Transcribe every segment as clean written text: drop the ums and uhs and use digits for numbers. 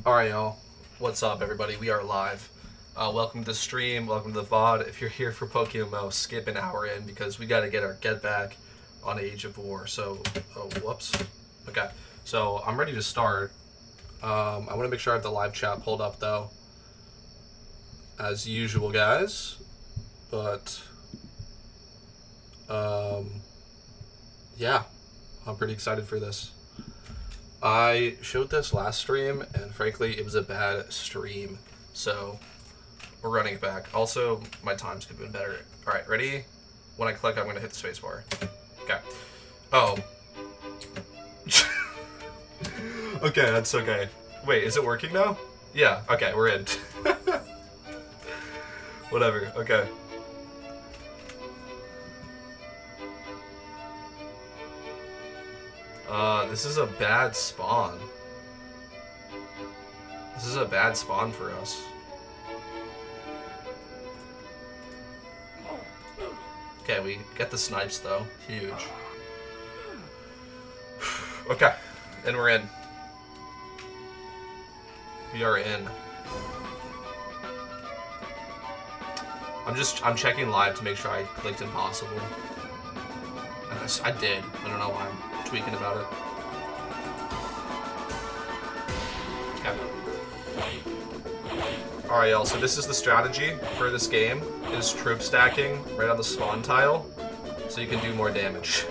Alright, y'all. What's up, everybody? We are live. Welcome to the stream. Welcome to the VOD. If you're here for PokeMMO, skip an hour in because we got to get our get back on Age of War. So, oh, whoops. Okay. So, I'm ready to start. I want to make sure I have the live chat pulled up, though. As usual, guys. But, yeah. I'm pretty excited for this. I showed this last stream, and frankly, it was a bad stream. So, we're running it back. Also, my times could have been better. Alright, ready? When I click, I'm going to hit the spacebar. Okay. Oh. Okay, that's okay. Wait, is it working now? Yeah, okay, we're in. Whatever, okay. This is a bad spawn. This is a bad spawn for us. Okay, we get the snipes though. Huge. Okay, and we're in. We are in. I'm checking live to make sure I clicked impossible. I did. I don't know why I'm tweaking about it. Okay. Alright, y'all, so this is the strategy for this game, is troop stacking right on the spawn tile, so you can do more damage.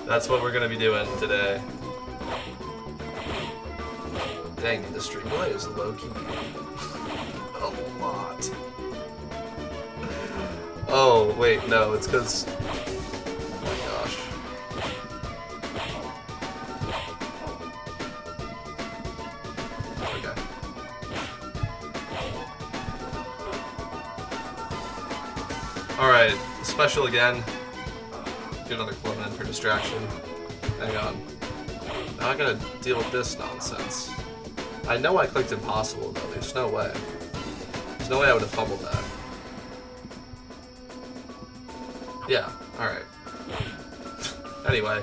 That's what we're going to be doing today. Dang, the stream delay is low-key. A lot. Oh, wait, no, it's because... Oh my gosh. Okay. Alright, special again. Do another club in for distraction. Hang on. Now I gotta deal with this nonsense. I know I clicked impossible though, there's no way. There's no way I would have fumbled that. Yeah, alright. Anyway.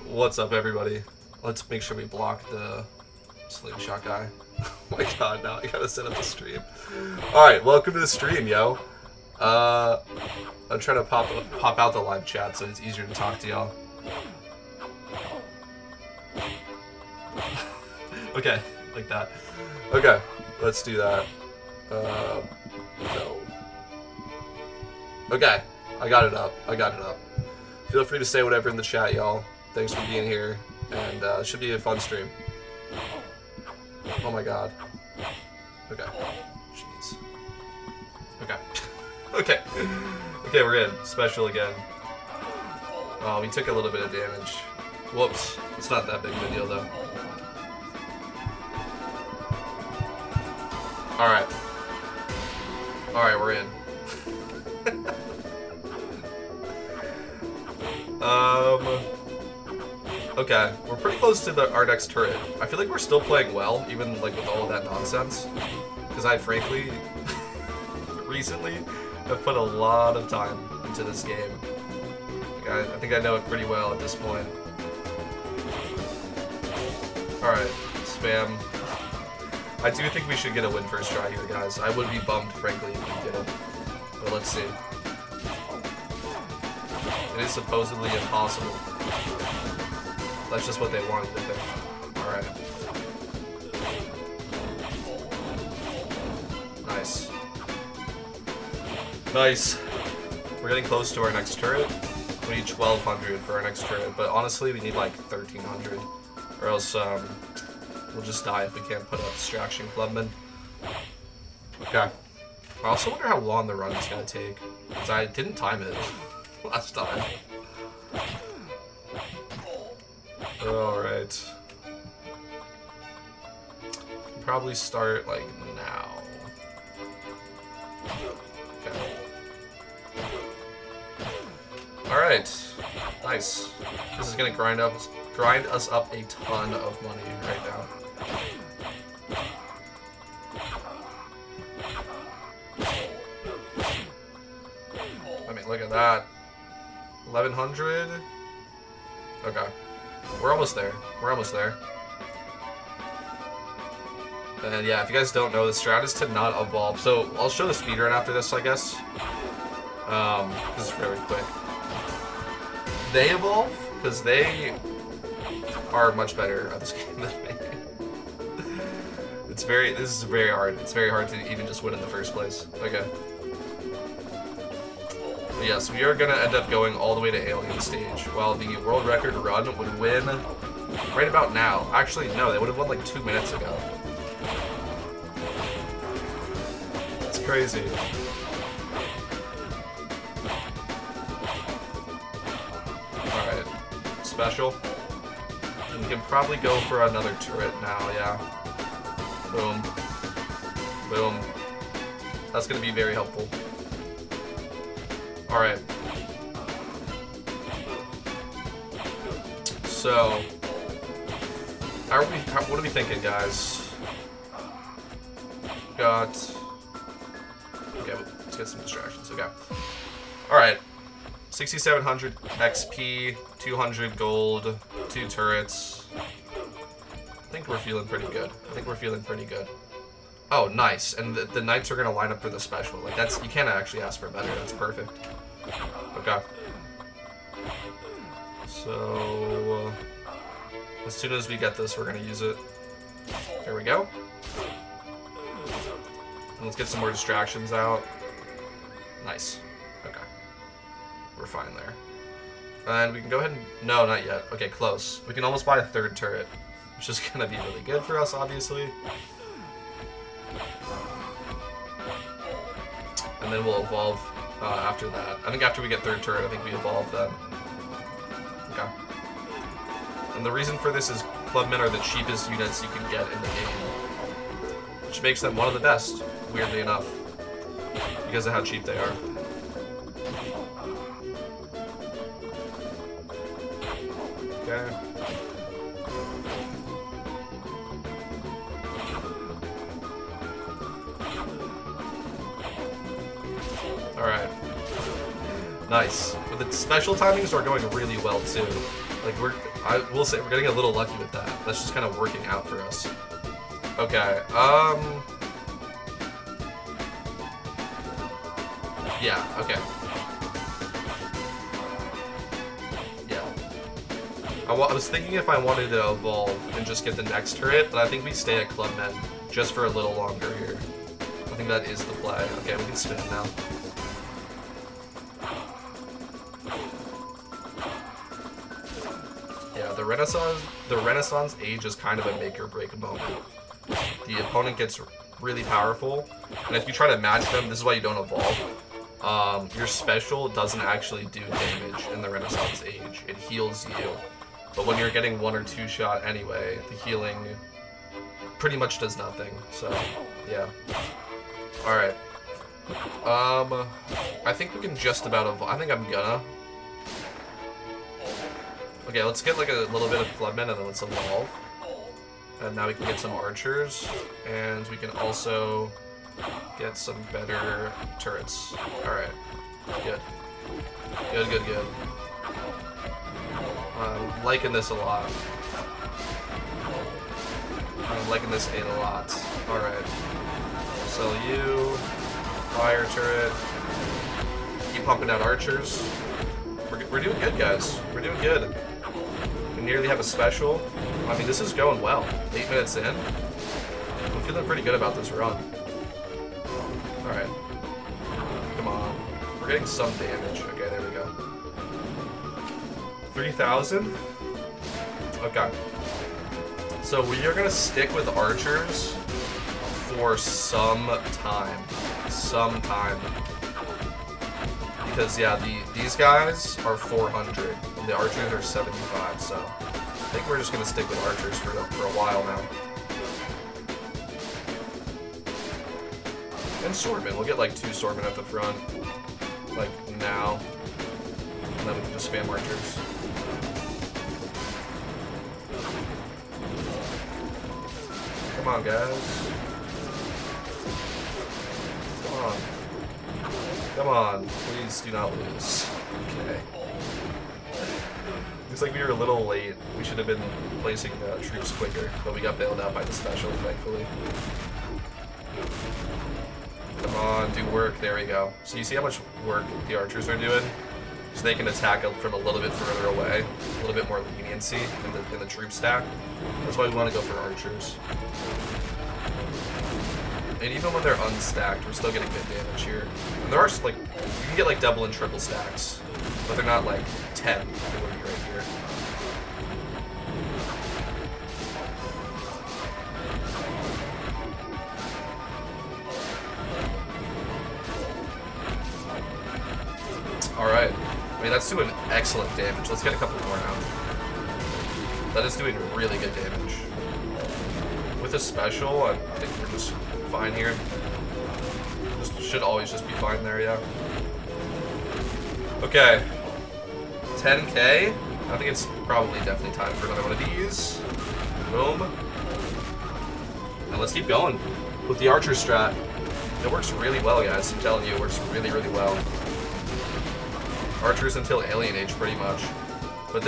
What's up, everybody? Let's make sure we block the slingshot guy. Oh my god, now I gotta set up the stream. Alright, welcome to the stream, yo. I'm trying to pop out the live chat so it's easier to talk to y'all. Okay, like that. Okay, let's do that. No. Okay, I got it up. I got it up. Feel free to say whatever in the chat, y'all. Thanks for being here, and it should be a fun stream. Oh my god. Okay. Jeez. Okay. Okay. Okay, we're in. Special again. Oh, we took a little bit of damage. Whoops. It's not that big of a deal, though. Alright. Alright, we're in. Okay, we're pretty close to our next turret. I feel like we're still playing well, even like with all of that nonsense. Because I frankly, recently, have put a lot of time into this game. Like, I think I know it pretty well at this point. Alright, spam. I do think we should get a win first try here, guys. I would be bummed, frankly, if we didn't. But let's see. It is supposedly impossible. That's just what they wanted to think. Alright. Nice. Nice. We're getting close to our next turret. We need 1,200 for our next turret, but honestly, we need like 1,300. Or else, we'll just die if we can't put a distraction clubman. Okay. I also wonder how long the run is going to take, because I didn't time it last time. Alright. Can probably start, like, now. Okay. Alright. Nice. This is going to grind us up a ton of money right now. I mean, look at that. 1,100? Okay. We're almost there. We're almost there. And yeah, if you guys don't know, the strat is to not evolve. So I'll show the speedrun after this, I guess. This is very quick. They evolve because they are much better at this game than me. This is very hard. It's very hard to even just win in the first place. Okay. But yes, we are gonna end up going all the way to Alien Stage, while the world record run would win right about now. Actually, no, they would have won like 2 minutes ago. It's crazy. Alright. Special. And we can probably go for another turret now, yeah. Boom. Boom. That's gonna be very helpful. Alright. So, what are we thinking, guys? Got... Okay, let's get some distractions. Okay. Alright. 6,700 XP, 200 gold, 2 turrets. I think we're feeling pretty good. Oh, nice. And the knights are going to line up for the special. Like, that's... You can't actually ask for better. That's perfect. Okay. So... as soon as we get this, we're going to use it. There we go. And let's get some more distractions out. Nice. Okay. We're fine there. And we can go ahead and... No, not yet. Okay, close. We can almost buy a 3rd turret, which is going to be really good for us, obviously. And then we'll evolve after that. I think after we get 3rd turret, I think we evolve then. Okay. And the reason for this is clubmen are the cheapest units you can get in the game, which makes them one of the best, weirdly enough, because of how cheap they are. Okay. Alright. Nice. But the special timings are going really well too. Like I will say we're getting a little lucky with that. That's just kind of working out for us. Okay, yeah, okay. Yeah. I was thinking if I wanted to evolve and just get the next turret, but I think we stay at Clubmen just for a little longer here. I think that is the play. Okay, we can spin now. Yeah, the Renaissance age is kind of a make or break moment. The opponent gets really powerful, and if you try to match them, this is why you don't evolve. Your special doesn't actually do damage in the Renaissance age. It heals you. But when you're getting 1 or 2 shot anyway, the healing pretty much does nothing. So, yeah. Alright. I think we can just about evolve. I think I'm gonna. Okay, let's get like a little bit of Clubmen and then let's evolve. And now we can get some archers, and we can also get some better turrets. Alright. Good. Good, good, good. I'm liking this a lot. I'm liking this aid a lot. Alright. So you... fire turret. Keep pumping out archers. We're doing good, guys. We're doing good. We nearly have a special. I mean, this is going well. 8 minutes in. I'm feeling pretty good about this run. Alright. Come on. We're getting some damage. Okay, there we go. 3,000? Okay. So we are going to stick with archers for some time. Some time. Because, yeah, these guys are 400, and the archers are 75, so I think we're just going to stick with archers for a while now. And swordmen. We'll get like 2 swordmen at the front, like now, and then we can just spam archers. Come on, guys. Come on. Come on, please do not lose. Okay. Looks like we were a little late. We should have been placing troops quicker, but we got bailed out by the special, thankfully. Come on, do work. There we go. So you see how much work the archers are doing? So they can attack from a little bit further away, a little bit more leniency in the troop stack. That's why we want to go for archers. And even when they're unstacked, we're still getting good damage here. And there are like, you can get like double and triple stacks, but they're not like 10 like they would be right here. Alright. I mean, that's doing excellent damage. Let's get a couple more now. That is doing really good damage. With a special, I think we're just fine here. Should always just be fine there, yeah. Okay. 10k. I think it's probably definitely time for another one of these. Boom. And let's keep going with the archer strat. It works really well, guys. I'm telling you, it works really, really well. Archers until Alien Age, pretty much. But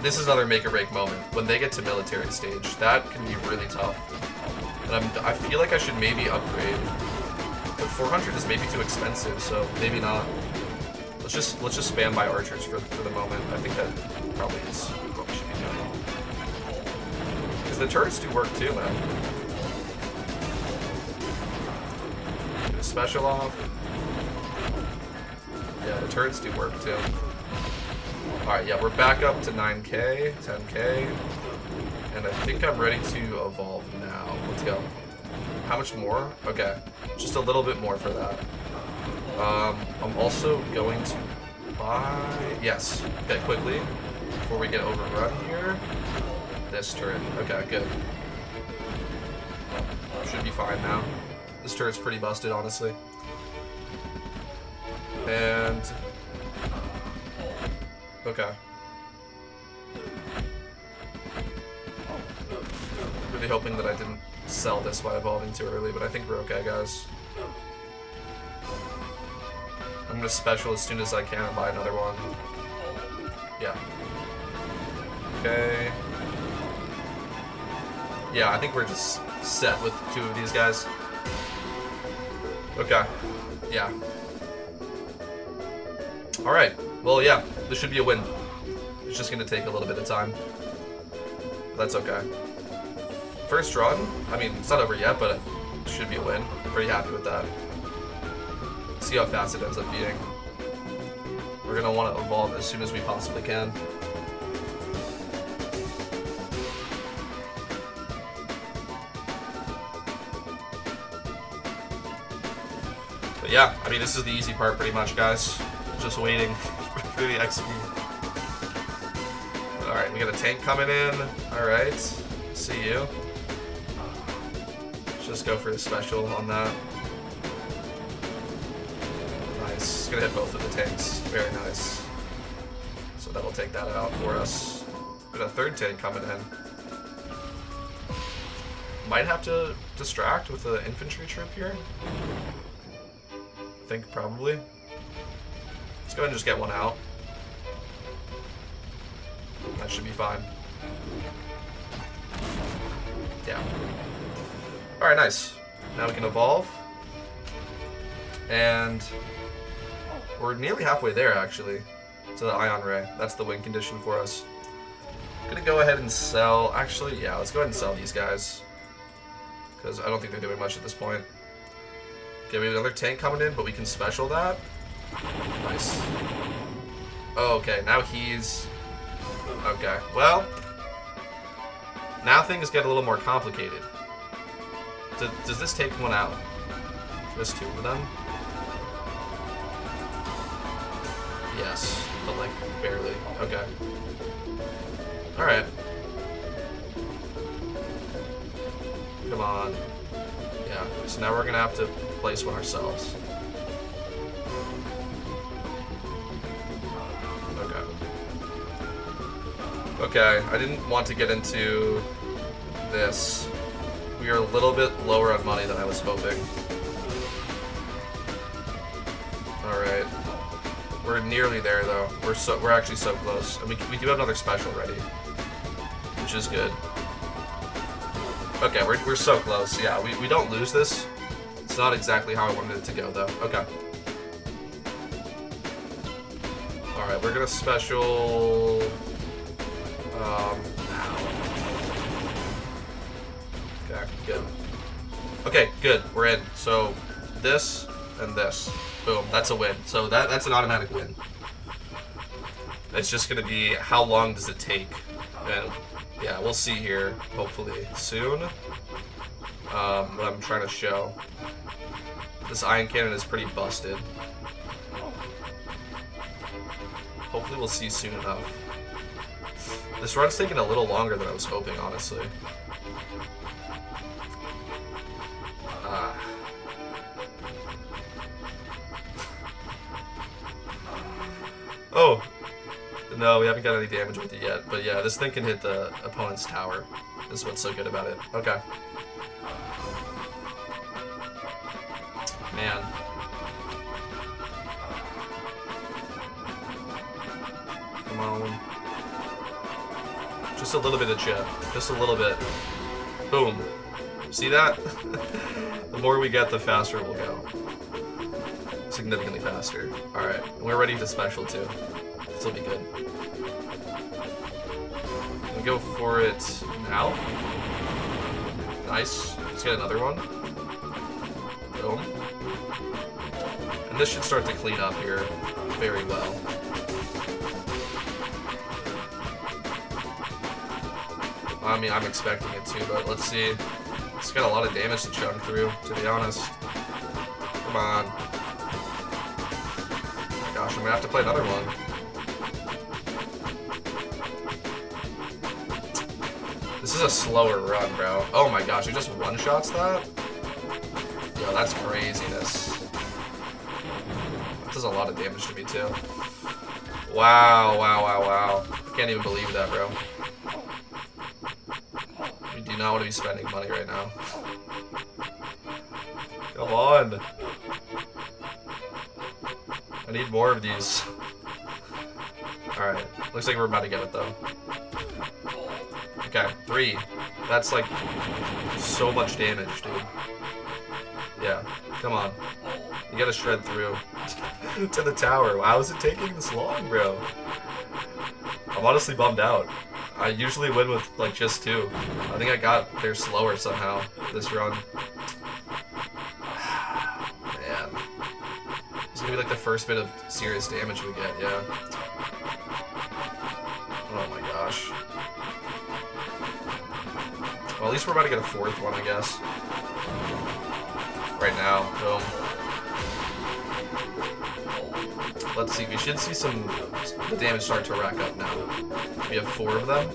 this is another make or break moment. When they get to military stage, that can be really tough. And I feel like I should maybe upgrade. But 400 is maybe too expensive, so maybe not. Let's just spam by archers for the moment. I think that probably is what we should be doing. Because the turrets do work too, man. Get a special off. Yeah, the turrets do work too. Alright, yeah, we're back up to 9k, 10k. And I think I'm ready to evolve now. Let's go. How much more? Okay, just a little bit more for that. I'm also going to buy... Yes, okay, quickly. Before we get overrun here. This turret. Okay, good. Should be fine now. This turret's pretty busted, honestly. And... Okay. Really hoping that I didn't sell this by evolving too early, but I think we're okay, guys. I'm gonna special as soon as I can and buy another one. Yeah. Okay. Yeah, I think we're just set with 2 of these guys. Okay. Yeah. Alright. Well, yeah. This should be a win. It's just gonna take a little bit of time. That's okay. First run, I mean, it's not over yet, but it should be a win. I'm pretty happy with that. See how fast it ends up being. We're gonna want to evolve as soon as we possibly can. But yeah, I mean, this is the easy part pretty much, guys. Just waiting for the XP. Alright, we got a tank coming in. Alright, see you. Let's just go for the special on that. Nice. Gonna hit both of the tanks. Very nice. So that'll take that out for us. Got a third tank coming in. Might have to distract with the infantry troop here. I think probably. Let's go ahead and just get one out. That should be fine. Yeah. Alright, nice. Now we can evolve. And we're nearly halfway there, actually, to the Ion Ray. That's the win condition for us. I'm gonna go ahead and sell... Actually, yeah, let's go ahead and sell these guys. Because I don't think they're doing much at this point. Okay, we have another tank coming in, but we can special that. Nice. Oh, okay, now he's... Okay, well... Now things get a little more complicated. Does this take one out? Just 2 of them? Yes, but like, barely. Okay. Alright. Come on. Yeah, so now we're gonna have to place one ourselves. Okay, I didn't want to get into this. We are a little bit lower on money than I was hoping. Alright. We're nearly there though. We're actually so close. And we do have another special ready, which is good. Okay, we're so close. Yeah, we don't lose this. It's not exactly how I wanted it to go though. Okay. Alright, we're gonna special now. Okay, good. Okay, good. We're in. So this and this. Boom, that's a win. So that's an automatic win. It's just gonna be how long does it take? And yeah, we'll see here, hopefully soon. What I'm trying to show. This ion cannon is pretty busted. Hopefully we'll see soon enough. This run's taking a little longer than I was hoping, honestly. Oh! No, we haven't got any damage with it yet, but yeah, this thing can hit the opponent's tower. Is what's so good about it. Okay. Man. Come on. Just a little bit of chip. Just a little bit. Boom. See that? The more we get, the faster we'll go. Significantly faster. Alright, we're ready to special too. This will be good. We go for it now. Nice. Let's get another one. Boom. And this should start to clean up here very well. I mean, I'm expecting it to, but let's see. It's got a lot of damage to chunk through, to be honest. Come on. Oh my gosh, I'm gonna have to play another one. This is a slower run, bro. Oh my gosh, it just one-shots that? Yo, that's craziness. That does a lot of damage to me, too. Wow, wow, wow, wow. I can't even believe that, bro. We do not want to be spending money right now. Come on. I need more of these. Alright. Looks like we're about to get it, though. Okay, 3. That's like so much damage, dude. Yeah, come on. You gotta shred through to the tower. Wow, is it taking this long, bro? I'm honestly bummed out. I usually win with like just 2. I think I got there slower somehow this run. Man. This is gonna be like the first bit of serious damage we get, yeah. Oh my gosh. Well, at least we're about to get a 4th one, I guess. Right now, boom. Let's see, we should see the damage start to rack up now. We have 4 of them.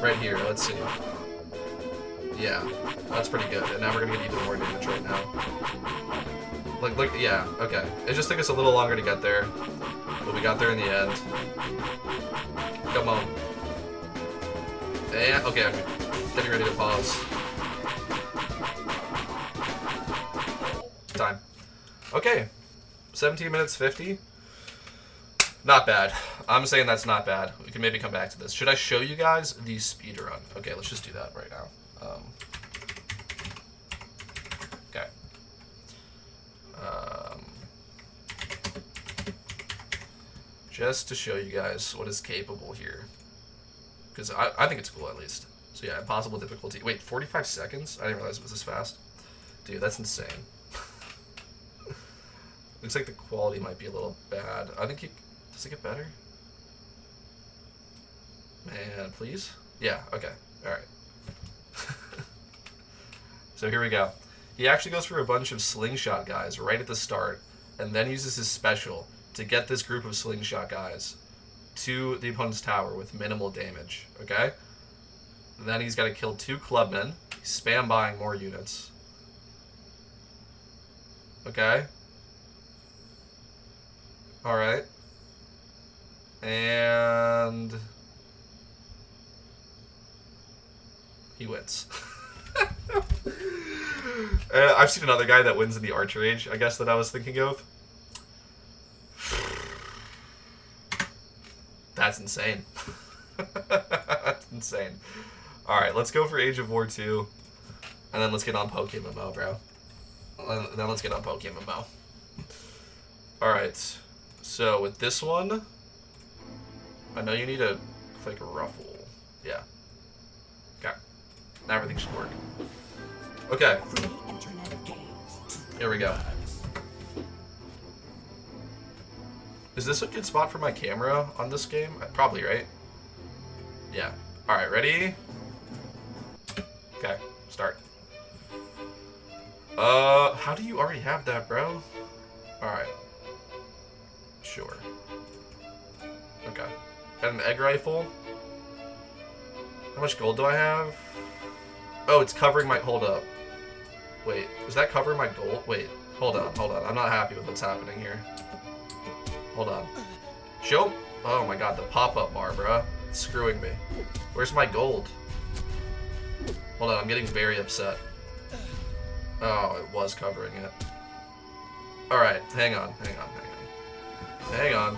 Right here, let's see. Yeah, that's pretty good. And now we're gonna get even more damage right now. Look, yeah, okay. It just took us a little longer to get there, but we got there in the end. Come on. And, okay, I'm getting ready to pause. Time. Okay. 17 minutes 50. Not bad. I'm saying that's not bad. We can maybe come back to this. Should I show you guys the speed run? Okay, let's just do that right now. Okay. Just to show you guys what is capable here. Because I think it's cool, at least. So yeah, impossible difficulty. Wait, 45 seconds? I didn't realize it was this fast. Dude, that's insane. Looks like the quality might be a little bad. I think does it get better? Man, please? Yeah, okay. Alright. So here we go. He actually goes for a bunch of slingshot guys right at the start, and then uses his special to get this group of slingshot guys to the opponent's tower with minimal damage, okay? And then he's got to kill 2 clubmen. He's spam buying more units. Okay? Alright. And he wins. I've seen another guy that wins in the Archer Age, I guess, that I was thinking of. That's insane. That's insane. Alright, let's go for Age of War 2. And then let's get on PokeMMO, bro. And then let's get on PokeMMO. Alright. So, with this one, I know you need to click Ruffle. Yeah. Okay. Now everything should work. Okay. Here we go. Is this a good spot for my camera on this game? Probably, right? Yeah. Alright, ready? Okay, start. How do you already have that, bro? Alright. Sure. Okay. Got an egg rifle. How much gold do I have? Oh, it's covering my... Hold up. Wait, is that covering my gold? Wait, hold on. I'm not happy with what's happening here. Hold on. Show... Oh my god, the pop-up bar, bruh. It's screwing me. Where's my gold? Hold on, I'm getting very upset. Oh, it was covering it. Alright, hang on. Hang on.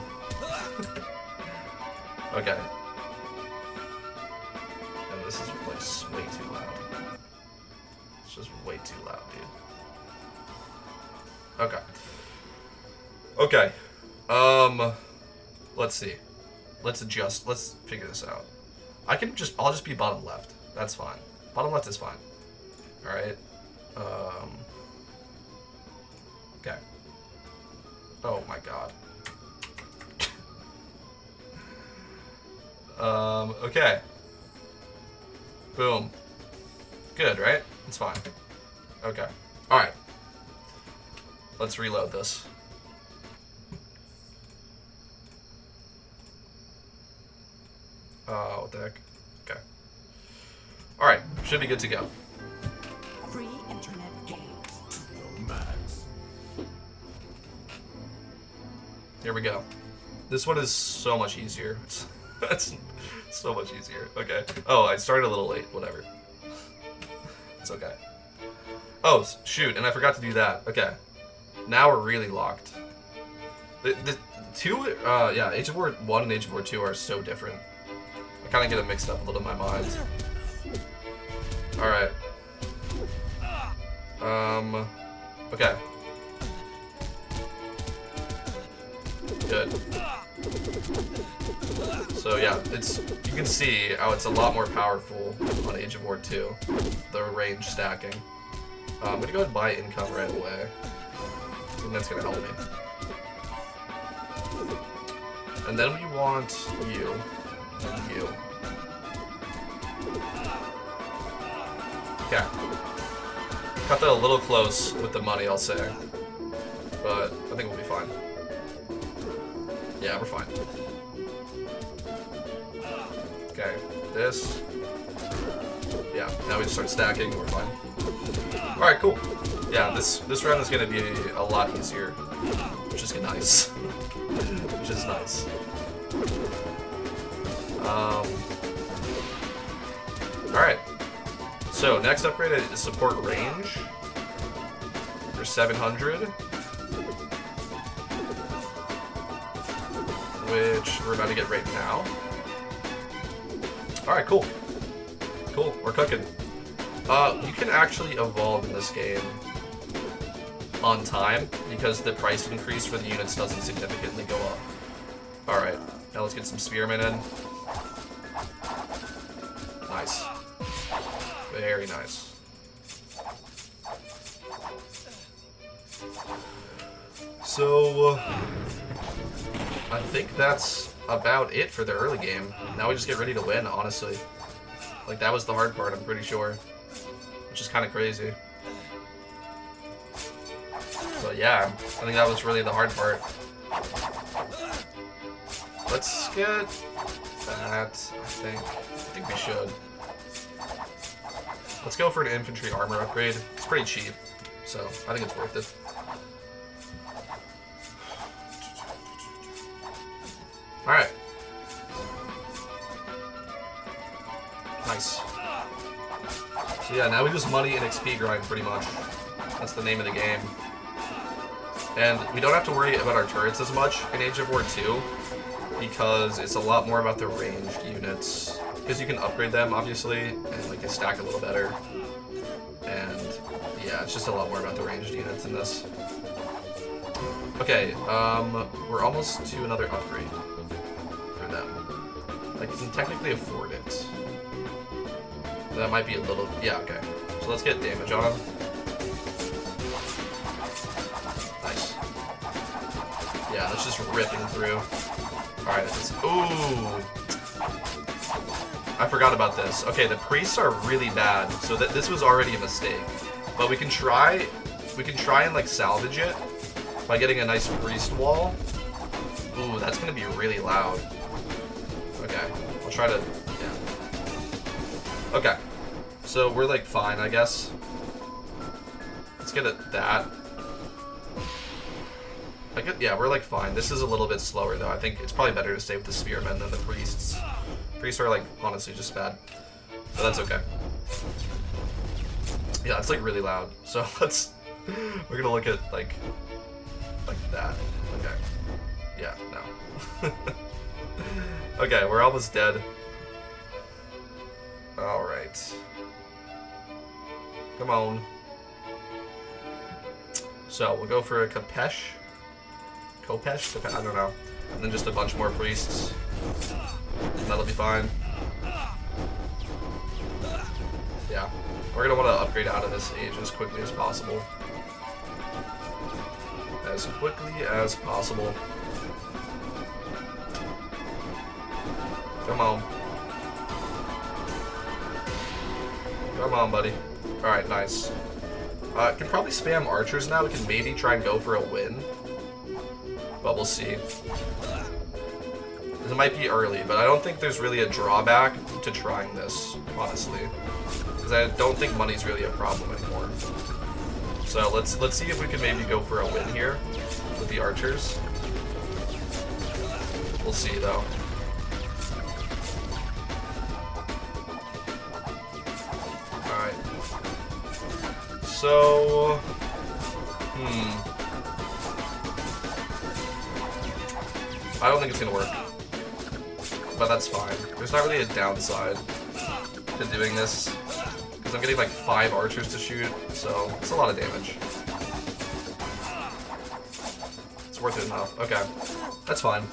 Okay. And this is like way too loud. It's just way too loud, dude. Okay. Okay. Let's see. Let's adjust. Let's figure this out. I'll just be bottom left. That's fine. Bottom left is fine. Alright. Okay. Oh my god. Okay. Boom. Good, right? It's fine. Okay. Alright. Let's reload this. Oh, what the heck? Okay. Alright, should be good to go. Free internet games to the max. Here we go. This one is so much easier. It's so much easier. Okay. Oh, I started a little late. Whatever. It's okay. Oh, shoot, and I forgot to do that. Okay. Now we're really locked. The two, yeah, Age of War 1 and Age of War 2 are so different. I kind of get it mixed up a little in my mind. Alright. Okay. Good. So yeah, you can see how it's a lot more powerful on Age of War 2, the range stacking. I'm gonna go ahead and buy income right away. I think that's gonna help me. And then we want you and you. Okay. Got that a little close with the money, I'll say. But I think we'll be fine. Yeah, we're fine. Okay, this. Yeah, now we just start stacking, we're fine. Alright, cool. Yeah, this round is gonna be a lot easier. Which is nice. Which is nice. Alright. So, next upgrade is support range. For 700. Which we're about to get right now. Alright, cool. Cool, we're cooking. You can actually evolve in this game on time because the price increase for the units doesn't significantly go up. Alright, now let's get some spearmen in. Nice. Very nice. So, I think that's about it for the early game. Now we just get ready to win, honestly. Like, that was the hard part, I'm pretty sure. Which is kind of crazy. But yeah, I think that was really the hard part. Let's get that, I think we should. Let's go for an infantry armor upgrade. It's pretty cheap, so I think it's worth it. Alright. Nice. So yeah, now we just money and XP grind pretty much. That's the name of the game. And we don't have to worry about our turrets as much in Age of War 2 because it's a lot more about the ranged units. Because you can upgrade them, obviously, and like they stack a little better. And yeah, it's just a lot more about the ranged units in this. Okay, we're almost to another upgrade for them. Like, you can technically afford it. That might be a little... Yeah, okay. So let's get damage on him. Nice. Yeah, that's just ripping through. Alright, it's... Ooh! I forgot about this. Okay, the priests are really bad, so this was already a mistake. But we can try and, like, salvage it by getting a nice priest wall. Ooh, that's gonna be really loud. Okay, I'll try to... Yeah. Okay. So we're, like, fine, I guess. Let's get at that. Yeah, we're, like, fine. This is a little bit slower, though. I think it's probably better to stay with the spearmen than the priests. Priests are, like, honestly just bad. But that's okay. Yeah, it's, like, really loud. So let's... We're gonna look at, like that. Okay. Yeah, no. Okay, we're almost dead. Alright. Come on. So, we'll go for a Kopesh? I don't know. And then just a bunch more priests. And that'll be fine. Yeah. We're gonna want to upgrade out of this age as quickly as possible. As quickly as possible. Come on. Come on, buddy. Alright, nice. Can probably spam archers now. We can maybe try and go for a win. But we'll see. It might be early, but I don't think there's really a drawback to trying this, honestly. Because I don't think money's really a problem anymore. So let's see if we can maybe go for a win here with the archers. We'll see though. Alright. So I don't think it's gonna work. But that's fine. There's not really a downside to doing this. Because I'm getting like 5 archers to shoot, so it's a lot of damage. It's worth it enough. Okay. That's fine.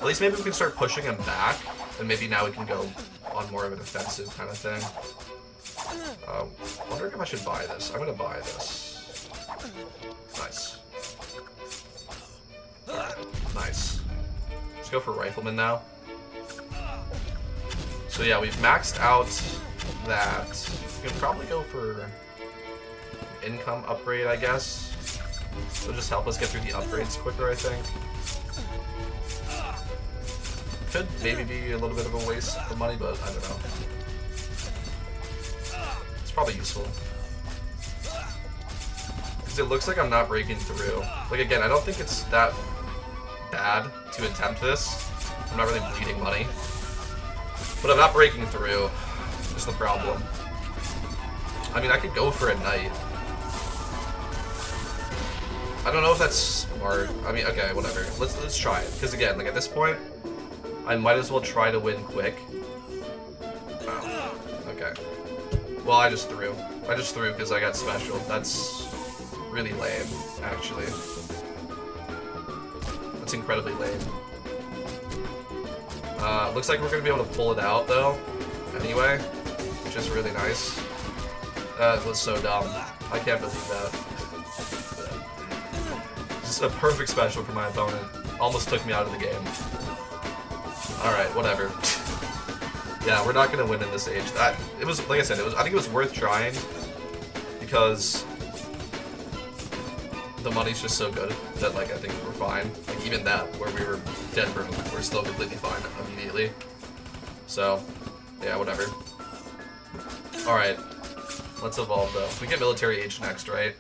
At least maybe we can start pushing him back, and maybe now we can go on more of an offensive kind of thing. Wondering if I should buy this. I'm gonna buy this. Nice. Nice. Let's go for rifleman now. So yeah, we've maxed out that. We can probably go for income upgrade, I guess. It'll just help us get through the upgrades quicker, I think. Could maybe be a little bit of a waste of money, but I don't know. It's probably useful. Because it looks like I'm not breaking through. Like, again, I don't think it's that bad to attempt this. I'm not really bleeding money. But I'm not breaking through. Is the problem. I mean, I could go for a knight. I don't know if that's smart. I mean, okay, whatever. Let's try it. Because again, like at this point, I might as well try to win quick. Oh, okay. Well, I just threw. I just threw because I got special. That's really lame, actually. That's incredibly lame. Looks like we're going to be able to pull it out, though, anyway, which is really nice. That was so dumb. I can't believe that. Just a perfect special for my opponent. Almost took me out of the game. Alright, whatever. Yeah, we're not going to win in this age. It was, like I said, I think it was worth trying, because the money's just so good that, like, I think we're fine. Like, even that, where we were dead broke, we're still completely fine immediately. So, yeah, whatever. Alright, let's evolve, though. We get military age next, right?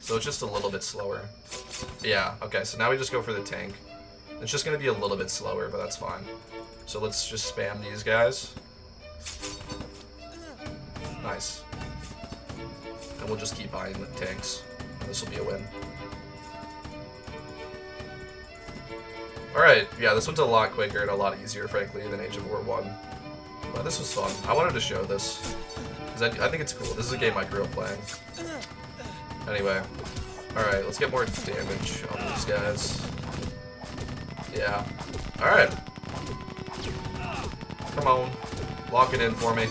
So it's just a little bit slower. Yeah, okay, so now we just go for the tank. It's just going to be a little bit slower, but that's fine. So let's just spam these guys. Nice. And we'll just keep buying the tanks. This will be a win. Alright, yeah, this one's a lot quicker and a lot easier, frankly, than Age of War 1. But this was fun. I wanted to show this. Because I think it's cool. This is a game I grew up playing. Anyway. Alright, let's get more damage on these guys. Yeah. Alright. Come on. Lock it in for me.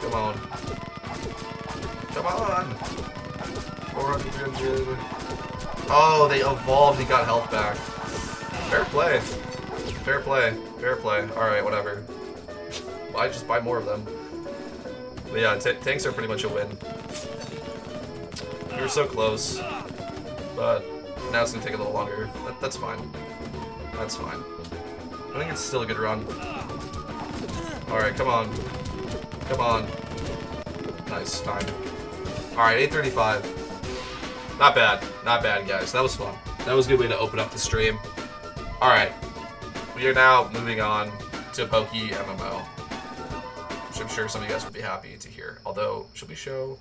Come on. Come on! 400, 300. Oh, they evolved. He got health back. Fair play. Fair play. Fair play. Alright, whatever. I just buy more of them. But yeah, tanks are pretty much a win. We were so close. But now it's going to take a little longer. That's fine. That's fine. I think it's still a good run. Alright, come on. Come on. Nice time. Alright, 8:35. Not bad. Not bad, guys. That was fun. That was a good way to open up the stream. Alright. We are now moving on to PokeMMO. Which I'm sure some of you guys would be happy to hear. Although, should we show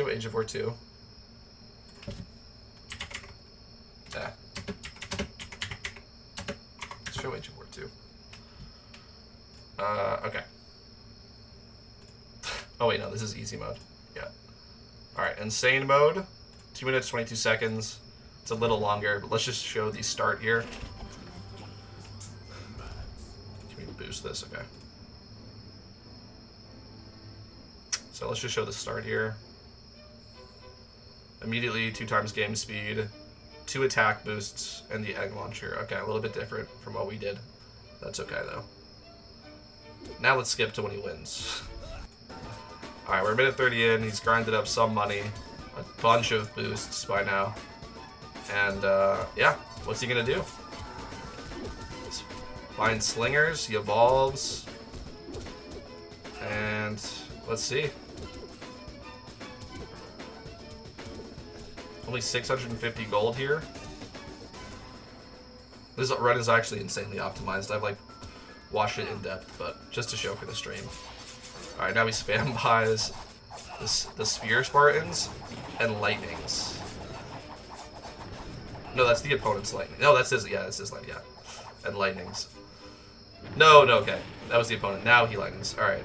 Age of War 2? Yeah. Let's show Age of War 2. Okay. Oh wait, no, this is easy mode. Yeah. Alright, insane mode. 2 minutes, 22 seconds. It's a little longer, but let's just show the start here. Can we boost this? Okay. So let's just show the start here. Immediately 2 times game speed, 2 attack boosts, and the egg launcher. Okay, a little bit different from what we did. That's okay though. Now let's skip to when he wins. Alright, we're a minute 30 in. He's grinded up some money. A bunch of boosts by now. And, yeah. What's he gonna do? Find slingers. He evolves. And let's see. Only 650 gold here. This run is actually insanely optimized. I've, like, watched it in depth, but just to show for the stream. Alright, now we spam buys the Sphere Spartans and Lightnings. No, that's the opponent's Lightning. No, that's his, yeah, that's his Lightning, yeah. And Lightnings. No, okay. That was the opponent. Now he Lightnings. Alright.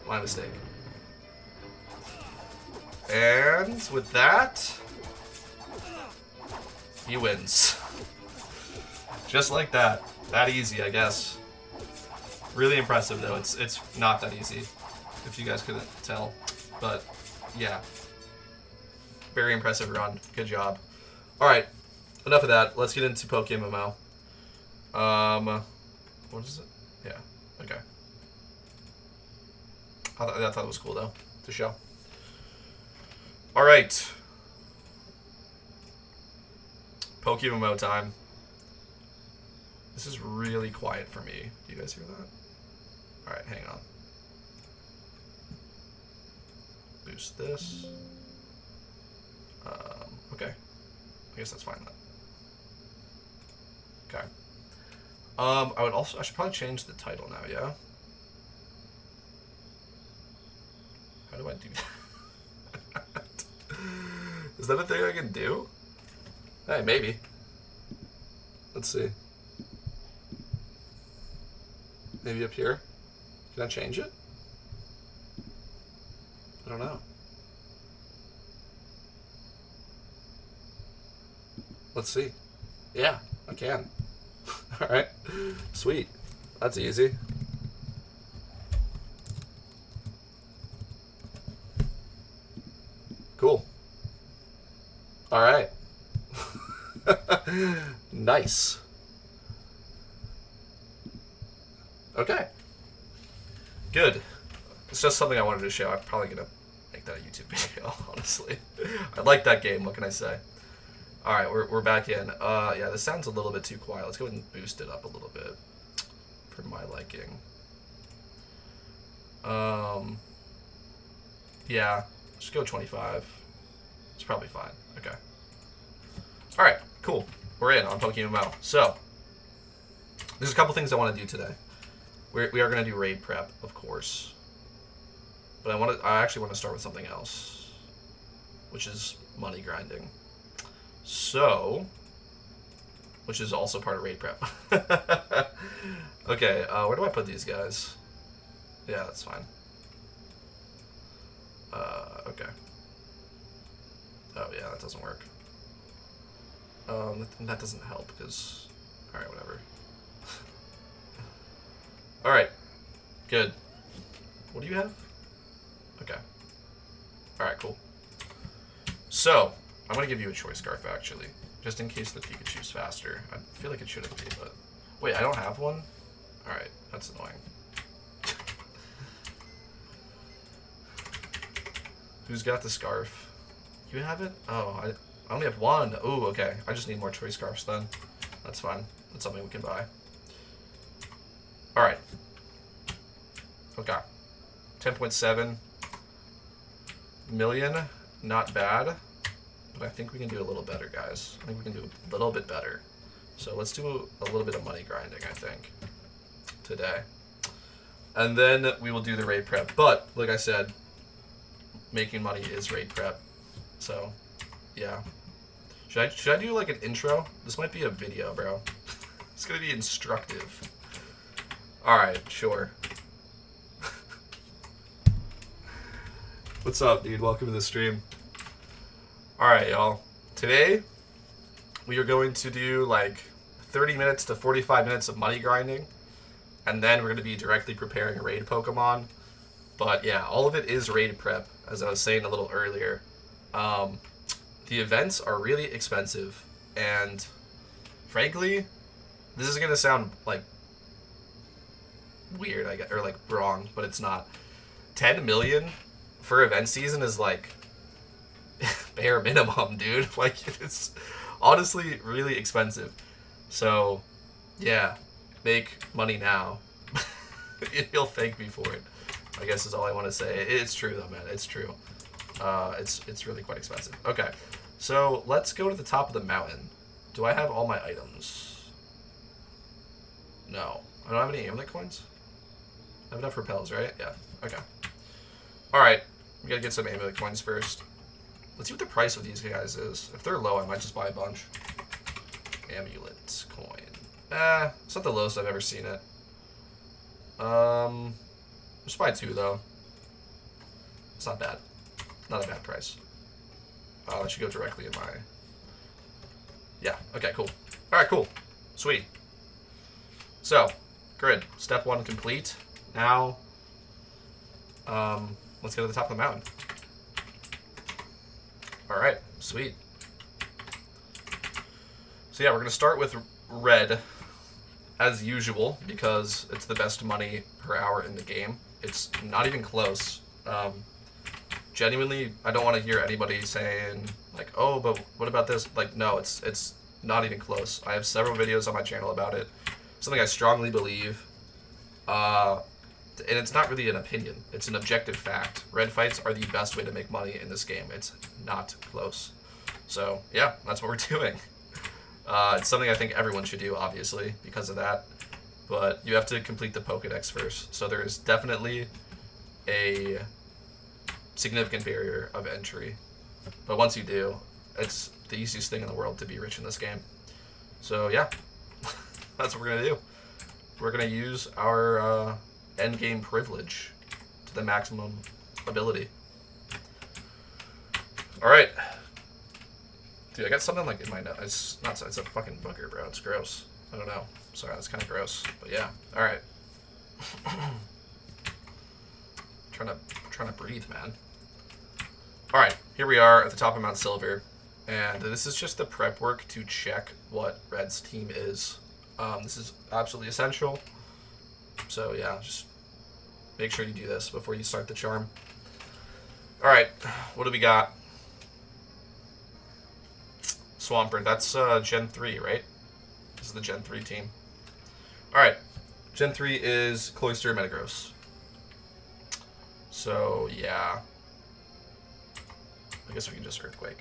My mistake. And with that, he wins. Just like that. That easy, I guess. Really impressive, though. It's not that easy, if you guys couldn't tell. But, yeah. Very impressive run. Good job. Alright. Enough of that. Let's get into PokeMMO. What is it? Yeah. Okay. I thought it was cool, though, to show. Alright. PokeMMO time. This is really quiet for me. Do you guys hear that? Alright, hang on. Boost this. Okay. I guess that's fine then. Okay. I should probably change the title now, yeah? How do I do that? Is that a thing I can do? Hey, maybe. Let's see. Maybe up here? Can I change it? I don't know. Let's see. Yeah, I can. Alright. Sweet. That's easy. Cool. Alright. Nice. Okay. Good. It's just something I wanted to show. I'm probably gonna make that a YouTube video, honestly. I like that game, what can I say? Alright, we're back in. Yeah, this sounds a little bit too quiet. Let's go ahead and boost it up a little bit for my liking. Yeah, just go 25. It's probably fine. Okay. Alright, cool. We're in on PokeMMO. So, there's a couple things I want to do today. We are going to do raid prep, of course. But I actually want to start with something else, which is money grinding. So, which is also part of raid prep. Okay, where do I put these guys? Yeah, that's fine. Okay. Oh yeah, that doesn't work. That doesn't help because, all right, whatever. All right, good. What do you have? Okay. All right, cool. So I'm gonna give you a choice scarf actually, just in case the Pikachu's faster. I feel like it shouldn't be, but wait, I don't have one. All right, that's annoying. Who's got the scarf? You have it? Oh, I only have one. Ooh, okay. I just need more choice scarves then. That's fine. That's something we can buy. All right. Okay. 10.7 million. Not bad. But I think we can do a little better, guys. I think we can do a little bit better. So let's do a little bit of money grinding, I think, today. And then we will do the raid prep. But, like I said, making money is raid prep. So, yeah. Should I do like an intro? This might be a video, bro. It's gonna be instructive. Alright, sure. What's up, dude? Welcome to the stream. Alright, y'all. Today, we are going to do like 30 minutes to 45 minutes of money grinding. And then we're going to be directly preparing a raid Pokemon. But yeah, all of it is raid prep, as I was saying a little earlier. The events are really expensive, and frankly, this is gonna sound like weird, I guess, or like wrong, but it's not. 10 million for event season is like bare minimum, dude. Like, it's honestly really expensive. So, yeah, make money now. You'll thank me for it, I guess is all I want to say. It's true though, man. It's true. It's really quite expensive. Okay, so let's go to the top of the mountain. Do I have all my items? No. I don't have any amulet coins? I have enough repels, right? Yeah. Okay. Alright. We gotta get some amulet coins first. Let's see what the price of these guys is. If they're low, I might just buy a bunch. Amulet coin. It's not the lowest I've ever seen it. Just buy 2 though. It's not bad. Not a bad price. That should go directly in my... Yeah, okay, cool. Alright, cool. Sweet. So, grid. Step 1 complete. Now, let's go to the top of the mountain. Alright, sweet. So yeah, we're going to start with red, as usual, because it's the best money per hour in the game. It's not even close. Genuinely, I don't want to hear anybody saying, like, oh, but what about this? Like, no, it's not even close. I have several videos on my channel about it. Something I strongly believe. And it's not really an opinion. It's an objective fact. Red fights are the best way to make money in this game. It's not close. So, yeah, that's what we're doing. It's something I think everyone should do, obviously, because of that. But you have to complete the Pokedex first. So there is definitely a significant barrier of entry. But once you do, it's the easiest thing in the world to be rich in this game. So yeah, that's what we're going to do. We're going to use our endgame privilege to the maximum ability. Alright. Dude, I got something like in my nose. It's not. It's a fucking booger, bro. It's gross. I don't know. Sorry, that's kind of gross. But yeah. Alright. trying to breathe, man. Alright, here we are at the top of Mount Silver, and this is just the prep work to check what Red's team is. This is absolutely essential, so yeah, just make sure you do this before you start the charm. Alright, what do we got? Swampert, that's Gen 3, right? This is the Gen 3 team. Alright, Gen 3 is Cloyster and Metagross. So, yeah. I guess we can just Earthquake.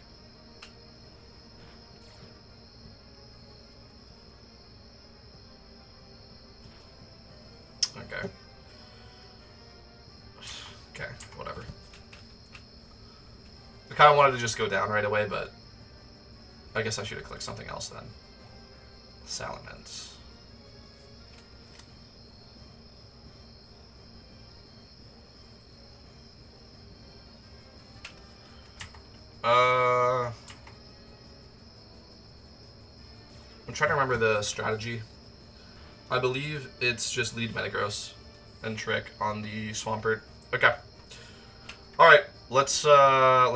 Okay. Okay, whatever. I kind of wanted to just go down right away, but I guess I should have clicked something else then. Salamence. I'm trying to remember the strategy. I believe it's just lead Metagross and Trick on the Swampert. Okay. All right, let's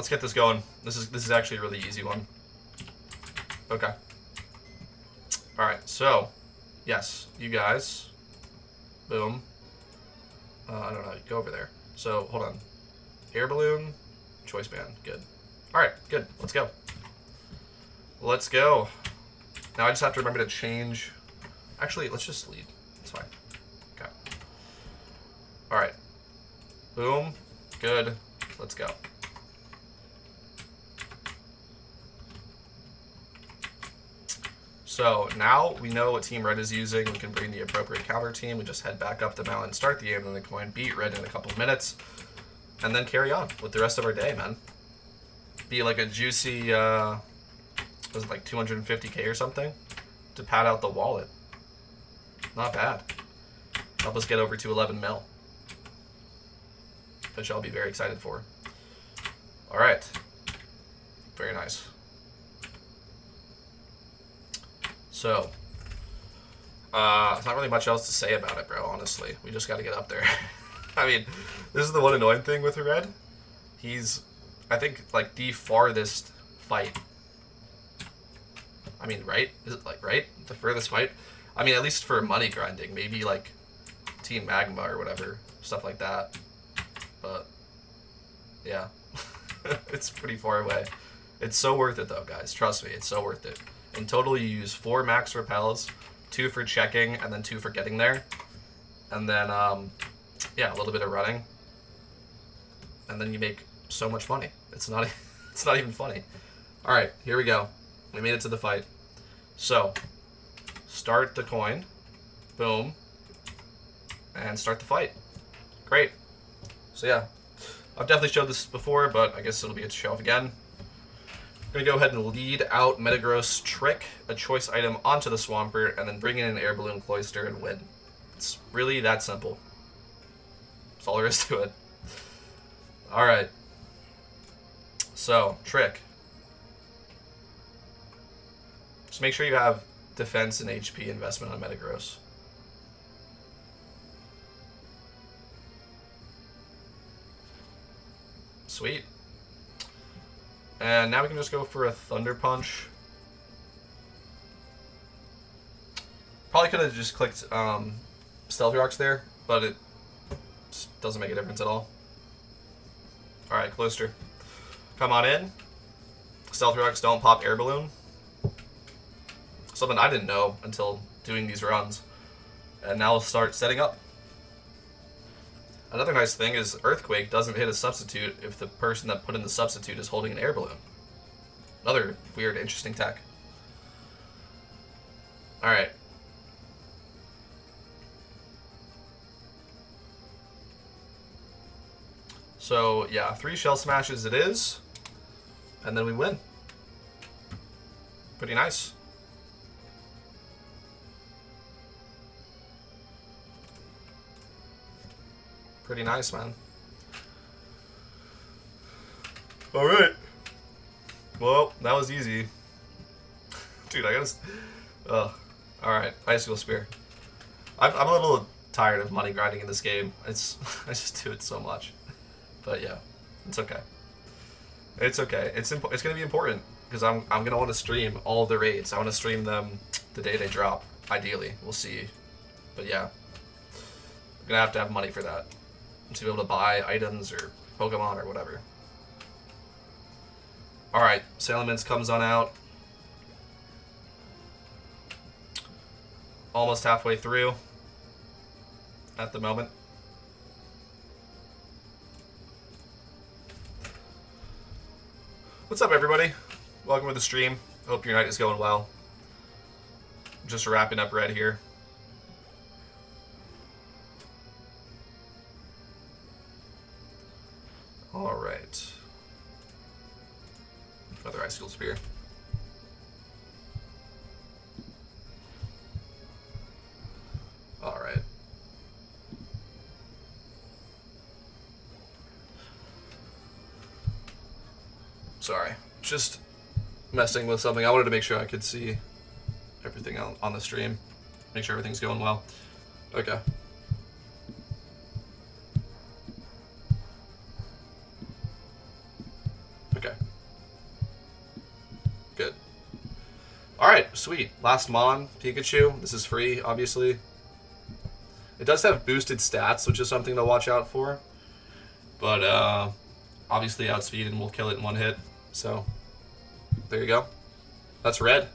get this going. This is actually a really easy one. Okay. All right, so yes, you guys. Boom. I don't know. Go over there. So hold on. Air balloon, choice band. Good. All right, good. Let's go. Let's go. Now I just have to remember to change. Actually, let's just lead. It's fine. Okay. All right. Boom. Good. Let's go. So now we know what Team Red is using. We can bring the appropriate counter team. We just head back up the mountain, start the game, and then coin, beat Red in a couple of minutes, and then carry on with the rest of our day, man. Be like a juicy, was it like 250k or something to pad out the wallet. Not bad. Help us get over to 11 mil, which I'll be very excited for. All right. Very nice. So, there's not really much else to say about it, bro, honestly. We just got to get up there. I mean, this is the one annoying thing with Red. He's, I think, like, the farthest fight. I mean, right? Is it, like, right? The furthest fight? I mean, at least for money grinding. Maybe, like, Team Magma or whatever. Stuff like that. But, yeah. It's pretty far away. It's so worth it, though, guys. Trust me, it's so worth it. In total, you use 4 max repels, 2 for checking, and then 2 for getting there. And then, yeah, a little bit of running. And then you make so much money. It's not even funny. All right, here we go. We made it to the fight. So, start the coin. Boom. And start the fight. Great. So, yeah. I've definitely showed this before, but I guess it'll be a show off again. I'm going to go ahead and lead out Metagross, Trick a choice item onto the Swampert, and then bring in an Air Balloon Cloyster and win. It's really that simple. That's all there is to it. Alright. So, Trick. Just make sure you have defense and HP investment on Metagross. Sweet. And now we can just go for a Thunder Punch. Probably could have just clicked Stealth Rocks there, but it just doesn't make a difference at all. Alright, Cloyster. Come on in. Stealth Rocks don't pop Air Balloon. Something I didn't know until doing these runs. And now we'll start setting up. Another nice thing is Earthquake doesn't hit a substitute if the person that put in the substitute is holding an air balloon. Another weird, interesting tech. Alright. So, yeah, 3 Shell Smashes it is. And then we win. Pretty nice. Pretty nice, man. Alright. Well, that was easy. Dude, I gotta... Alright, Icicle Spear. I'm a little tired of money grinding in this game. I just do it so much. But yeah, it's okay. It's okay. It's gonna be important, because I'm gonna want to stream all the raids. I want to stream them the day they drop, ideally. We'll see. But yeah. I'm gonna have to have money for that. To be able to buy items or Pokemon or whatever. Alright, Salamence comes on out. Almost halfway through at the moment. What's up, everybody? Welcome to the stream. Hope your night is going well. Just wrapping up Red here. Alright. Another Icicle Spear. Sorry. Just messing with something. I wanted to make sure I could see everything on the stream. Make sure everything's going well. Okay. Okay. Good. Alright, sweet. Last Mon, Pikachu. This is free, obviously. It does have boosted stats, which is something to watch out for. But, obviously outspeed and will kill it in one hit. So, there you go. That's red.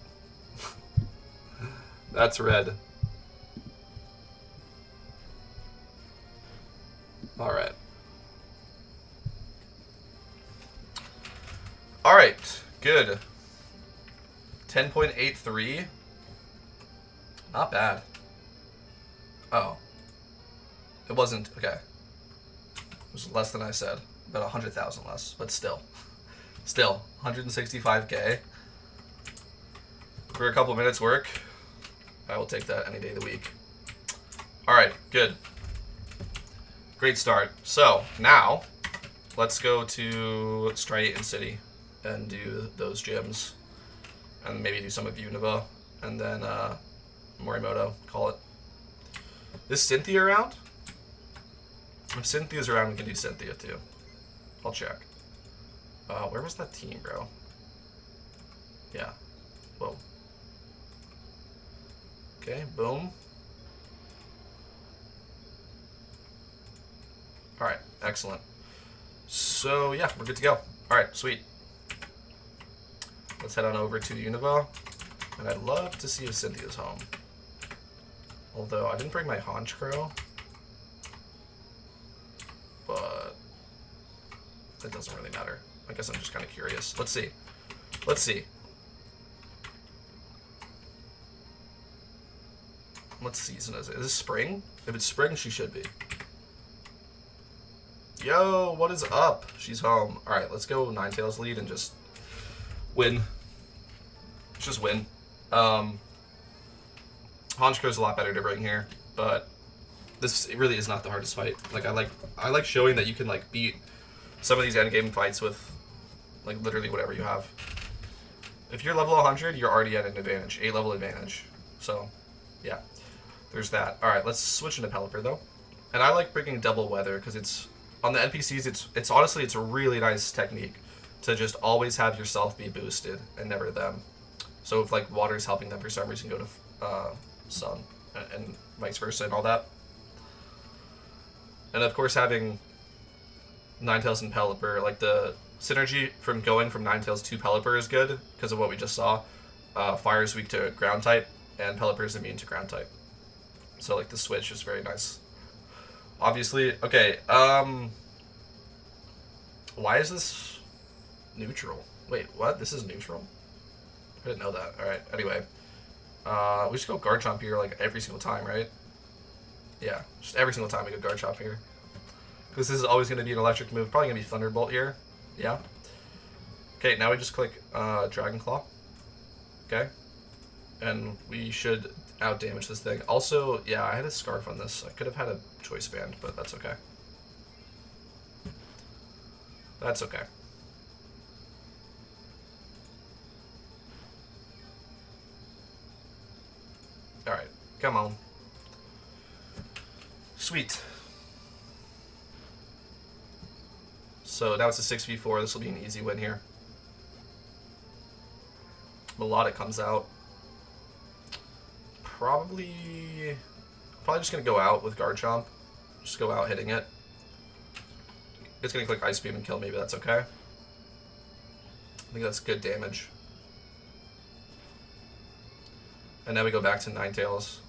That's red. Alright. Alright, good. 10.83. Not bad. Oh. It wasn't, okay. It was less than I said. About 100,000 less, but still. Still, 165K. For a couple minutes work, I will take that any day of the week. Alright, good. Great start. So, now, let's go to Striaton City and do those gyms. And maybe do some of Unova. And then, Morimoto, call it. Is Cynthia around? If Cynthia's around, we can do Cynthia too. I'll check. Where was that team, bro? Yeah. Whoa. Okay, boom. Alright, excellent. So, yeah, we're good to go. Alright, sweet. Let's head on over to Unova. And I'd love to see if Cynthia's home. Although, I didn't bring my Honchkrow. But it doesn't really matter. I guess I'm just kind of curious. Let's see. Let's see. What season is it? Is this spring? If it's spring, she should be. Yo, what is up? She's home. Alright, let's go Ninetales lead and just win. Just win. Honchkro's a lot better to bring here, but this really is not the hardest fight. Like I like showing that you can like beat some of these endgame fights with like literally whatever you have. If you're level 100, you're already at an advantage, 8 level advantage. So, yeah, there's that. All right, let's switch into Pelipper though. And I like bringing double weather because it's on the NPCs. It's honestly it's a really nice technique to just always have yourself be boosted and never them. So if like water's helping them for some reason, go to sun and vice versa and all that. And of course having Ninetales and Pelipper, like the synergy from going from Ninetales to Pelipper is good because of what we just saw. Fire is weak to ground type and Pelipper is immune to ground type. So like the switch is very nice. Obviously, okay, why is this neutral? Wait, what? This is neutral? I didn't know that. Alright, anyway. We should go guard chomp here like every single time, right? Yeah, just every single time we go guard chomp here. Because this is always going to be an electric move. Probably going to be Thunderbolt here. Yeah. Okay, now we just click Dragon Claw. Okay. And we should out-damage this thing. Also, yeah, I had a Scarf on this. I could have had a Choice Band, but that's okay. That's okay. Alright, come on. Sweet. So now it's a 6v4. This will be an easy win here. Melodic comes out. Probably just going to go out with Guard Chomp. Just go out hitting it. It's going to click Ice Beam and kill me, but that's okay. I think that's good damage. And now we go back to Ninetales.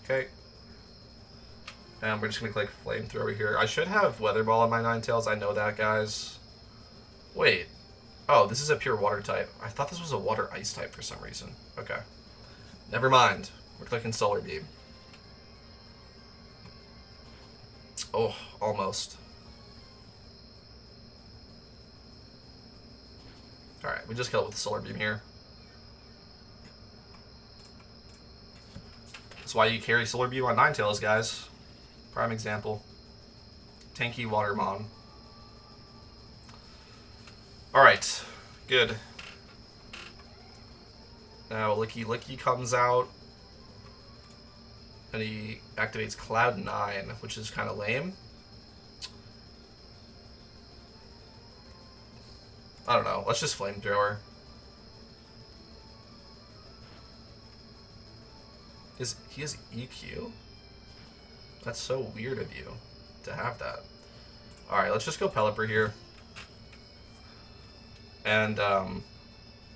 Okay. And we're just going to click Flamethrower here. I should have Weather Ball on my Ninetales. I know that, guys. Wait. Oh, this is a pure water type. I thought this was a water ice type for some reason. Okay. Never mind. We're clicking Solar Beam. Oh, almost. Alright, we just killed it with the Solar Beam here. That's why you carry Solar Beam on Ninetales, guys. Prime example. tanky Watermon. Alright, good. Now Licky Licky comes out. And he activates Cloud 9, which is kind of lame. I don't know. Let's just Flamethrower. He has EQ? That's so weird of you to have that. Alright, let's just go Pelipper here. And, are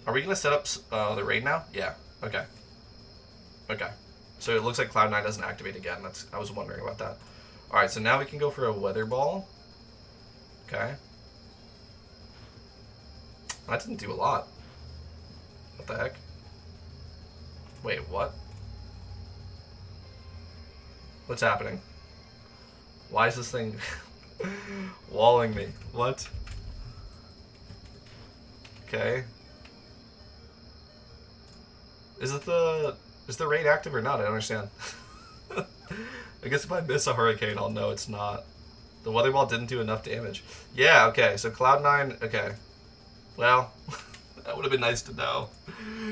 we going to set up the raid now? Yeah. Okay. Okay. So it looks like Cloud 9 doesn't activate again. I was wondering about that. Alright, so now we can go for a Weather Ball. Okay. That didn't do a lot. What the heck? Wait, what? What's happening? Why is this thing walling me? What? Okay. Is the raid active or not? I don't understand. I guess if I miss a hurricane, I'll know it's not. The Weather Ball didn't do enough damage. Yeah, okay, so Cloud 9, okay. Well, that would have been nice to know.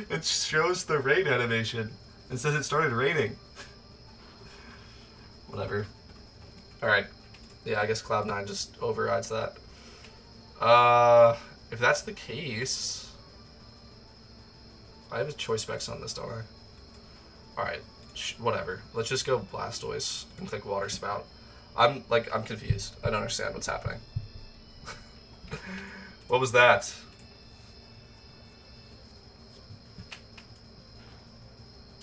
It shows the rain animation and says it started raining. Whatever. Alright. Yeah, I guess Cloud 9 just overrides that. If that's the case... I have a choice specs on this, don't I? Alright. Whatever. Let's just go Blastoise and click Water Spout. I'm confused. I don't understand what's happening. What was that?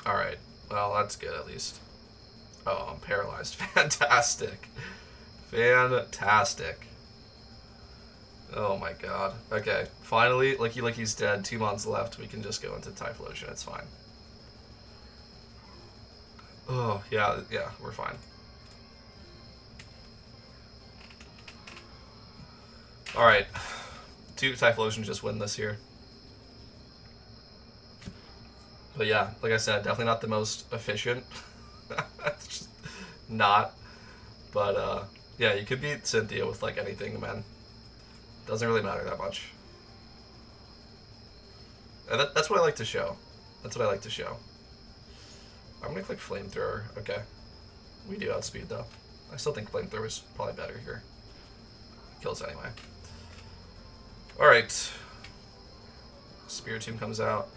Alright. Well, that's good at least. Oh, I'm paralyzed. Fantastic. Fantastic. Oh my god. Okay. Finally, Licky Licky's dead. 2 months left. We can just go into Typhlosion. It's fine. Oh, yeah, we're fine. Alright. 2 Typhlosion just win this here. But yeah, like I said, definitely not the most efficient. It's just not. But, yeah, you could beat Cynthia with, like, anything, man. Doesn't really matter that much. And that's what I like to show. That's what I like to show. I'm gonna click Flamethrower. Okay. We do outspeed, though. I still think Flamethrower is probably better here. Kills anyway. Alright. Spiritomb comes out.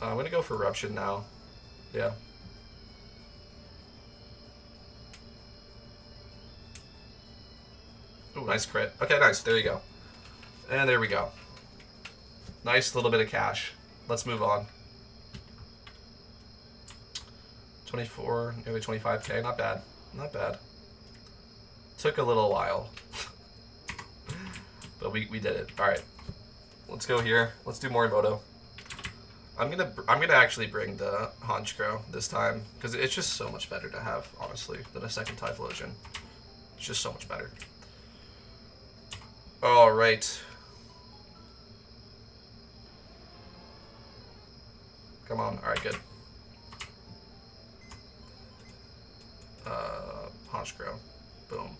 I'm gonna go for Eruption now. Yeah. Ooh, nice crit. Okay, nice. There you go. And there we go. Nice little bit of cash. Let's move on. 24, nearly 25k. Not bad. Not bad. Took a little while. But we did it. Alright. Let's go here. Let's do Morimoto. I'm gonna actually bring the Honchkrow this time, because it's just so much better to have, honestly, than a second Typhlosion. It's just so much better. Alright. Come on. Alright, good. Honchkrow. Boom.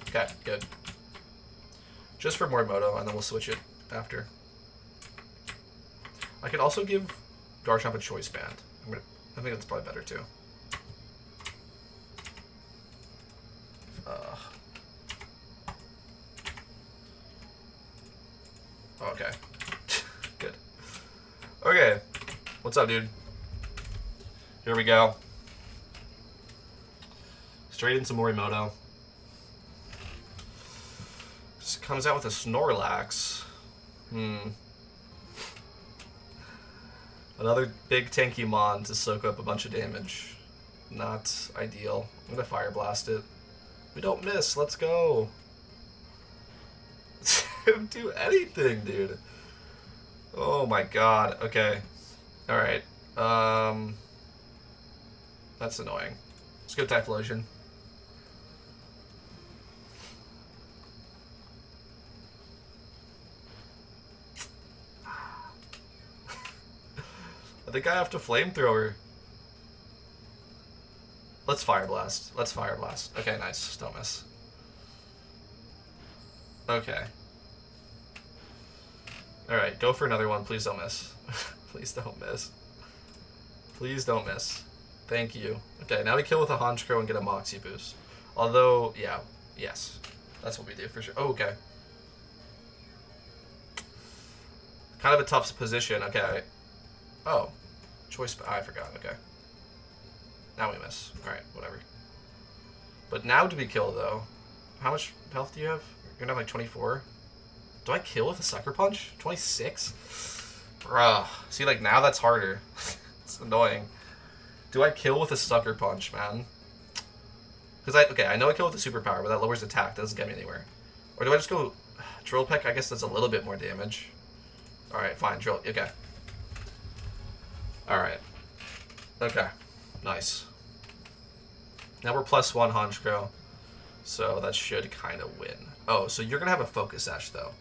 Okay, good. Just for Morimoto, and then we'll switch it after. I could also give Garchomp a Choice Band. I think that's probably better too. Okay. Good. Okay. What's up, dude? Here we go. Straight into Morimoto. Just comes out with a Snorlax. Another big tanky mon to soak up a bunch of damage. Not ideal. I'm gonna Fire Blast it. We don't miss. Let's go. Didn't do anything, dude. Oh my god. Okay. Alright. That's annoying. Let's go Typhlosion. I think I have to Flamethrower. Let's Fire Blast. Let's Fire Blast. Okay, nice. Don't miss. Okay. Alright, go for another one. Please don't miss. Please don't miss. Please don't miss. Thank you. Okay, now we kill with a Honchkrow and get a Moxie boost. Although, yeah. Yes. That's what we do for sure. Oh, okay. Kind of a tough position. Okay. Oh. Choice. I forgot. Okay. Now we miss. Alright, whatever. But now do we kill, though? How much health do you have? You're gonna have like 24? Do I kill with a Sucker Punch? 26? Bruh. See, like, now that's harder. It's annoying. Do I kill with a Sucker Punch, man? Because I know I kill with a superpower, but that lowers attack. That doesn't get me anywhere. Or do I just go Drill Peck? I guess that's a little bit more damage. Alright, fine. Drill. Okay. Alright. Okay. Nice. Now we're +1 Honchkrow. So that should kind of win. Oh, so you're going to have a Focus Sash, though.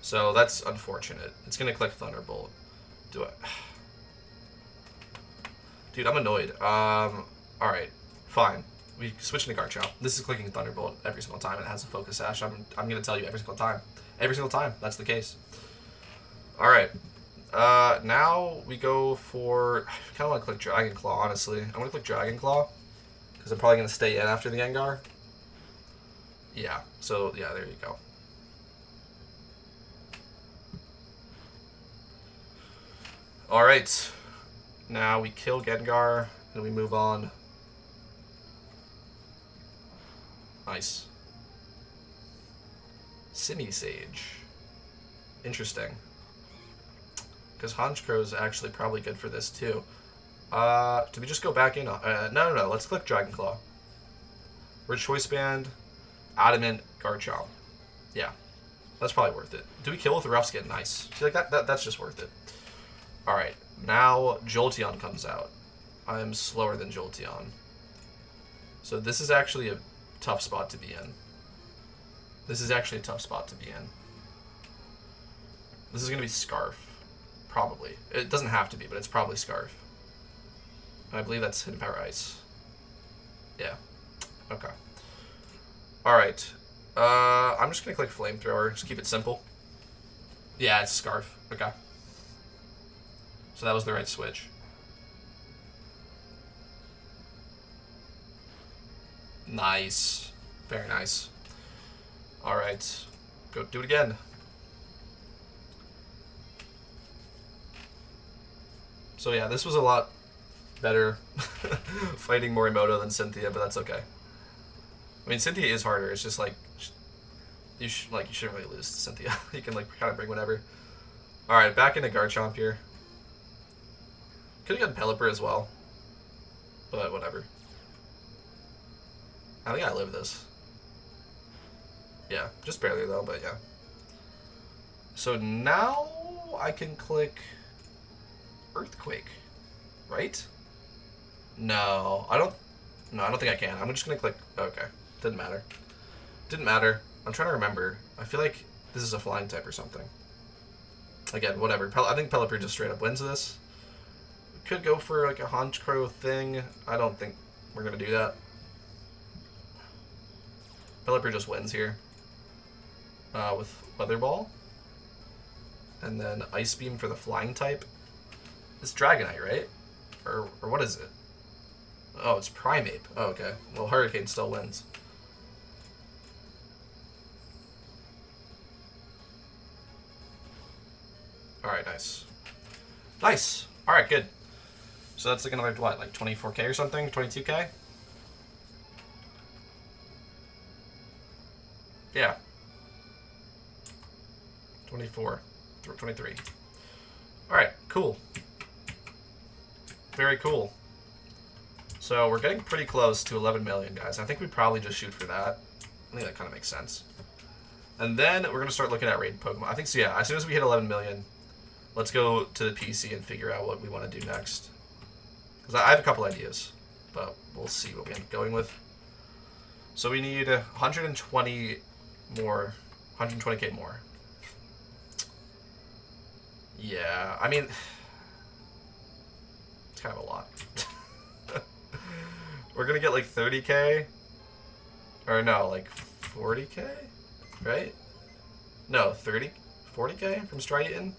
So that's unfortunate. It's going to click Thunderbolt. Do I... Dude, I'm annoyed. Alright. Fine. We switch into Garchomp. This is clicking Thunderbolt every single time. It has a Focus Sash. I'm going to tell you every single time. Every single time. That's the case. Alright. Now we go for... I kind of want to click Dragon Claw, honestly. I'm going to click Dragon Claw. Because I'm probably going to stay in after the Gengar. Yeah. So, yeah, there you go. Alright. Now we kill Gengar, and we move on. Nice. Simi-Sage. Interesting. Because Honchkrow is actually probably good for this, too. Do we just go back in? No. Let's click Dragon Claw. We're Choice Band, Adamant, Garchomp. Yeah. That's probably worth it. Do we kill with Rough Skin? Nice. See, like that's just worth it. Alright. Now Jolteon comes out. I'm slower than Jolteon. So this is actually a tough spot to be in. This is actually a tough spot to be in. This is going to be Scarf. Probably. It doesn't have to be, but it's probably Scarf. And I believe that's Hidden Power Ice. Yeah. Okay. Alright. I'm just going to click Flamethrower. Just keep it simple. Yeah, it's Scarf. Okay. So that was the right switch. Nice. Very nice. Alright. Go do it again. So yeah, this was a lot better fighting Morimoto than Cynthia, but that's okay. I mean, Cynthia is harder. It's just like you shouldn't really lose to Cynthia. You can like kind of bring whatever. All right, back into Garchomp here. Could have gotten Pelipper as well, but whatever. I think I live this. Yeah, just barely though, but yeah. So now I can click Earthquake, right? No, I don't think I can. I'm just gonna click. Okay, didn't matter. Didn't matter. I'm trying to remember. I feel like this is a flying type or something. Again, whatever. I think Pelipper just straight up wins this. We could go for like a Honchkrow thing. I don't think we're gonna do that. Pelipper just wins here. With Weather Ball. And then Ice Beam for the flying type. It's Dragonite, right? Or what is it? Oh, it's Primeape. Oh, okay. Well, Hurricane still wins. Alright, nice. Nice! Alright, good. So that's like another, what, like 24k or something? 22k? Yeah. 24. 23. Alright, cool. Very cool. So we're getting pretty close to 11 million, guys. I think we probably just shoot for that. I think that kind of makes sense. And then we're going to start looking at raid Pokemon. I think so, yeah. As soon as we hit 11 million, let's go to the PC and figure out what we want to do next. Because I have a couple ideas, but we'll see what we end up going with. So we need 120 more, 120k more. Yeah, I mean, it's kind of a lot. We're gonna get like 30k, or no, like 40k, right? No, 40k from Striaton.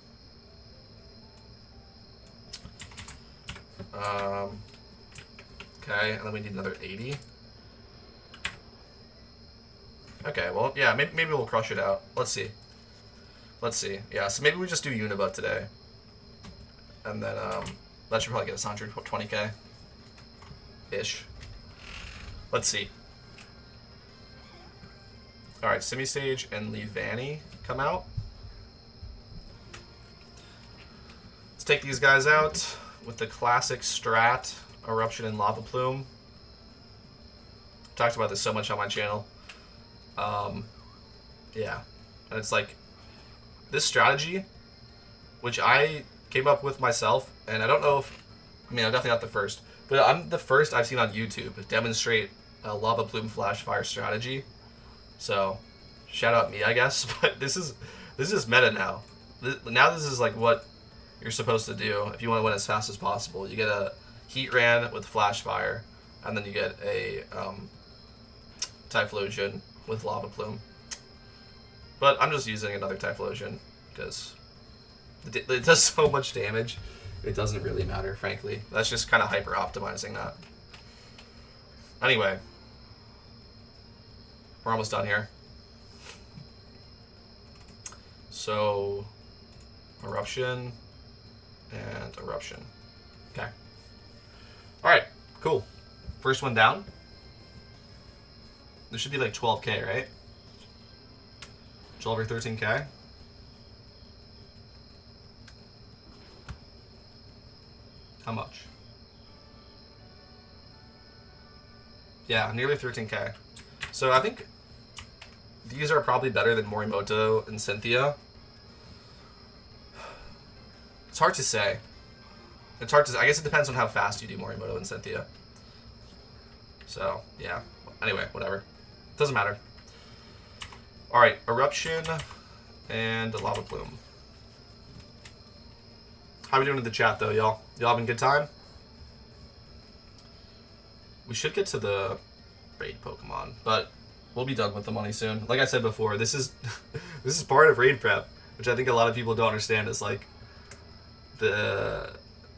Okay, and then we need another 80. Okay, well, yeah, maybe we'll crush it out. Let's see. Let's see. Yeah, so maybe we just do Unova today. And then, that should probably get us 120k. Ish. Let's see. Alright, Simisage and Leavanny come out. Let's take these guys out with the classic strat, Eruption and Lava Plume. Talked about this so much on my channel. Yeah. And it's like, this strategy, which I came up with myself, and I don't know if, I mean, I'm definitely not the first, but I'm the first I've seen on YouTube demonstrate a Lava Plume Flash Fire strategy. So, shout out me, I guess. But this is meta now. Now this is like what you're supposed to do if you want to win as fast as possible. You get a Heat Ran with Flash Fire, and then you get a Typhlosion with Lava Plume. But I'm just using another Typhlosion because it does so much damage. It doesn't really matter, frankly. That's just kind of hyper optimizing that. Anyway, we're almost done here. So, Eruption and Eruption. Okay. Alright, cool. First one down. This should be like 12k, right? 12 or 13k. How much? Yeah, nearly 13k. So I think these are probably better than Morimoto and Cynthia. It's hard to say. It's hard to say. I guess it depends on how fast you do Morimoto and Cynthia. So, yeah. Anyway, whatever. Doesn't matter. Alright, Eruption and Lava Plume. How we doing in the chat, though, y'all? Y'all having a good time? We should get to the raid Pokemon, but we'll be done with the money soon. Like I said before, this is this is part of raid prep, which I think a lot of people don't understand. Is like the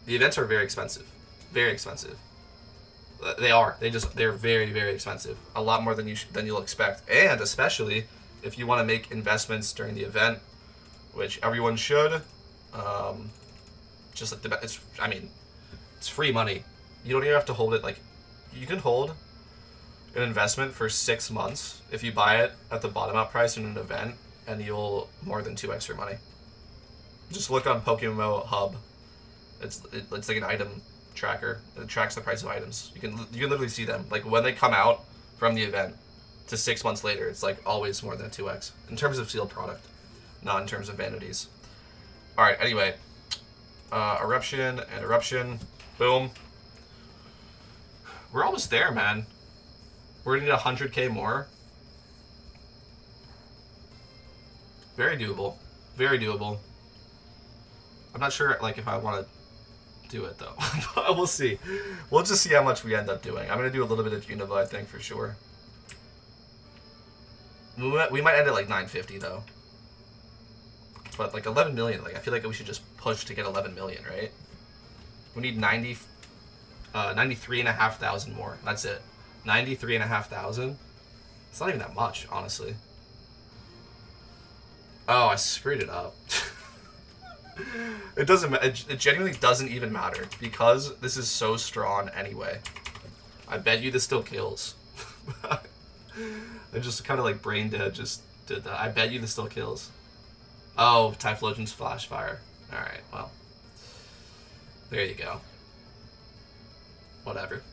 events are very expensive, very expensive. They are. They're very, very expensive. A lot more than you'll expect, and especially if you want to make investments during the event, which everyone should. Just like it's free money. You don't even have to hold it. Like, you can hold an investment for 6 months if you buy it at the bottom out price in an event, and you'll more than 2x your money. Just look on PokeMMO Hub. It's like an item tracker. It tracks the price of items. You can literally see them. Like, when they come out from the event to 6 months later, it's like always more than 2x in terms of sealed product, not in terms of vanities. All right. Anyway, Eruption and Eruption. Boom. We're almost there, man. We're gonna need 100k more. Very doable. Very doable. I'm not sure, like, if I want to do it, though. But we'll see. We'll just see how much we end up doing. I'm gonna do a little bit of Unova, I think, for sure. We might end at, like, 950, though. But, like, 11 million, like, I feel like we should just push to get 11 million, right? We need 93,500 more. That's it. 93,500. It's not even that much, honestly. Oh, I screwed it up. It doesn't. It genuinely doesn't even matter because this is so strong anyway. I bet you this still kills. I just kind of like brain dead. Just did that. I bet you this still kills. Oh, Typhlosion's Flash Fire. All right. Well, there you go. Whatever.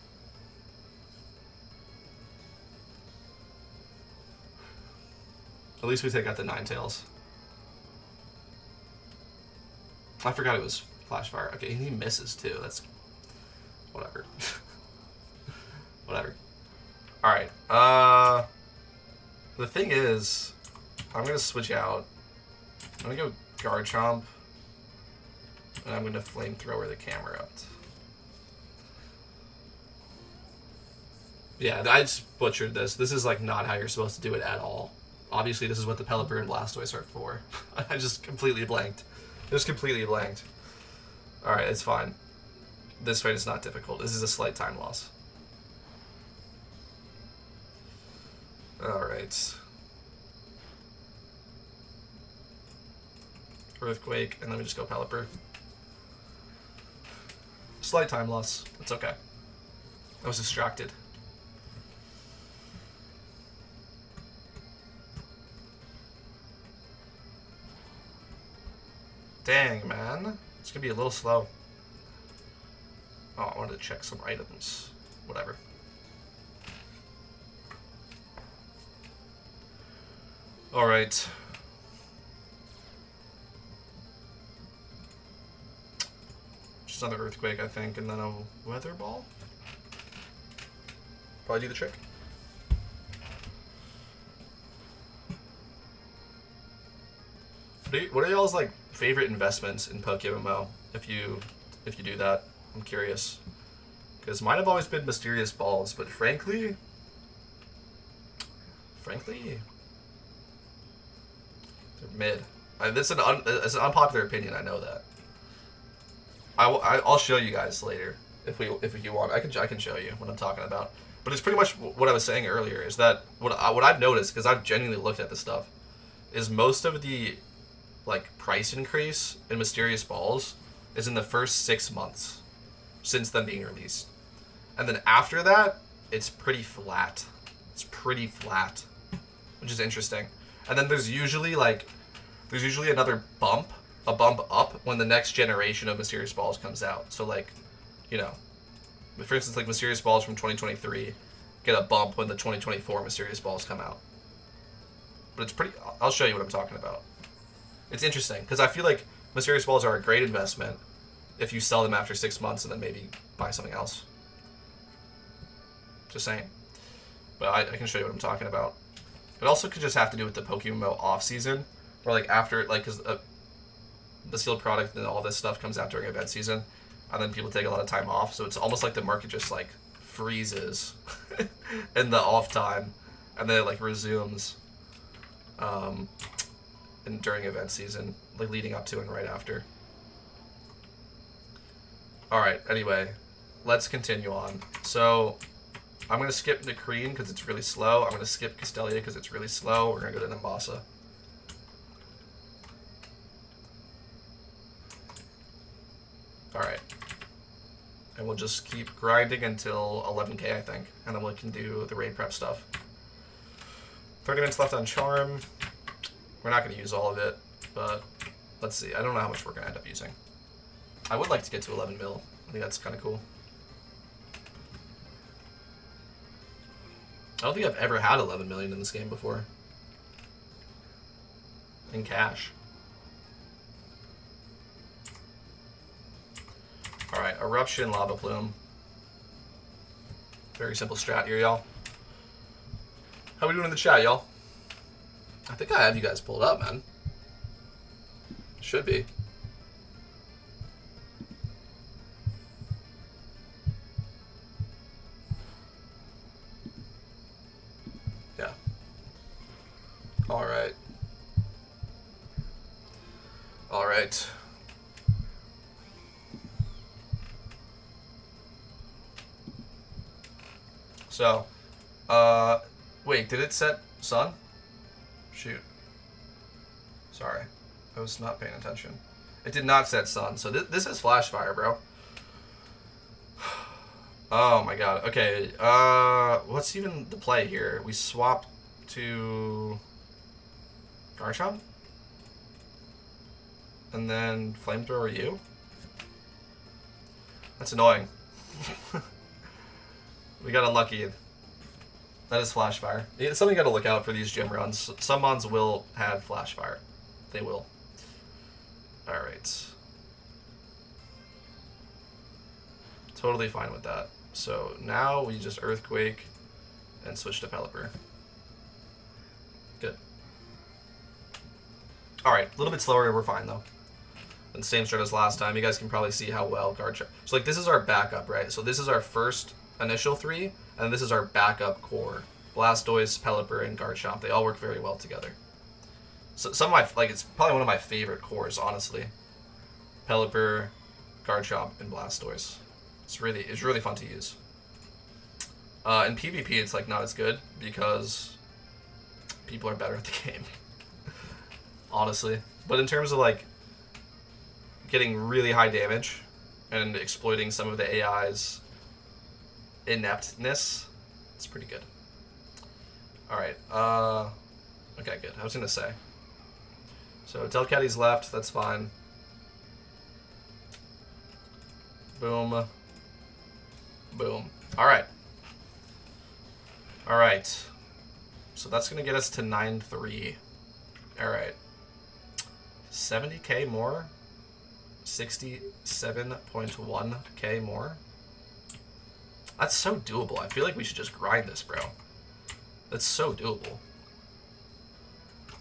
At least we take out the Ninetales. I forgot it was Flash Fire. Okay, he misses too. That's whatever. Whatever. Alright. The thing is, I'm gonna switch out. I'm gonna go Garchomp. And I'm gonna Flamethrower the Camerupt. Yeah, I just butchered this. This is like not how you're supposed to do it at all. Obviously, this is what the Pelipper and Blastoise are for. I just completely blanked. Just completely blanked. Alright, it's fine. This fight is not difficult. This is a slight time loss. Alright. Earthquake, and then we just go Pelipper. Slight time loss. It's okay. I was distracted. Dang, man. It's gonna be a little slow. Oh, I wanted to check some items. Whatever. Alright. Just another Earthquake, I think, and then a Weather Ball? Probably do the trick. What are y'all's like favorite investments in PokeMMO? If you do that, I'm curious. Because mine have always been Mysterious Balls, but frankly, they're mid. It's an unpopular opinion. I know that. I'll show you guys later if you want. I can show you what I'm talking about. But it's pretty much what I was saying earlier. Is that what I've noticed, because I've genuinely looked at this stuff, is most of the like price increase in Mysterious Balls is in the first 6 months since them being released, and then after that it's pretty flat. It's pretty flat, which is interesting. And then there's usually another bump up when the next generation of Mysterious Balls comes out. So like, you know, for instance, like Mysterious Balls from 2023 get a bump when the 2024 Mysterious Balls come out. But it's pretty. I'll show you what I'm talking about. It's interesting, because I feel like Mysterious Balls are a great investment if you sell them after 6 months and then maybe buy something else. Just saying. But I can show you what I'm talking about. It also could just have to do with the PokeMMO off-season, where like after, like, because the sealed product and all this stuff comes out during event season, and then people take a lot of time off, so it's almost like the market just like freezes in the off time, and then it like resumes and during event season, like leading up to and right after. Alright, anyway, let's continue on. So, I'm going to skip Nicrine because it's really slow. I'm going to skip Castelia because it's really slow. We're going to go to Nimbasa. Alright. And we'll just keep grinding until 11k, I think. And then we can do the raid prep stuff. 30 minutes left on Charm. We're not going to use all of it, but let's see. I don't know how much we're going to end up using. I would like to get to 11 mil. I think that's kind of cool. I don't think I've ever had 11 million in this game before. In cash. Alright, Eruption, Lava Plume. Very simple strat here, y'all. How we doing in the chat, y'all? I think I have you guys pulled up, man. Should be. Yeah. Alright. Alright. So, wait, did it set sun? Shoot. Sorry. I was not paying attention. It did not set sun, so this is Flash Fire, bro. Oh my god. Okay, what's even the play here? We swap to Garchomp? And then Flamethrower you? That's annoying. We got unlucky. That is Flash Fire. It's something you gotta look out for these gym runs. Some mons will have Flash Fire. They will. Alright. Totally fine with that. So now we just Earthquake and switch to Pelipper. Good. Alright, a little bit slower, we're fine though. And same strat as last time. You guys can probably see how well Garchomp. So like this is our backup, right? So this is our first initial 3, and this is our backup core. Blastoise, Pelipper, and Garchomp. They all work very well together. So some of my, it's probably one of my favorite cores, honestly. Pelipper, Garchomp, and Blastoise. It's really fun to use. In PvP, it's not as good because people are better at the game, honestly. But in terms of getting really high damage and exploiting some of the AI's ineptness, it's pretty good. All right. Okay, good. I was gonna say. So Delcatty's left. That's fine. Boom. Boom. All right. All right. So that's gonna get us to 9-3. All right. 70k more. 67.1k more. That's so doable. I feel like we should just grind this, bro. That's so doable.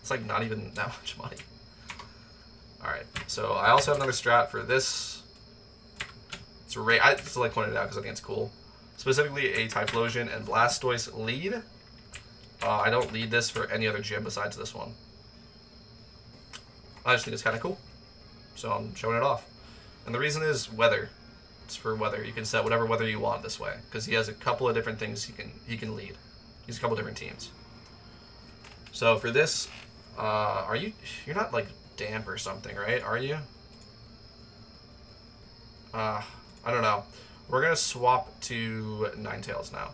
It's not even that much money. Alright, so I also have another strat for this. It's I just pointed it out because I think it's cool. Specifically a Typhlosion and Blastoise lead. I don't lead this for any other gym besides this one. I just think it's kind of cool. So I'm showing it off. And the reason is weather. It's for weather. You can set whatever weather you want this way. Because he has a couple of different things he can lead. He's a couple different teams. So for this, you're not damp or something, right? Are you? I don't know. We're gonna swap to Ninetales now.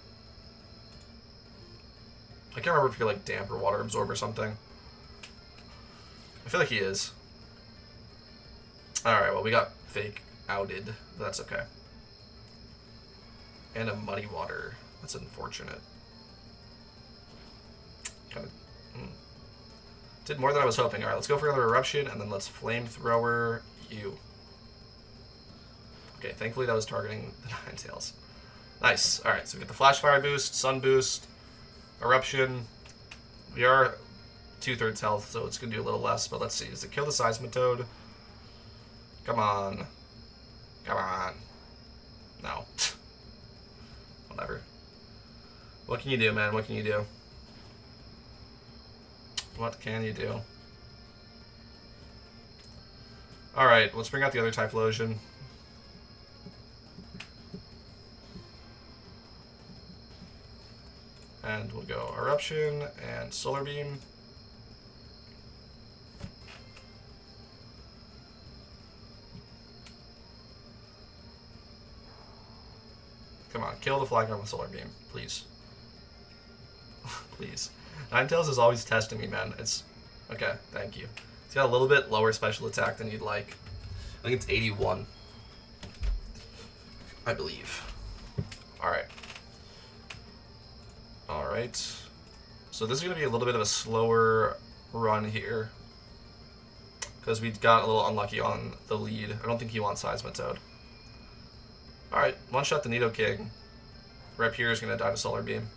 I can't remember if you're damp or water absorb or something. I feel like he is. Alright, well we got fake outed, but that's okay. And a muddy water. That's unfortunate. Did more than I was hoping. Alright, let's go for another eruption, and then let's flamethrower you. Okay, thankfully that was targeting the Ninetales. Nice. Alright, so we get the Flash Fire boost, Sun boost, eruption. We are 2/3 health, so it's going to do a little less, but let's see. Does it kill the Seismitoad? Come on. Come on. No. Whatever. What can you do, man? What can you do? What can you do? Alright, let's bring out the other Typhlosion. And we'll go Eruption and Solar Beam. Come on, kill the Flygon with Solar Beam, please. Please. Ninetales is always testing me, man. It's... Okay, thank you. It's got a little bit lower special attack than you'd like. I think it's 81. I believe. Alright. Alright. So this is going to be a little bit of a slower run here. Because we got a little unlucky on the lead. I don't think he wants Seismitoad. Alright, one-shot the Nidoking. Rep here is going to die to Solar Beam.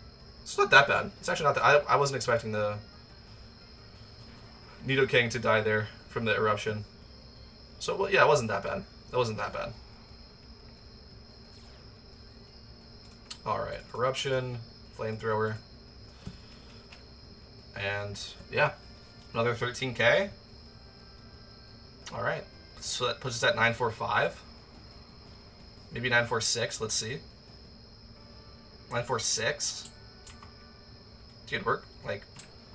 It's not that bad. It's actually not that... I wasn't expecting the Nidoking to die there from the eruption. So, well, yeah, it wasn't that bad. It wasn't that bad. Alright, eruption, flamethrower. And, yeah, another 13k. Alright, so that puts us at 945. Maybe 946, let's see. 946. Dude, we're,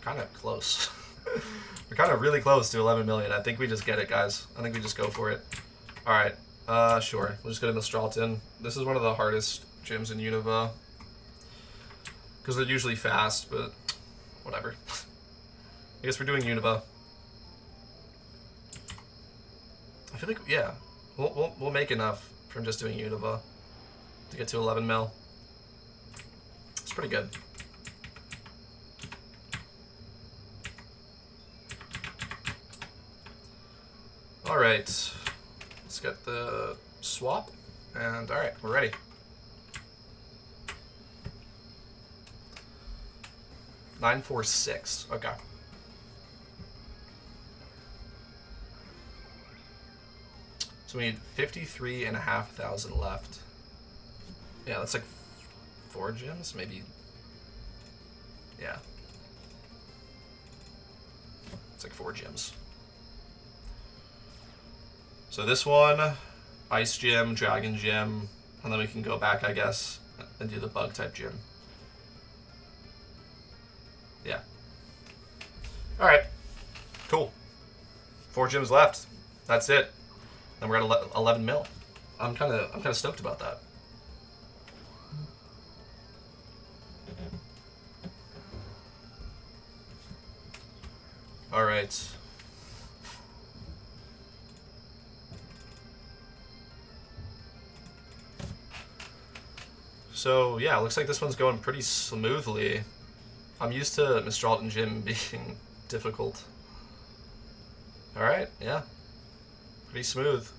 kind of close. We're kind of really close to 11 million. I think we just get it, guys. I think we just go for it. Alright, sure. We'll just go to Nostralton. This is one of the hardest gyms in Unova. Because they're usually fast, but whatever. I guess we're doing Unova. I feel like, yeah, we'll make enough from just doing Unova to get to 11 mil. It's pretty good. Alright, let's get the swap, and alright, we're ready. $946, okay. So we need 53,500 left. Yeah, that's 4 gyms? Maybe. Yeah. It's like 4 gyms. So this one, Ice Gym, Dragon Gym, and then we can go back, I guess, and do the Bug type gym. Yeah. Alright. Cool. 4 gyms left. That's it. And we're at 11 mil. I'm kind of stoked about that. All right. So yeah, looks like this one's going pretty smoothly. I'm used to Mr. Alton Gym being difficult. All right, yeah, pretty smooth.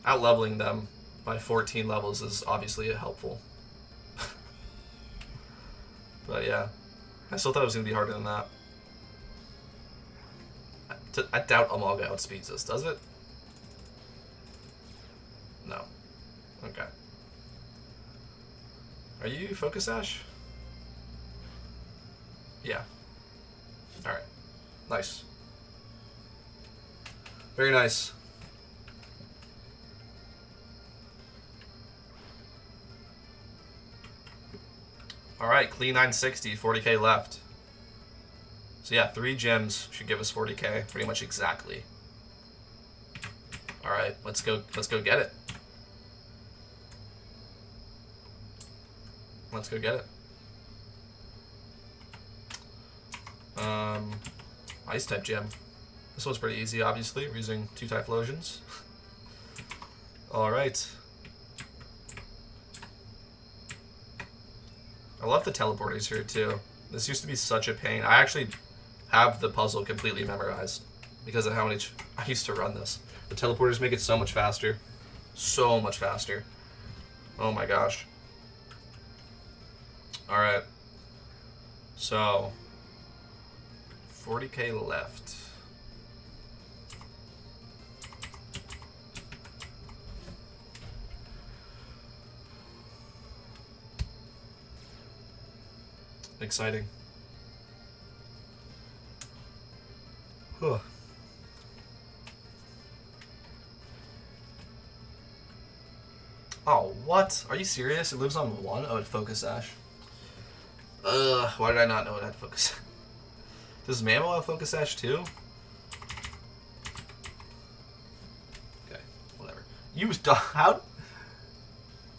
Out leveling them by 14 levels is obviously helpful. But yeah, I still thought it was gonna be harder than that. I doubt Amalga outspeeds this, does it? No. Okay. Are you Focus Ash? Yeah. Alright. Nice. Very nice. Alright, clean 960, 40k left. So yeah, 3 gems should give us 40k, pretty much exactly. Alright, let's go get it. Let's go get it. Ice type gem. This one's pretty easy, obviously. We're using 2 Typhlosions. Alright. I love the teleporters here too. This used to be such a pain. I actually have the puzzle completely memorized because of how much I used to run this. The teleporters make it so much faster. So much faster. Oh my gosh. Alright. So 40k left. Exciting. Huh. Oh, what? Are you serious? It lives on 1? Oh, it Focus Ash. Why did I not know it had Focus? Does Mammo have Focus Ash too? Okay, whatever. How?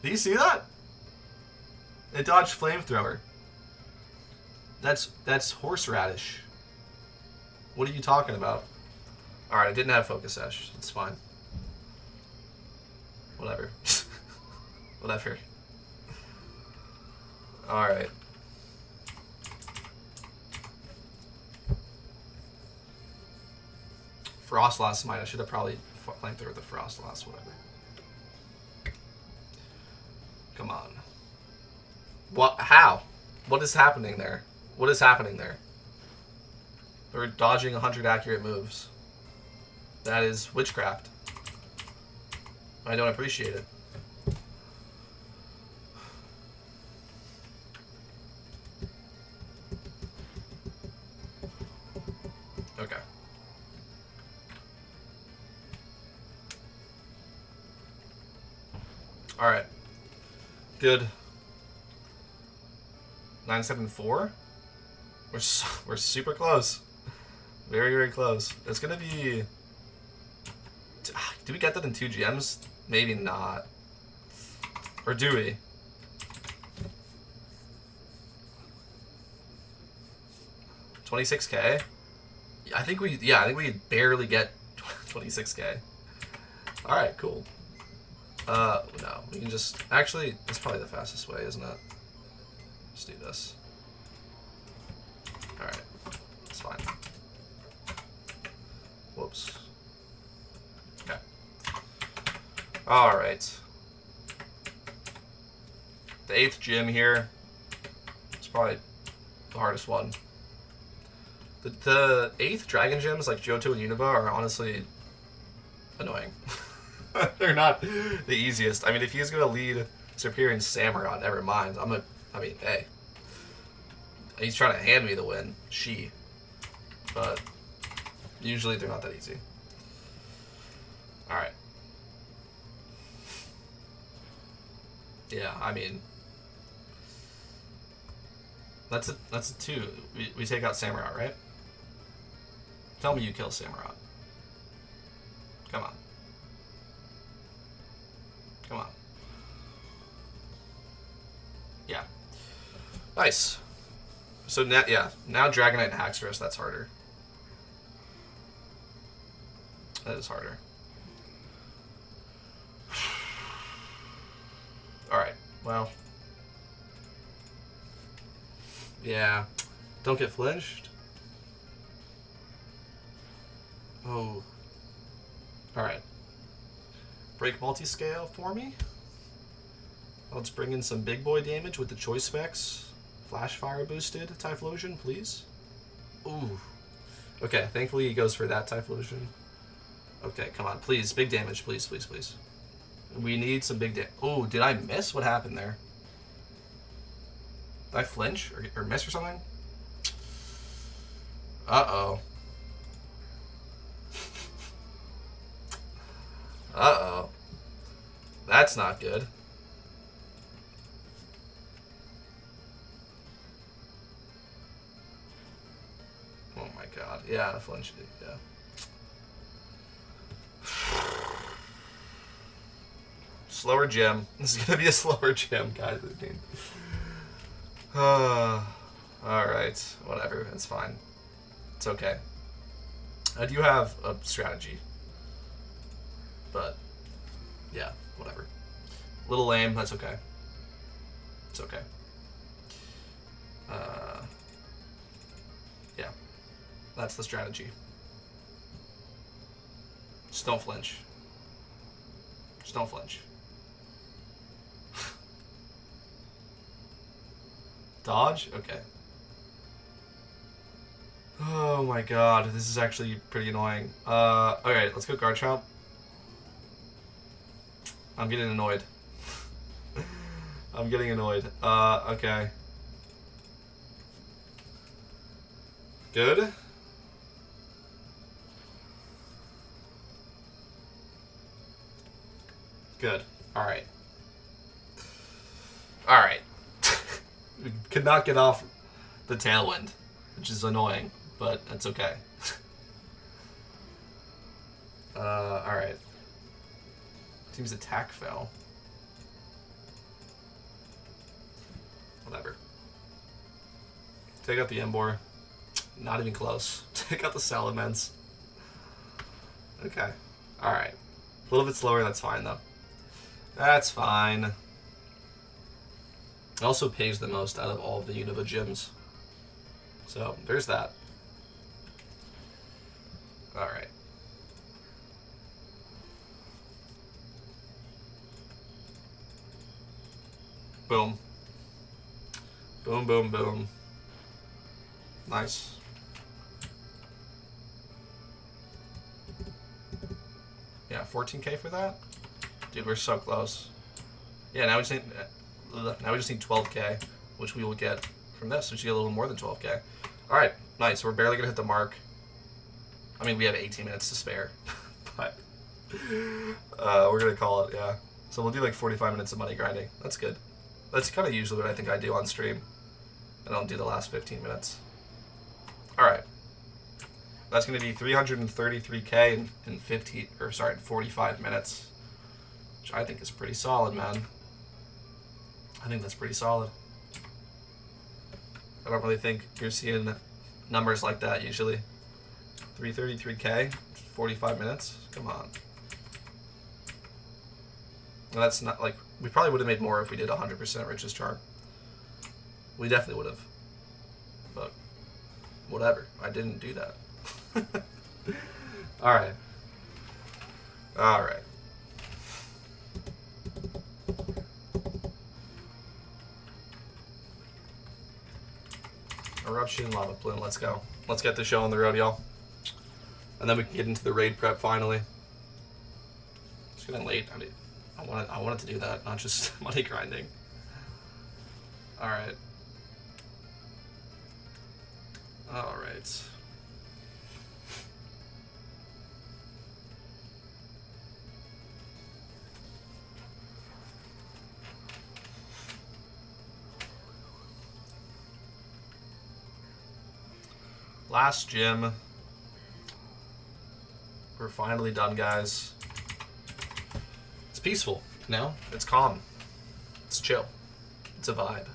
Do you see that? It dodged Flamethrower. That's horseradish. What are you talking about? Alright, I didn't have Focus Ash. It's fine. Whatever. Whatever. Alright. Frostlass mine. I should have probably flanked her with the Frostlass, whatever. Come on. What? How? What is happening there? What is happening there? We're dodging 100 accurate moves. That is witchcraft. I don't appreciate it. Okay. Alright. Good. 974? We're super close. Very, very close. It's gonna be... Do we get that in 2 gems? Maybe not. Or do we? $26k? I think we barely get 26k. Alright, cool. No, we can just... Actually, it's probably the fastest way, isn't it? Let's do this. Alright, it's fine. Whoops. Okay. Alright. The 8th gym here. It's probably the hardest one. The 8th dragon gyms like Johto and Unova are honestly annoying. They're not the easiest. I mean, if he's gonna lead Superior and Samurott, never mind. I mean, hey. He's trying to hand me the win. But usually they're not that easy. Alright. Yeah, I mean, that's a 2. We take out Samurott, right? Tell me you kill Samurott. Come on. Come on. Yeah. Nice. So now, yeah, now Dragonite and Haxorus, that's harder. That is harder. Alright, well. Yeah. Don't get flinched. Oh. Alright. Break multi-scale for me. Let's bring in some big boy damage with the choice specs. Flash fire boosted Typhlosion, please. Ooh. Okay, thankfully he goes for that Typhlosion. Okay, come on, please. Big damage, please, please, please. We need some big damage. Oh, did I miss? What happened there? Did I flinch or miss or something? Uh-oh. Uh-oh. That's not good. Oh my god. Yeah, I flinched it, yeah. Slower gym. This is gonna be a slower gym, guys. Alright. Whatever. It's fine. It's okay. I do have a strategy. But, yeah, whatever. Little lame, that's okay. It's okay. Yeah. That's the strategy. Just don't flinch. Just don't flinch. Dodge? Okay. Oh my god, this is actually pretty annoying. Alright, let's go Garchomp. I'm getting annoyed. I'm getting annoyed. Okay. Good. Good. Alright. Alright. We could not get off the tailwind, which is annoying, but it's okay. Alright. Team's attack fell. Whatever. Take out the Emboar. Not even close. Take out the Salamence. Okay. Alright. A little bit slower, that's fine though. That's fine. It also pays the most out of all of the Unova gyms. So, there's that. Alright. Boom. Boom, boom, boom. Nice. Yeah, 14k for that? Dude, we're so close. Yeah, now we just need 12k, which we will get from this, which is a little more than 12k. Alright, nice. We're barely going to hit the mark. I mean, we have 18 minutes to spare. But we're going to call it, yeah. So we'll do like 45 minutes of money grinding. That's good. That's kind of usually what I think I do on stream. I don't do the last 15 minutes. Alright. That's going to be 333k in 45 minutes. Which I think is pretty solid, man. I think that's pretty solid. I don't really think you're seeing numbers like that usually. 333k, 45 minutes? Come on. And that's not like, we probably would have made more if we did 100% Rich's chart. We definitely would have. But, whatever. I didn't do that. Alright. Alright. Eruption, Lava Plume, let's go. Let's get the show on the road, y'all. And then we can get into the raid prep finally. It's getting late. I wanted to do that, not just money grinding. Alright. Alright. Last gym. We're finally done, guys. It's peaceful, you know? It's calm. It's chill. It's a vibe.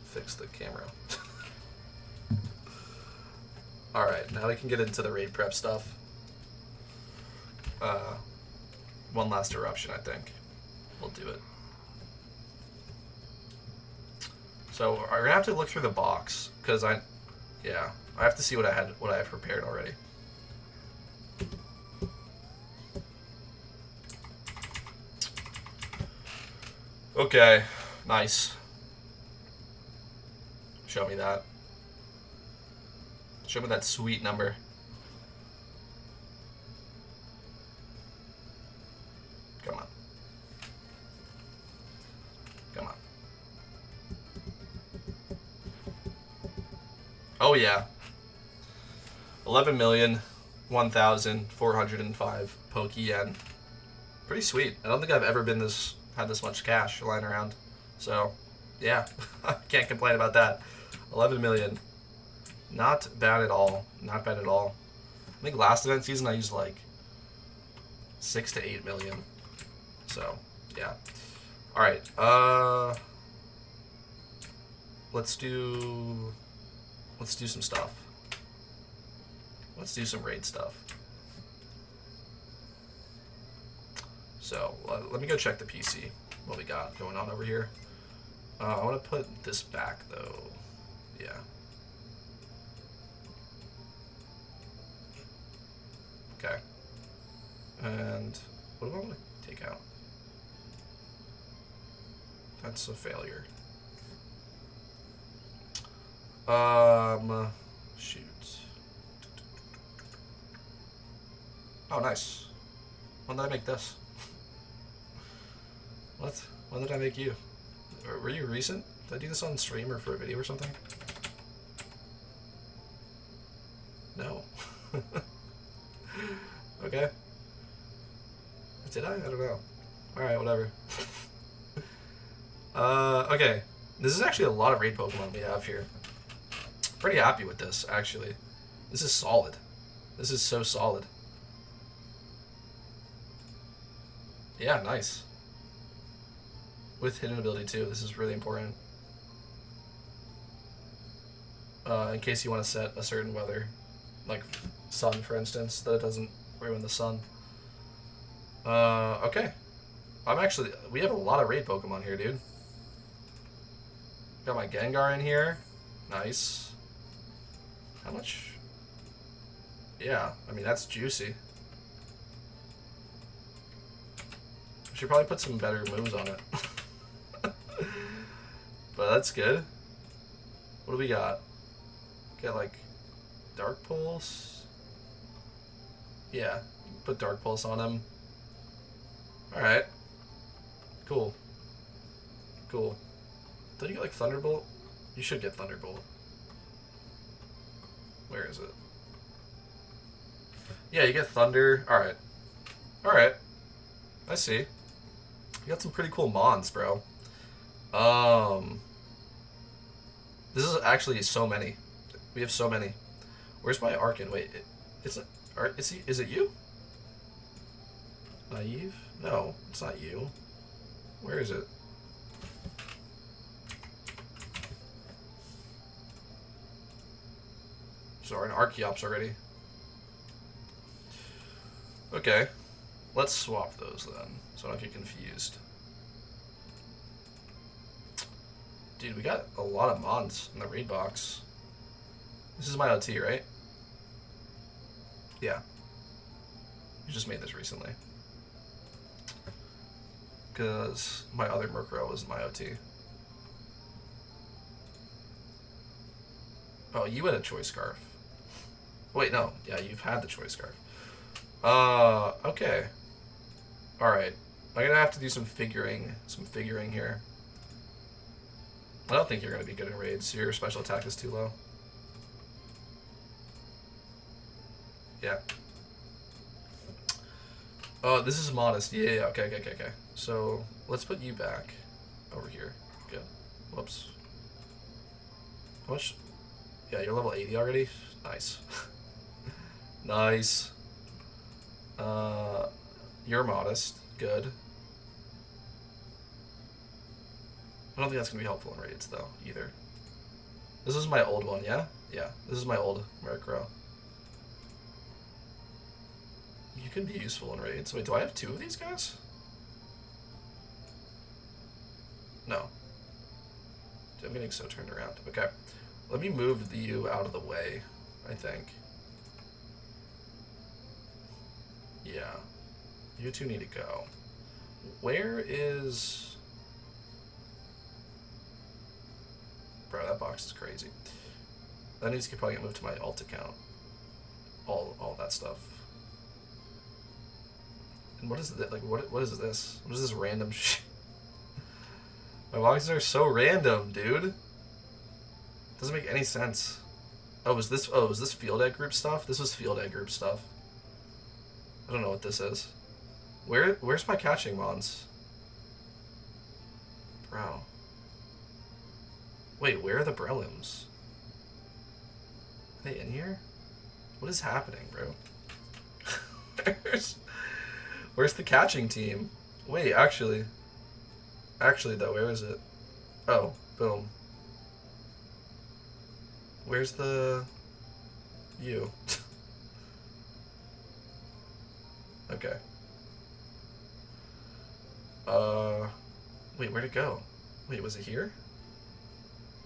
Fix the camera. Alright, now we can get into the raid prep stuff. One last eruption, I think. We'll do it. So we're gonna have to look through the box, because I have to see what I have prepared already. Okay, nice. Show me that. Show me that sweet number. Come on. Come on. Oh yeah. 11,001,405 Poke Yen. Pretty sweet. I don't think I've ever had this much cash lying around. So, yeah. Can't complain about that. 11 million. Not bad at all. Not bad at all. I think last event season I used like 6 to 8 million. So, yeah. Alright. Let's do some stuff. Let's do some raid stuff. So, let me go check the PC, what we got going on over here. I want to put this back, though. Yeah. Okay. And what do I want to take out? That's a failure. Shoot. Oh, nice. When did I make this? What? When did I make you? Were you recent? Did I do this on stream or for a video or something? No. Okay. Did I? I don't know. Alright, whatever. Okay. This is actually a lot of raid Pokemon we have here. Pretty happy with this, actually. This is solid. This is so solid. Yeah, nice. With hidden ability too, this is really important. In case you want to set a certain weather, like sun for instance, that it doesn't ruin the sun. Okay. We have a lot of raid Pokemon here, dude. Got my Gengar in here. Nice. How much? Yeah, I mean, that's juicy. Should probably put some better moves on it. But that's good. What do we got? Got like Dark Pulse. Yeah, put Dark Pulse on him. Alright. Cool. Cool. Don't you get like Thunderbolt? You should get Thunderbolt. Where is it? Yeah, you get Thunder. Alright. Alright. I see. You got some pretty cool mons, bro. This is actually so many. We have so many. Where's my Arkin? Wait, is it you? Naive? No, it's not you. Where is it? Sorry, an Archeops already. Okay. Let's swap those then, so I don't get confused. Dude, we got a lot of mods in the raid box. This is my OT, right? Yeah. You just made this recently. Because my other Murkrow was my OT. Oh, you had a Choice Scarf. Wait, no. Yeah, you've had the Choice Scarf. Okay. Alright. I'm gonna have to do some figuring here. I don't think you're gonna be good in raids. Your special attack is too low. Yeah. Oh, this is modest. Yeah, okay. So, let's put you back over here. Good. Whoops. How much? Yeah, you're level 80 already? Nice. Nice. You're modest. Good. I don't think that's going to be helpful in raids, though, either. This is my old one, yeah? Yeah, this is my old Murkrow. You can be useful in raids. Wait, do I have 2 of these guys? No. I'm getting so turned around. Okay. Let me move you out of the way, I think. Yeah. You two need to go. Where is... Bro, that box is crazy. That needs to probably get moved to my alt account. All that stuff. And what is it? Like, what is this? What is this random shit? My boxes are so random, dude. Doesn't make any sense. Oh, is this field egg group stuff? This was field egg group stuff. I don't know what this is. Where's my catching mons? Bro. Wait, where are the Breloms? Are they in here? What is happening, bro? Where's the catching team? Wait, actually though, where is it? Oh, boom. Where's the... you? Okay. Wait, where'd it go? Wait, was it here?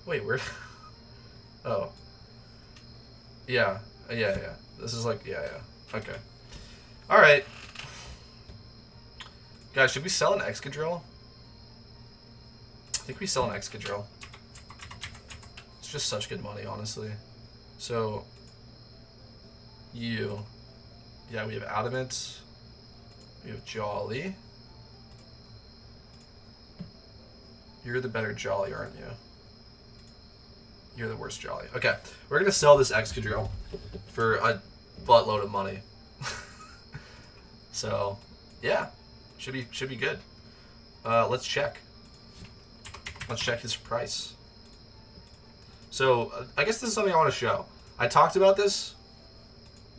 Wait, where... oh. Yeah. Yeah. This is like... Yeah. Okay. Alright. Guys, should we sell an Excadrill? I think we sell an Excadrill. It's just such good money, honestly. So... you. Yeah, we have Adamant. We have Jolly. You're the better Jolly, aren't you? You're the worst Jolly. Okay, we're gonna sell this Excadrill for a buttload of money. So, yeah, should be good. Let's check. Let's check his price. So, I guess this is something I want to show. I talked about this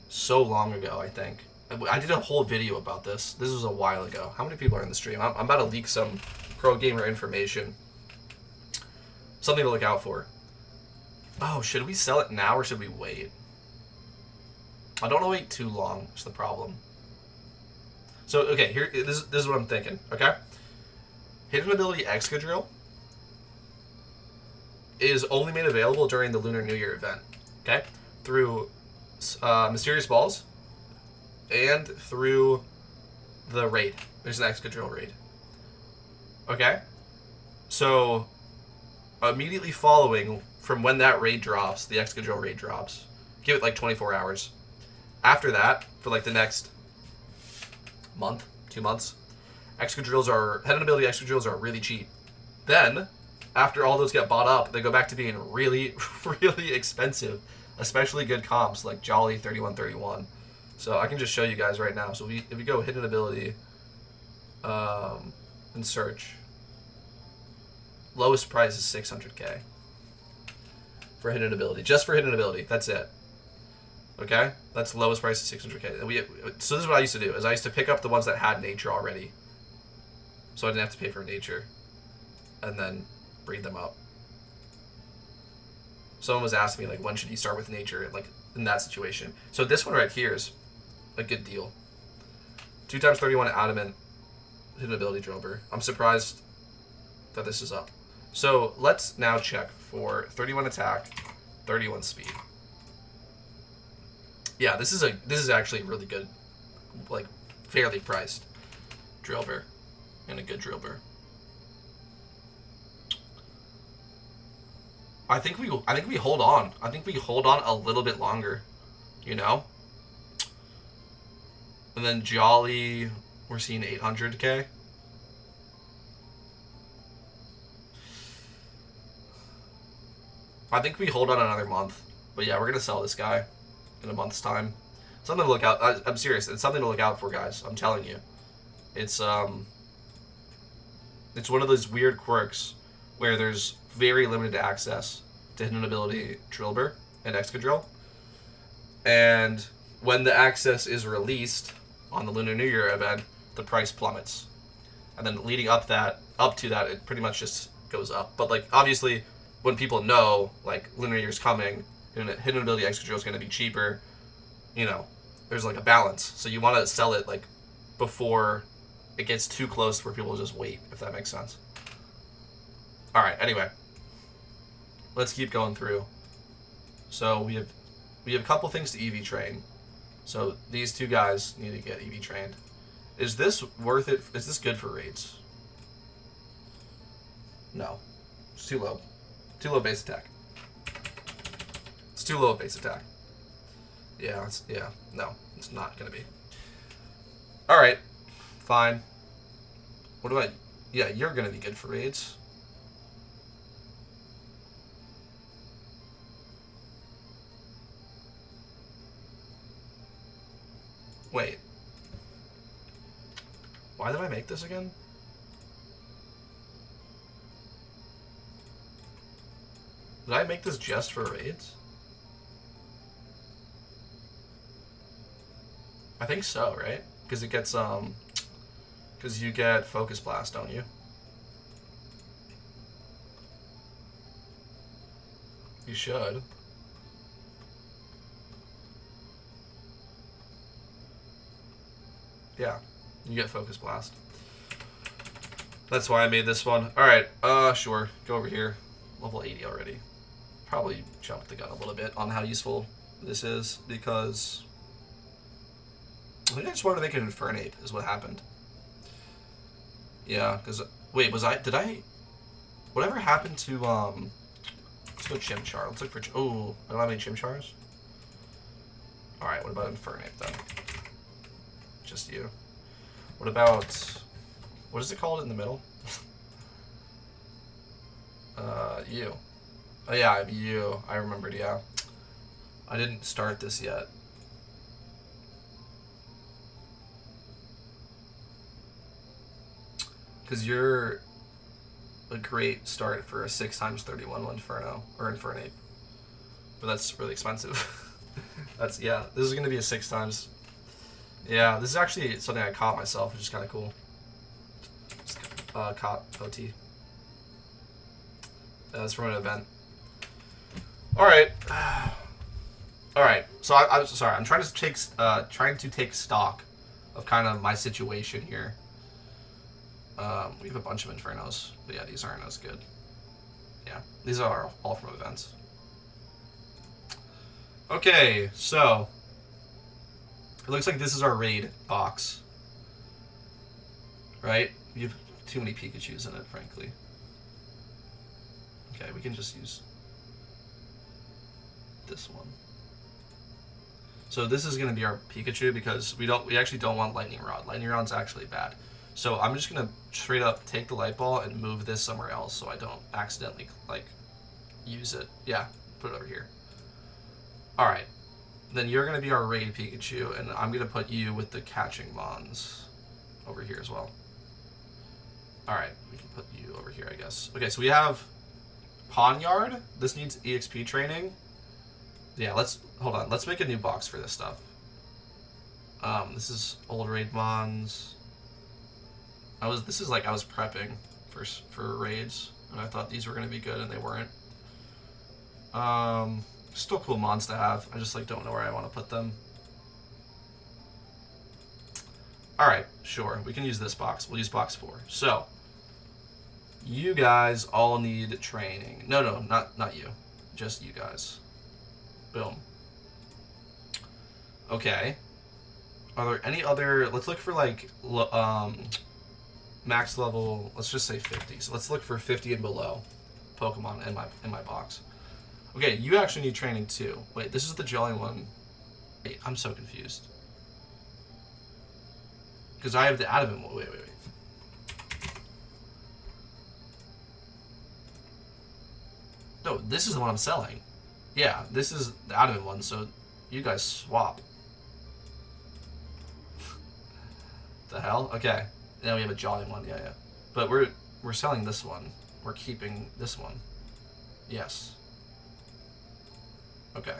so long ago, I think. I did a whole video about this. This was a while ago. How many people are in the stream? I'm about to leak some pro gamer information. Something to look out for. Oh, should we sell it now or should we wait? I don't want to wait too long. That's the problem. So, okay, here. This is what I'm thinking, okay? Hidden Ability Excadrill is only made available during the Lunar New Year event, okay? Through Mysterious Balls and through the raid. There's an Excadrill raid. Okay? So, immediately following from when that raid drops, the Excadrill raid drops, give it like 24 hours. After that, for like the next month, 2 months, Hidden Ability Excadrills are really cheap. Then, after all those get bought up, they go back to being really, really expensive. Especially good comps like Jolly 3131. So I can just show you guys right now. So if we go Hidden Ability and search, lowest price is 600k for Hidden Ability. Just for Hidden Ability. That's it. Okay? That's the lowest price is 600k. So this is what I used to do, is I used to pick up the ones that had nature already. So I didn't have to pay for nature. And then breed them up. Someone was asking me, like, when should you start with nature, like, in that situation. So this one right here is a good deal. 2x31 Adamant Hidden Ability Drober. I'm surprised that this is up. So let's now check for 31 attack, 31 speed. Yeah, this is actually really good, like, fairly priced Drillbur, and a good Drillbur. I think we hold on. I think we hold on a little bit longer, you know? And then Jolly, We're seeing 800k. I think we hold on another month. But yeah, we're gonna sell this guy in a month's time. Something to look out. I'm serious. It's something to look out for, guys. I'm telling you. It's one of those weird quirks where there's very limited access to hidden ability Drillbur and Excadrill. And when the access is released on the Lunar New Year event, the price plummets. And then leading up to that, it pretty much just goes up. But like obviously, when people know like Lunar New Year's coming, and hidden ability Excadrill is going to be cheaper, you know, there's like a balance. So you want to sell it like before it gets too close where people just wait, if that makes sense. All right. Anyway, let's keep going through. So we have a couple things to EV train. So these two guys need to get EV trained. Is this worth it? Is this good for raids? No. It's too low. Too low base attack. It's too low base attack. Yeah, no, it's not gonna be. Alright. Fine. What about... Yeah, you're gonna be good for raids. Wait. Why did I make this again? Did I make this just for raids? I think so, right? Because it gets, because you get Focus Blast, don't you? You should. Yeah, you get Focus Blast. That's why I made this one. Alright, sure. Go over here. Level 80 already. Probably jumped the gun a little bit on how useful this is, because I think I just wanted to make an Infernape, is what happened. Yeah, because... Wait, whatever happened to, let's go Chimchar. Let's look for... Oh, I don't have any Chimchars? Alright, what about Infernape, then? Just you. What about... What is it called in the middle? You. Oh yeah, I have you. I remembered, yeah. I didn't start this yet. Because you're a great start for a 6x31 Inferno, or Infernape. But that's really expensive. Yeah, this is going to be a 6 times. Yeah, this is actually something I caught myself, which is kind of cool. Just, caught OT. That's from an event. Alright. Alright, so I'm sorry, I'm trying to take stock of kind of my situation here. We have a bunch of Infernos, but yeah, these aren't as good. Yeah, these are all from events. Okay, so it looks like this is our raid box. Right? We have too many Pikachus in it, frankly. Okay, we can just use this one. So this is going to be our Pikachu because we actually don't want Lightning Rod. Lightning Rod's actually bad. So I'm just going to straight up take the Light Ball and move this somewhere else so I don't accidentally, like, use it. Yeah, put it over here. Alright. Then you're going to be our raid Pikachu, and I'm going to put you with the catching Mons over here as well. Alright, we can put you over here, I guess. Okay, so we have Pawnyard. This needs EXP training. Yeah, hold on. Let's make a new box for this stuff. This is old raid Mons. I was prepping for raids, and I thought these were going to be good, and they weren't. Still cool Mons to have. I just don't know where I want to put them. Alright, sure. We can use this box. We'll use box 4. So, you guys all need training. No, not you. Just you guys. Boom. Okay. Are there any other... Let's look for, max level... Let's just say 50. So let's look for 50 and below Pokemon in my box. Okay, you actually need training too. Wait, this is the Jolly one. Wait, I'm so confused. Because I have the adamant one. Wait. No, this is the one I'm selling. Yeah, this is the adamant one, so you guys swap. The hell? Okay. Now we have a jolly one, yeah. But we're selling this one. We're keeping this one. Yes. Okay.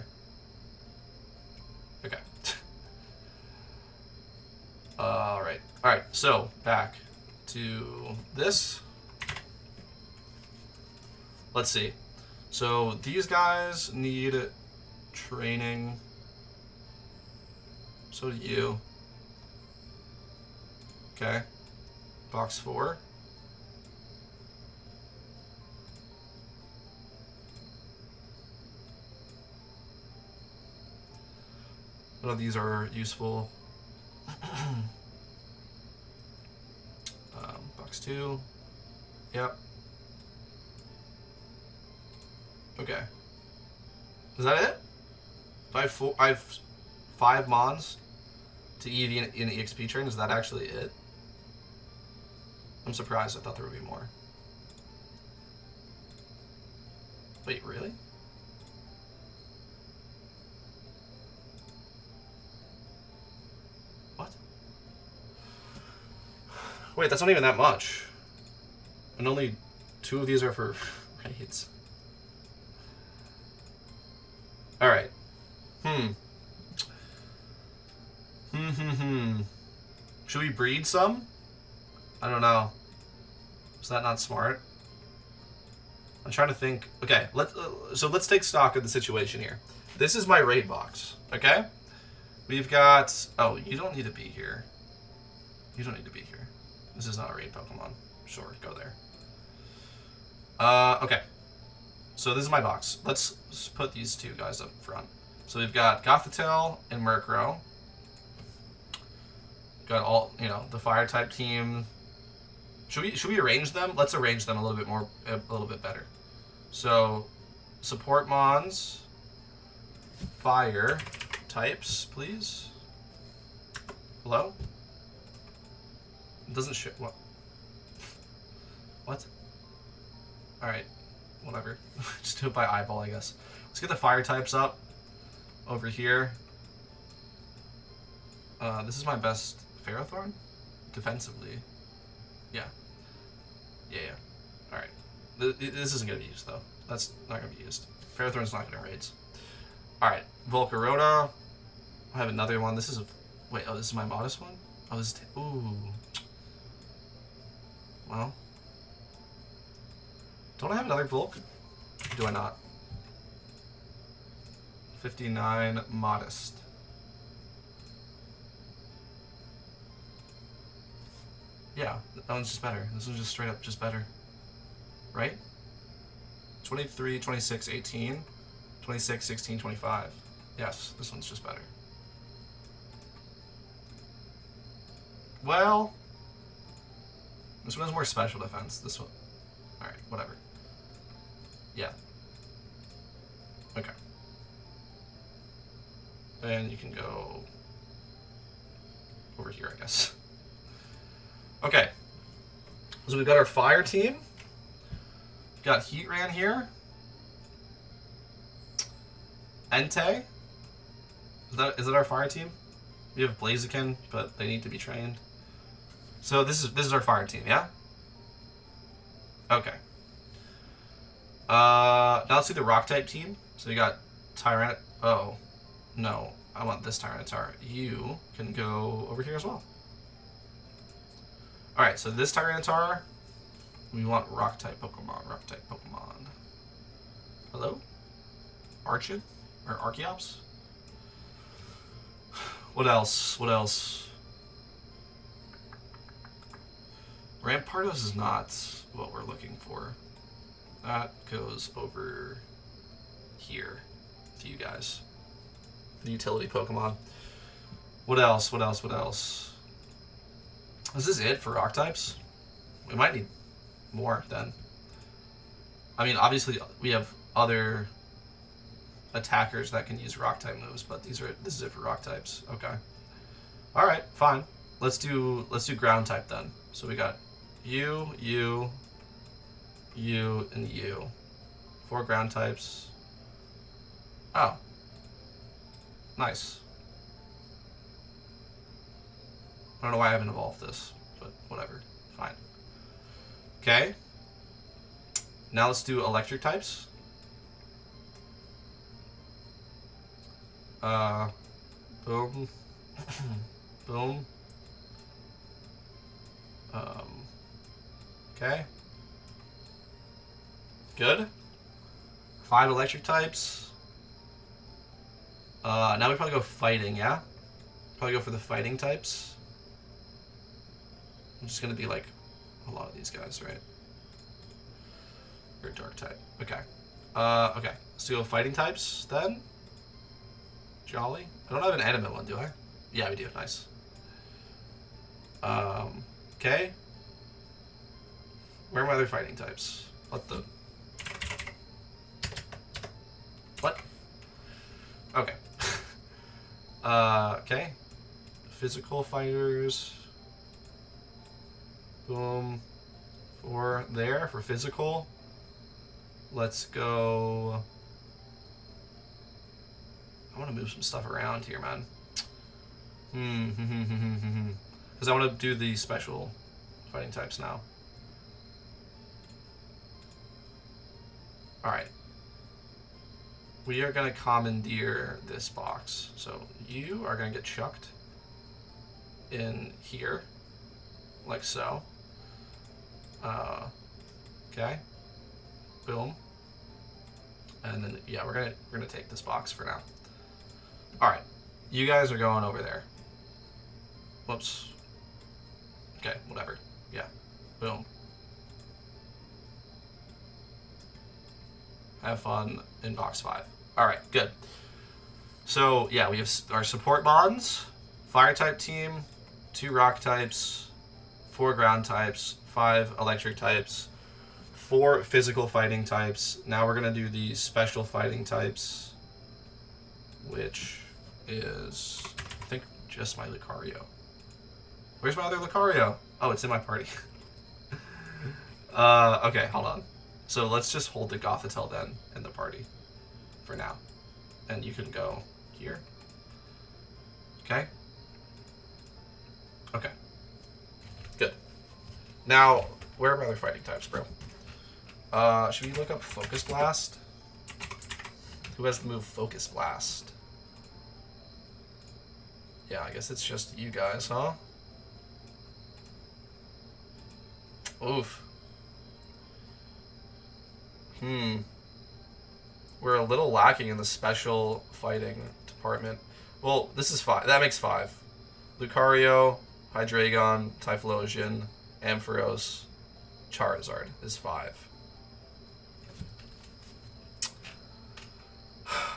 Alright, so back to this. Let's see. So these guys need training. So do you. Okay. Box 4. None of these are useful. Box 2. Yep. Okay. Is that it? I have 5 mons to EV in the EXP train. Is that actually it? I'm surprised. I thought there would be more. Wait, really? What? Wait, that's not even that much. And only 2 of these are for raids. Alright. Should we breed some? I don't know. Is that not smart? I'm trying to think. Okay, let's take stock of the situation here. This is my raid box, okay? We've got... Oh, you don't need to be here. You don't need to be here. This is not a raid Pokemon. Sure, go there. Okay. So this is my box. Let's put these 2 guys up front. So we've got Gothitelle and Murkrow. Got all, the fire type team. Should we arrange them? Let's arrange them a little bit better. So, support mons, fire types, please. Hello? It doesn't show what? What? All right, whatever. Just do it by eyeball, I guess. Let's get the fire types up over here. This is my best Ferrothorn defensively. Yeah. All right. This isn't gonna be used though. That's not gonna be used. Ferrothorn's not gonna raids. All right. Volcarona. I have another one. This is a. Wait. Oh, this is my modest one. Oh, this is. Ooh. Well. Don't I have another Volk? Do I not? 59 modest. Yeah, that one's just better. This one's just straight up just better. Right? 23, 26, 18, 26, 16, 25. Yes, this one's just better. Well, this one has more special defense. This one. Alright, whatever. Yeah. Okay. And you can go over here, I guess. Okay. So we've got our fire team. We've got Heatran here. Entei. Is that our fire team? We have Blaziken, but they need to be trained. So this is our fire team, yeah? Okay. Now let's do the rock type team. So we got Tyrant. Oh, no. I want this Tyranitar. You can go over here as well. Alright, so this Tyranitar, we want rock type Pokemon. Rock type Pokemon. Hello? Archid? Or Archeops? What else? What else? Rampardos is not what we're looking for. That goes over here to you guys. The utility Pokemon. What else? What else? What else? Is this it for rock types? We might need more then. I mean, obviously we have other attackers that can use rock type moves, but this is it for rock types. Okay. All right, fine. let's do ground type then. So we got you, and you. 4 ground types. Oh. Nice. I don't know why I haven't evolved this, but whatever. Fine. Okay. Now let's do electric types. Boom. Boom. Okay. Good. 5 electric types. Now we probably go fighting, yeah? Probably go for the fighting types. I'm just gonna be like a lot of these guys, right? Or dark type. Okay. Okay. Let's do fighting types then. Jolly. I don't have an animate one, do I? Yeah, we do. Nice. Okay. Where are my other fighting types? What the? What? Okay. Okay. Physical fighters. Boom. 4 there for physical. Let's go. I want to move some stuff around here, man. Because I want to do the special fighting types now. Alright. We are going to commandeer this box. So you are going to get chucked in here. Like so. Okay. Boom. And then, yeah, we're gonna take this box for now. Alright. You guys are going over there. Whoops. Okay, whatever. Yeah. Boom. Have fun in box 5. Alright, good. So, yeah, we have our support bonds. Fire type team. 2 rock types. 4 ground types. 5 electric types. 4 physical fighting types. Now we're going to do the special fighting types. Which is, I think, just my Lucario. Where's my other Lucario? Oh, it's in my party. Okay, hold on. So let's just hold the Gothitelle then in the party for now. And you can go here. Okay? Okay. Good. Now, where are my other fighting types, bro? Should we look up Focus Blast? Who has the move Focus Blast? Yeah, I guess it's just you guys, huh? Oof. We're a little lacking in the special fighting department. Well, this is 5. That makes 5. Lucario, Hydreigon, Typhlosion, Ampharos, Charizard is 5.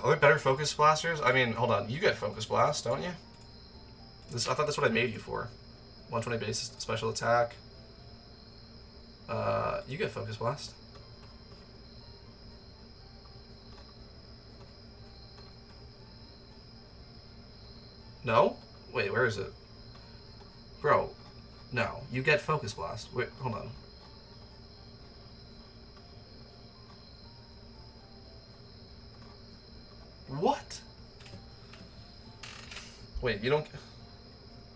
Are there better Focus Blasters? I mean, hold on. You get Focus Blast, don't you? I thought that's what I made you for. 120 base special attack. You get Focus Blast. No? Wait, where is it? Bro, no. You get Focus Blast. Wait, hold on. What? Wait, you don't...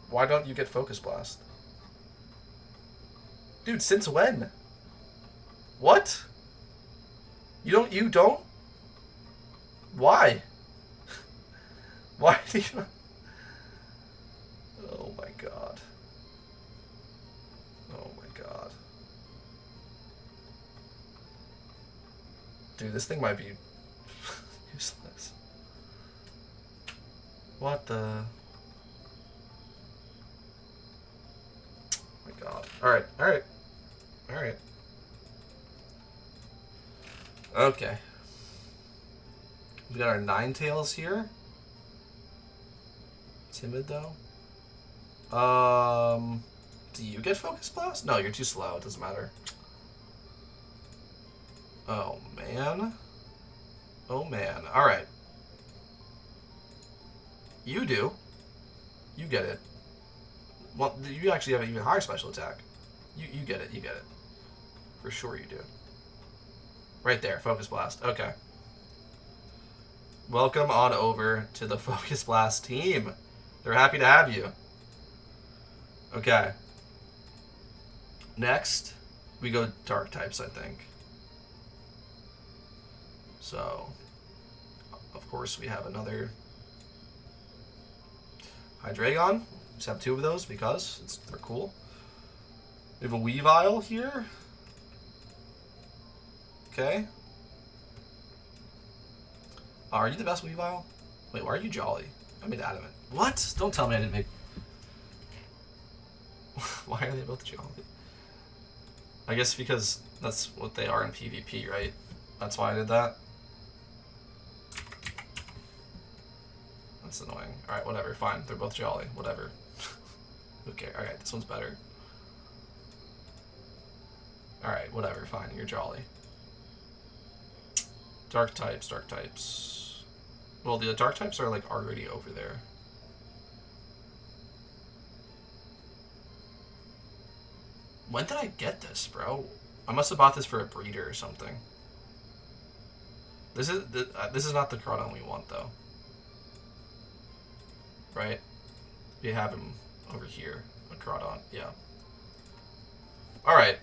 Why don't you get Focus Blast? Dude, since when? What? You don't? Why? Why do you... Oh my god. Oh my god. Dude, this thing might be useless. What the... Oh my god. Alright, alright. Alright. Okay. We got our Ninetales here. Timid though. Do you get Focus Blast? No, you're too slow. It doesn't matter. Oh man. Oh man. Alright. You do. You get it. Well, you actually have an even higher special attack. You get it. You get it. For sure you do. Right there. Focus Blast. Okay. Welcome on over to the Focus Blast team. They're happy to have you. Okay. Next, we go dark types, I think. So, of course, we have another Hydreigon. Just have 2 of those because they're cool. We have a Weavile here. Okay. Are you the best Weavile? Wait, why are you Jolly? I made Adamant. What? Don't tell me I didn't make... Why are they both Jolly? I guess because that's what they are in PvP, right? That's why I did that. That's annoying. Alright, whatever. Fine. They're both Jolly. Whatever. Who cares? Alright, this one's better. Alright, whatever. Fine. You're Jolly. Dark types. Dark types. Well, the dark types are like already over there. When did I get this, bro? I must have bought this for a breeder or something. This is not the Crawdon we want, though. Right? We have him over here. A Crawdon, yeah. Alright.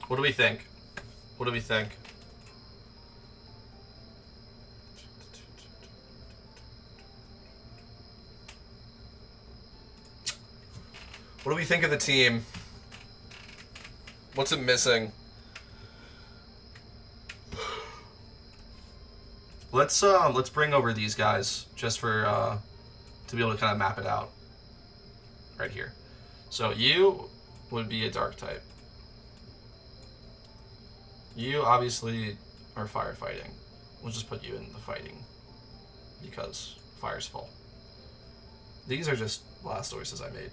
What do we think? What do we think? What do we think of the team? What's it missing? Let's bring over these guys just for to be able to kind of map it out. Right here. So you would be a dark type. You obviously are firefighting. We'll just put you in the fighting because fire's full. These are just Blastoises I made.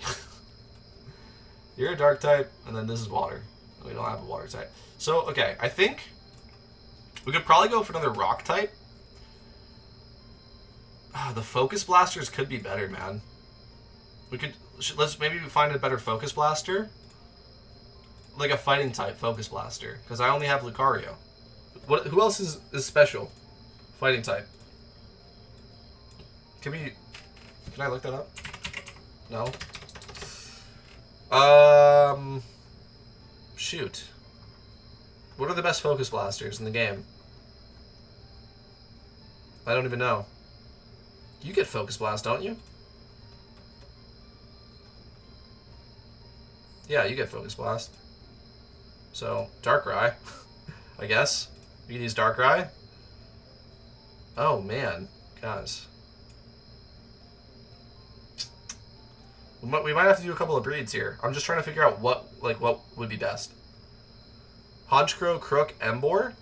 You're a dark type, and then this is water. We don't have a water type. So, okay, I think we could probably go for another rock type. The Focus Blasters could be better, man. We could... Let's maybe find a better Focus Blaster. Like a fighting type Focus Blaster. Because I only have Lucario. Who else is special? Fighting type. Can I look that up? No? Shoot. What are the best Focus Blasters in the game? I don't even know. You get Focus Blast, don't you? Yeah, you get Focus Blast. So, Darkrai, I guess. You can use Darkrai. Oh, man. Guys. We might have to do a couple of breeds here. I'm just trying to figure out what would be best. Honchkrow, Crook, Emboar?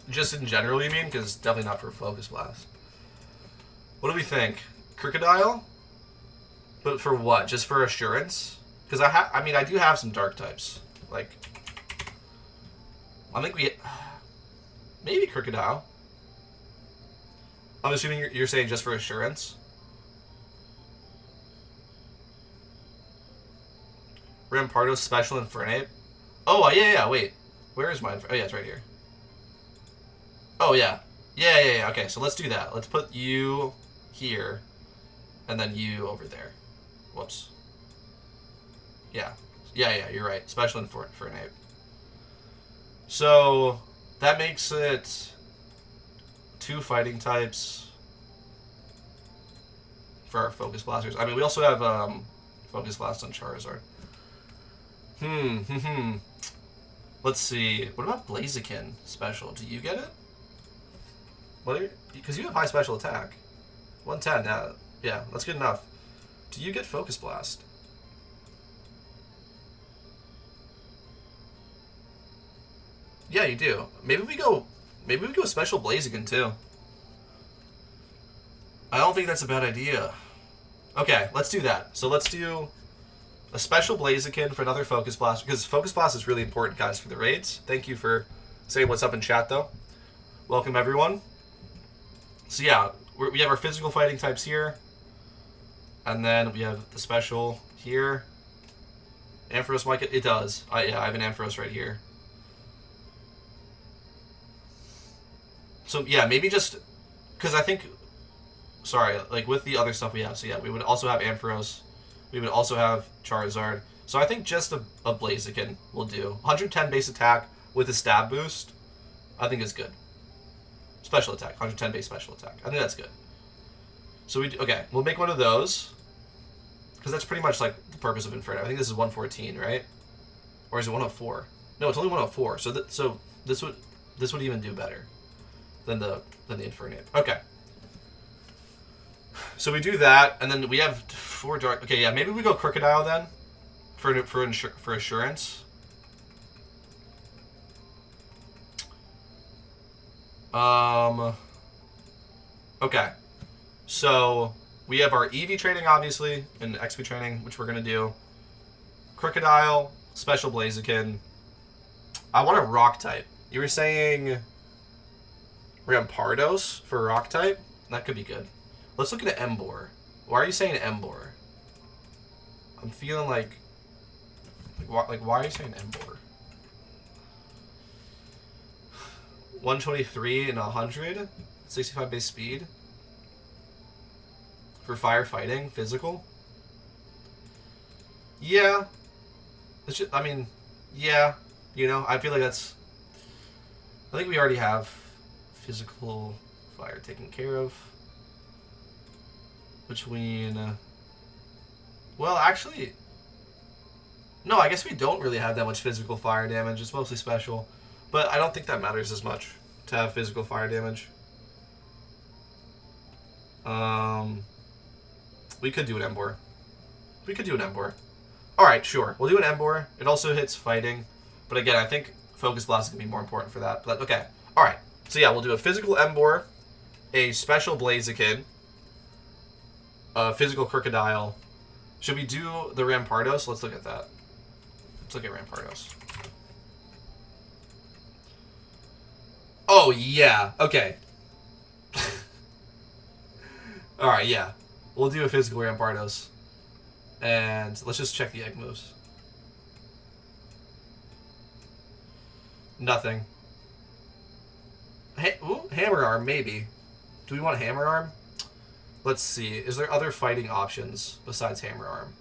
Just in general, you mean? Because definitely not for Focus Blast. What do we think? Crocodile? But for what? Just for assurance? Because I mean, I do have some dark types. Like, I think maybe Crocodile. I'm assuming you're saying just for assurance. Rampardo Special Infernape. Oh, yeah, wait. Where is mine? Oh, yeah, it's right here. Oh, yeah. Yeah. Okay, so let's do that. Let's put you here, and then you over there. Whoops. Yeah, you're right. Special Infernape. So, that makes it 2 fighting types for our Focus Blasters. I mean, we also have Focus Blast on Charizard. Let's see. What about Blaziken special? Do you get it? Because you have high special attack. 110, yeah, that's good enough. Do you get Focus Blast? Yeah, you do. Maybe we go Special Blaziken too. I don't think that's a bad idea. Okay, let's do that. So let's do a Special Blaziken for another Focus Blast, because Focus Blast is really important, guys, for the raids. Thank you for saying what's up in chat, though. Welcome, everyone. So yeah, we have our physical fighting types here. And then we have the special here. Ampharos might get... It does. Yeah, I have an Ampharos right here. So yeah, maybe just... Because I think... Sorry, like with the other stuff we have. So yeah, we would also have Ampharos. We would also have Charizard. So I think just a Blaziken will do. 110 base attack with a stab boost, I think is good. Special attack, 110 base special attack. I think that's good. So okay, we'll make one of those. Because that's pretty much like the purpose of Inferno. I think this is 114, right? Or is it 104? No, it's only 104. So this would even do better than the Infernape. Okay. So we do that, and then we have 4 dark. Okay, yeah, maybe we go Crocodile then, for assurance. Okay. So we have our EV training, obviously, and XP training, which we're gonna do. Crocodile, Special Blaziken. I want a Rock type. You were saying Rampardos for Rock type? That could be good. Let's look at Emboar. Why are you saying Emboar? I'm feeling like why are you saying Emboar? 123 and 100, 65 base speed for firefighting, physical. Yeah, it's just, I mean, yeah, you know, I feel like that's. I think we already have physical fire taken care of. Between, well, actually, no, I guess we don't really have that much physical fire damage. It's mostly special, but I don't think that matters as much to have physical fire damage. We could do an Emboar. We could do an Emboar. All right, sure, we'll do an Emboar. It also hits fighting, but again, I think Focus Blast is gonna be more important for that. But okay, all right. So yeah, we'll do a physical Emboar, a special Blaziken. Physical Crocodile. Should we do the Rampardos? Let's look at that. Let's look at Rampardos. Oh, yeah. Okay. Alright, yeah. We'll do a physical Rampardos. And let's just check the egg moves. Nothing. Ooh, Hammer Arm, maybe. Do we want a Hammer Arm? Let's see. Is there other fighting options besides Hammer Arm?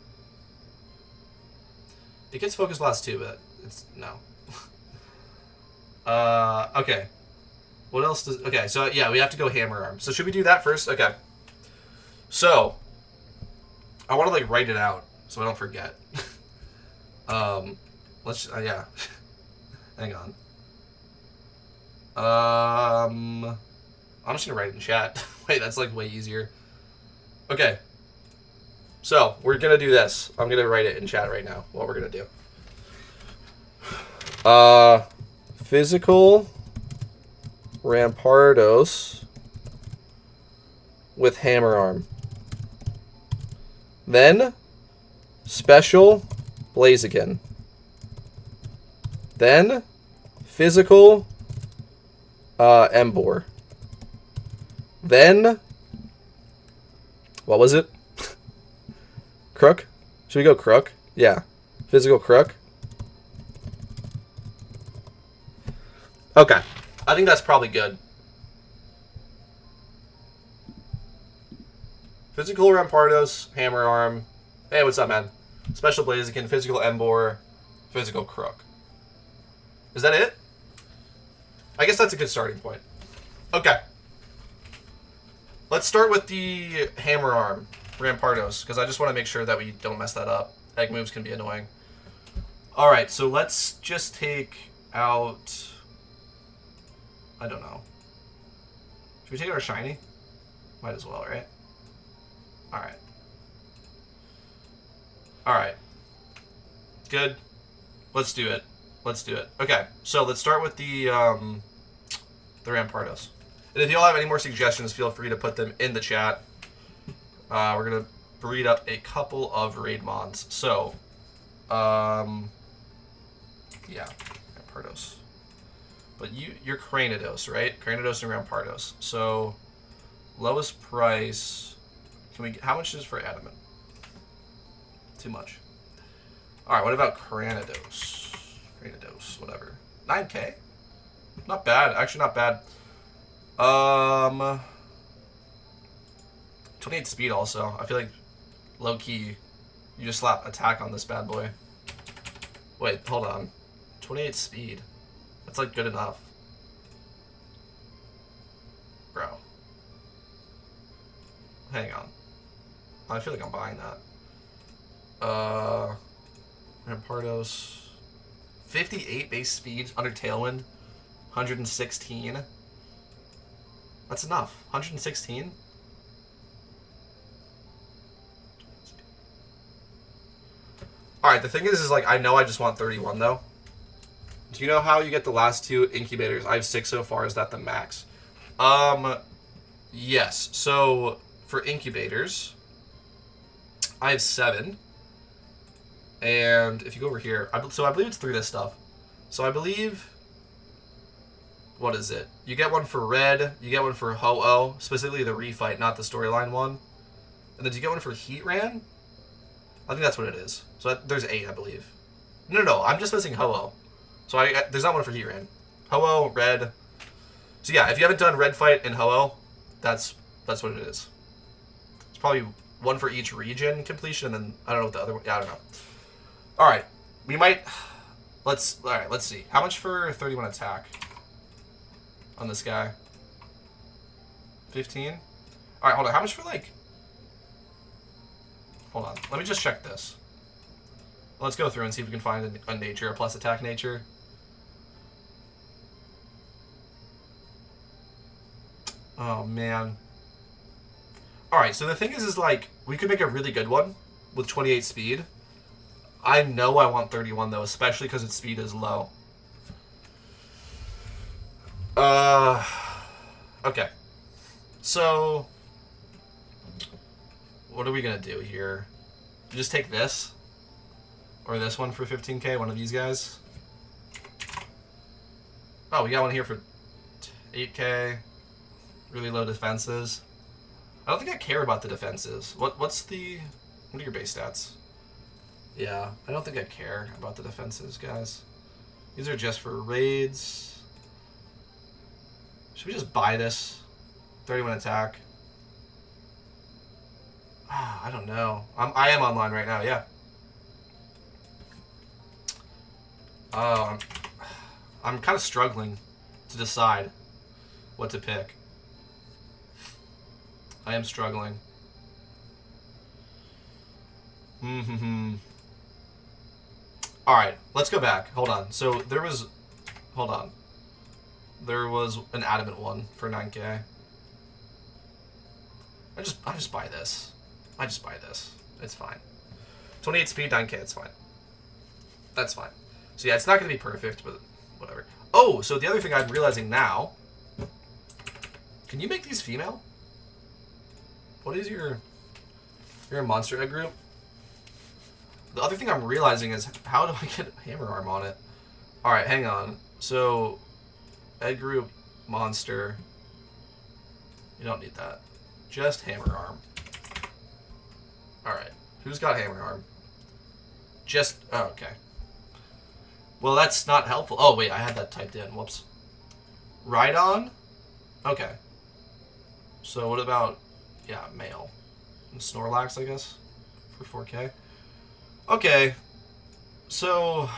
It gets Focus Blast too, but it's no. Okay. What else does... Okay, so yeah, we have to go Hammer Arm. So should we do that first? Okay. So, I want to like write it out so I don't forget. Let's... yeah. Hang on. I'm just gonna write it in chat. Wait, that's like way easier. Okay, so we're gonna do this. I'm gonna write it in chat right now. What we're gonna do. Physical Rampardos with Hammer Arm. Then special Blaziken. Then physical Emboar. Then what was it? Crook? Should we go Crook? Yeah. Physical Crook. Okay. I think that's probably good. Physical Rampardos, Hammer Arm. Hey, what's up, man? Special Blaziken, Physical Emboar, Physical Crook. Is that it? I guess that's a good starting point. Okay. Let's start with the Hammer Arm, Rampardos, because I just want to make sure that we don't mess that up. Egg moves can be annoying. Alright, so let's just take out... I don't know. Should we take out our shiny? Might as well, right? Alright. Alright. Good. Let's do it. Let's do it. Okay, so let's start with the Rampardos. And if you all have any more suggestions, feel free to put them in the chat. We're going to breed up a couple of raid mons. So, yeah, Rampardos. But you're Cranidos, right? Cranidos and Rampardos. So, Lowest price. Can we? How much is for adamant? Too much. All right. What about Cranidos? Cranidos, whatever. 9K. Not bad. Actually, not bad. 28 speed also. I feel like low key, you just slap attack on this bad boy. Wait, hold on. 28 speed. That's like good enough. Bro. Hang on. I feel like I'm buying that. Rampardos. 58 base speed under Tailwind. 116. That's enough. 116? Alright, the thing is like, I know I just want 31, though. Do you know how you get the last 2 incubators? I have 6 so far. Is that the max? Yes. So, for incubators, I have 7. And if you go over here, so I believe it's through this stuff. So I believe, what is it? You get one for red, you get one for Ho-Oh, specifically the refight, not the storyline one. And then do you get one for Heat Ran? I think that's what it is. So there's 8, I believe. No, I'm just missing Ho-Oh. So there's not one for Heat Ran. Ho-Oh, red. So yeah, if you haven't done red fight in Ho-Oh, that's what it is. It's probably one for each region completion, and then I don't know what the other one. Yeah, I don't know. All right, we might. Let's see. How much for 31 attack on this guy? 15. All right, hold on. How much for like? Hold on. Let me just check this. Let's go through and see if we can find a nature, a plus attack nature. Oh man. All right. So the thing is like we could make a really good one with 28 speed. I know I want 31 though, especially because its speed is low. Okay. So, what are we gonna do here? Just take this, or this one for 15K. One of these guys. Oh, we got one here for 8K. Really low defenses. I don't think I care about the defenses. What are your base stats? Yeah, I don't think I care about the defenses, guys. These are just for raids. Should we just buy this? 31 attack. I don't know. I am online right now, yeah. I'm kind of struggling to decide what to pick. I am struggling. Alright, let's go back. Hold on. So there was... Hold on. There was an adamant one for 9K. I just buy this. I just buy this. It's fine. 28 speed, 9K, it's fine. That's fine. So yeah, it's not going to be perfect, but whatever. Oh, so the other thing I'm realizing now... Can you make these female? What is your monster egg group? The other thing I'm realizing is, how do I get hammer arm on it? Alright, hang on. So, egg group, monster. You don't need that. Just hammer arm. Alright. Who's got hammer arm? Just, oh, okay. Well, that's not helpful. Oh, wait, I had that typed in. Whoops. Rhydon? Okay. So, what about, yeah, male. And Snorlax, I guess, for 4K. Okay, so,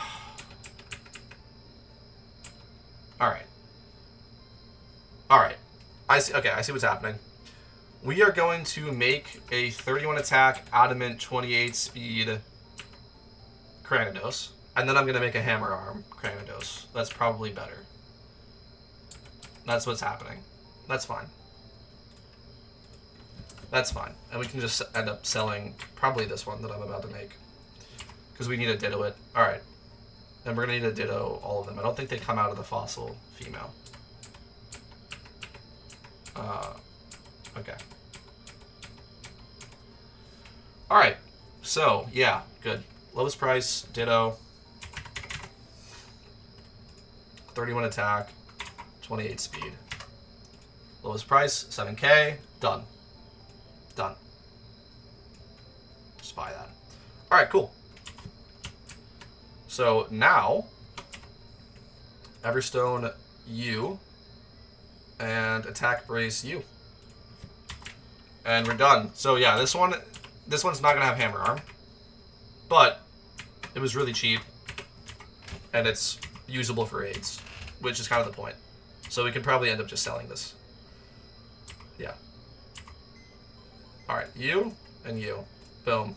all right, I see, okay, I see what's happening. We are going to make a 31 attack, adamant, 28 speed Cranidos, and then I'm going to make a hammer arm Cranidos. That's probably better. That's what's happening. That's fine. That's fine, and we can just end up selling probably this one that I'm about to make. Because we need to ditto it. Alright. And we're going to need to ditto all of them. I don't think they come out of the fossil female. Okay. Alright. So, yeah. Good. Lowest price. Ditto. 31 attack. 28 speed. Lowest price, 7K. Done. Done. Just buy that. Alright, cool. So now, Everstone U and Attack Brace U. And we're done. So yeah, this one's not gonna have Hammer Arm. But it was really cheap. And it's usable for aids, which is kind of the point. So we can probably end up just selling this. Yeah. Alright, you and you. Boom.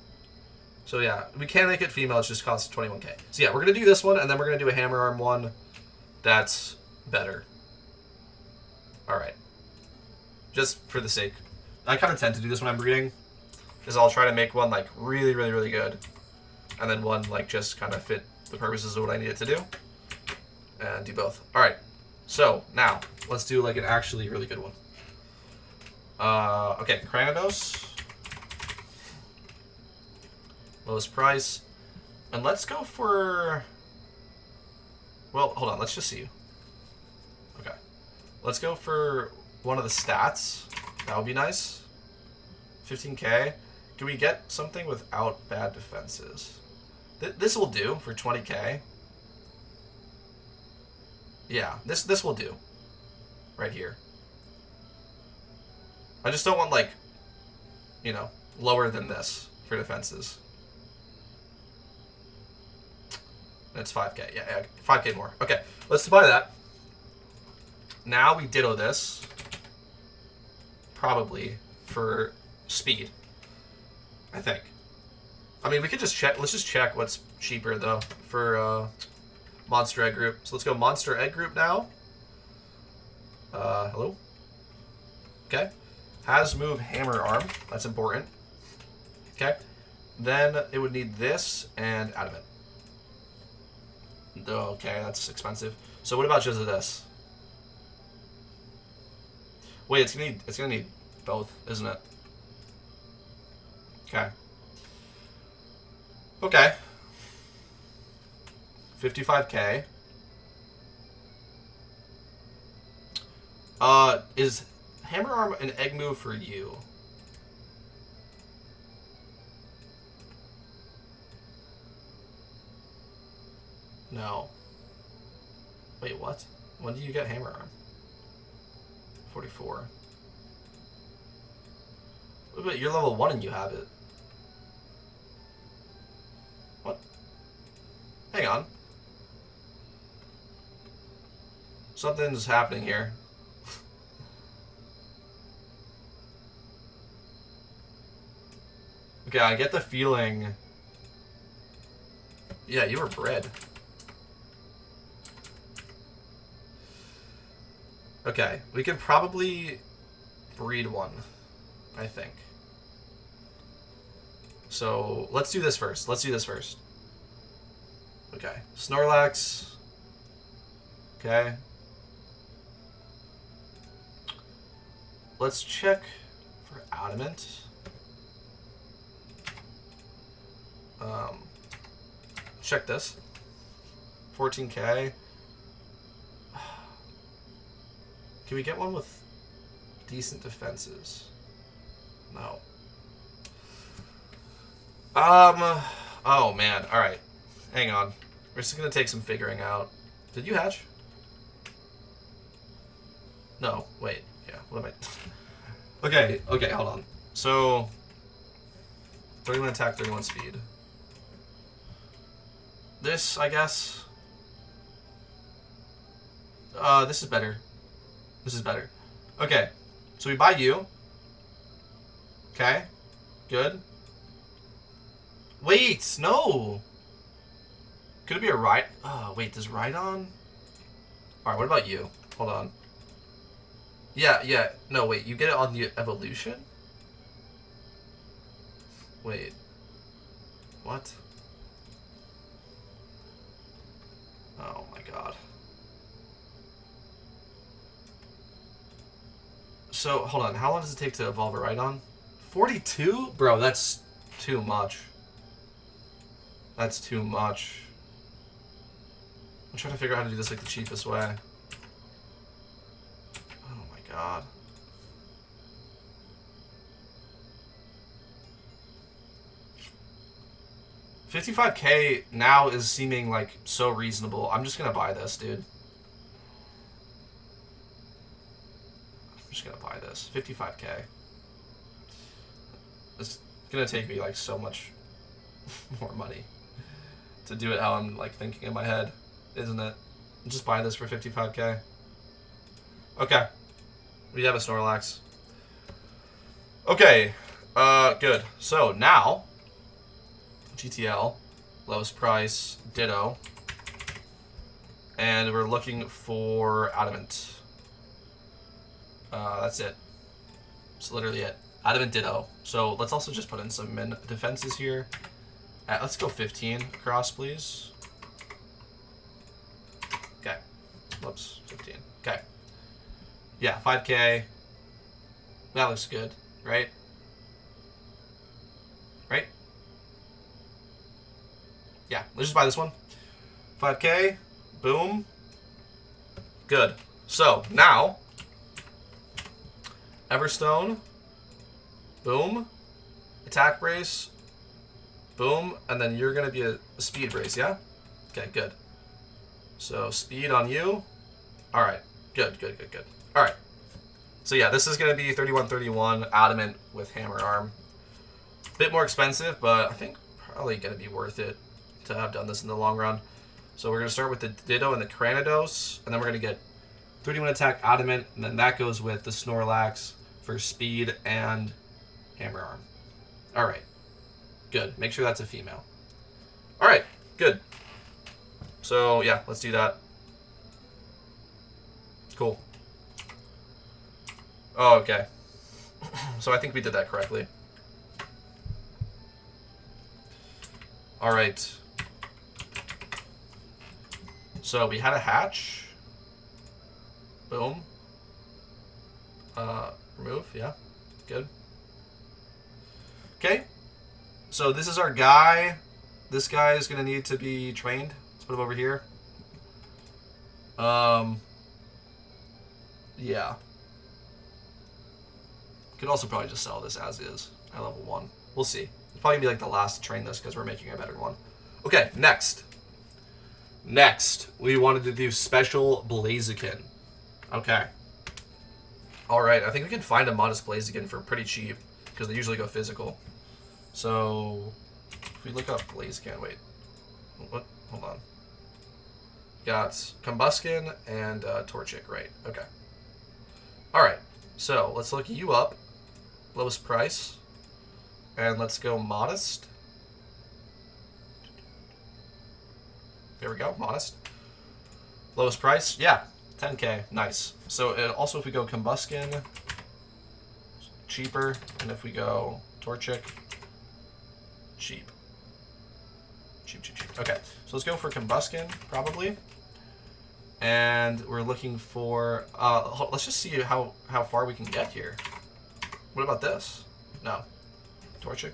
So yeah, we can make it female, it just costs 21K. So yeah, we're going to do this one, and then we're going to do a Hammer Arm one that's better. Alright. Just for the sake. I kind of tend to do this when I'm breeding, is I'll try to make one like really, really, really good. And then one like just kind of fit the purposes of what I need it to do. And do both. Alright. So, now, let's do like an actually really good one. Okay, Cranidos. Lowest price. And let's go for... Well, hold on, let's just see. Okay. Let's go for one of the stats. That would be nice. 15K. Can we get something without bad defenses? This will do for 20K. Yeah, this will do. Right here. I just don't want, like, you know, lower than this for defenses. That's 5K. Yeah, 5K more. Okay, let's buy that. Now we ditto this. Probably for speed. I think. I mean, we could just check. Let's just check what's cheaper, though, for Monster Egg Group. So let's go Monster Egg Group now. Hello? Okay. Has move Hammer Arm. That's important. Okay. Then it would need this and Adamant. Okay, that's expensive. So what about just this? Wait, it's gonna need both, isn't it? Okay. Okay. 55K. Is Hammer Arm an egg move for you? No. Wait, what? When do you get Hammer Arm? 44. Wait, you're level 1 and you have it. What? Hang on. Something's happening here. Okay, I get the feeling... Yeah, you were bred. Okay, we could probably breed one, I think. So, let's do this first. Okay, Snorlax. Okay. Let's check for Adamant. Check this. 14K. Can we get one with decent defenses? No. Oh man, alright. Hang on. We're just gonna take some figuring out. Did you hatch? No, wait. Yeah, what am I... Okay, hold on. So... 31 attack, 31 speed. This, I guess... this is better. This is better. Okay, so we buy you. Okay, good. Wait, no! Could it be a Ride... Oh, wait, does Rhydon... Alright, what about you? Hold on. Yeah, no, wait, you get it on the evolution? Wait. What? Oh my god. So, hold on, how long does it take to evolve a Rhydon? 42? Bro, that's too much. That's too much. I'm trying to figure out how to do this like the cheapest way. Oh my god. 55k now is seeming like so reasonable. I'm just gonna buy this, dude. I'm just gonna buy this. 55k. It's gonna take me like so much more money to do it how I'm like thinking in my head, isn't it? Just buy this for 55k. Okay. We have a Snorlax. Okay. Good. So now GTL, lowest price, Ditto. And we're looking for Adamant. That's it. That's literally it. Adamant Ditto. So let's also just put in some min defenses here. Let's go 15 across, please. Okay. Whoops, 15. Okay. Yeah, 5k. That looks good, right? Right? Yeah, let's just buy this one. 5k. Boom. Good. So, now, Everstone. Boom. Attack brace. Boom. And then you're going to be a speed brace, yeah? Okay, good. So, speed on you. Alright. Good. Alright. So, yeah, this is going to be 3131 Adamant with Hammer Arm. Bit more expensive, but I think probably going to be worth it to have done this in the long run. So, we're going to start with the Ditto and the Cranidos, and then we're going to get 31 attack Adamant, and then that goes with the Snorlax for speed and Hammer Arm. Alright. Good. Make sure that's a female. Alright. Good. So, yeah, let's do that. Cool. Oh, okay. So I think we did that correctly. Alright. So we had a hatch. Boom. Remove, yeah. Good. Okay. So this is our guy. This guy is going to need to be trained. Let's put him over here. Yeah. Could also probably just sell this as is at level 1. We'll see. It's probably going to be like the last to train this because we're making a better one. Okay, next. Next, we wanted to do Special Blaziken. Okay. Alright, I think we can find a Modest Blaziken for pretty cheap because they usually go physical. So, if we look up Blaziken, wait. What? Hold on. Got Combuskin and Torchic, right. Okay. Alright, so let's look you up. Lowest price. And let's go Modest. There we go, Modest. Lowest price, yeah, 10k, nice. So also if we go Combuskin, cheaper, and if we go Torchic, cheap. Cheap. Okay, so let's go for Combuskin, probably. And we're looking for, let's just see how far we can get here. What about this? No. Torchic.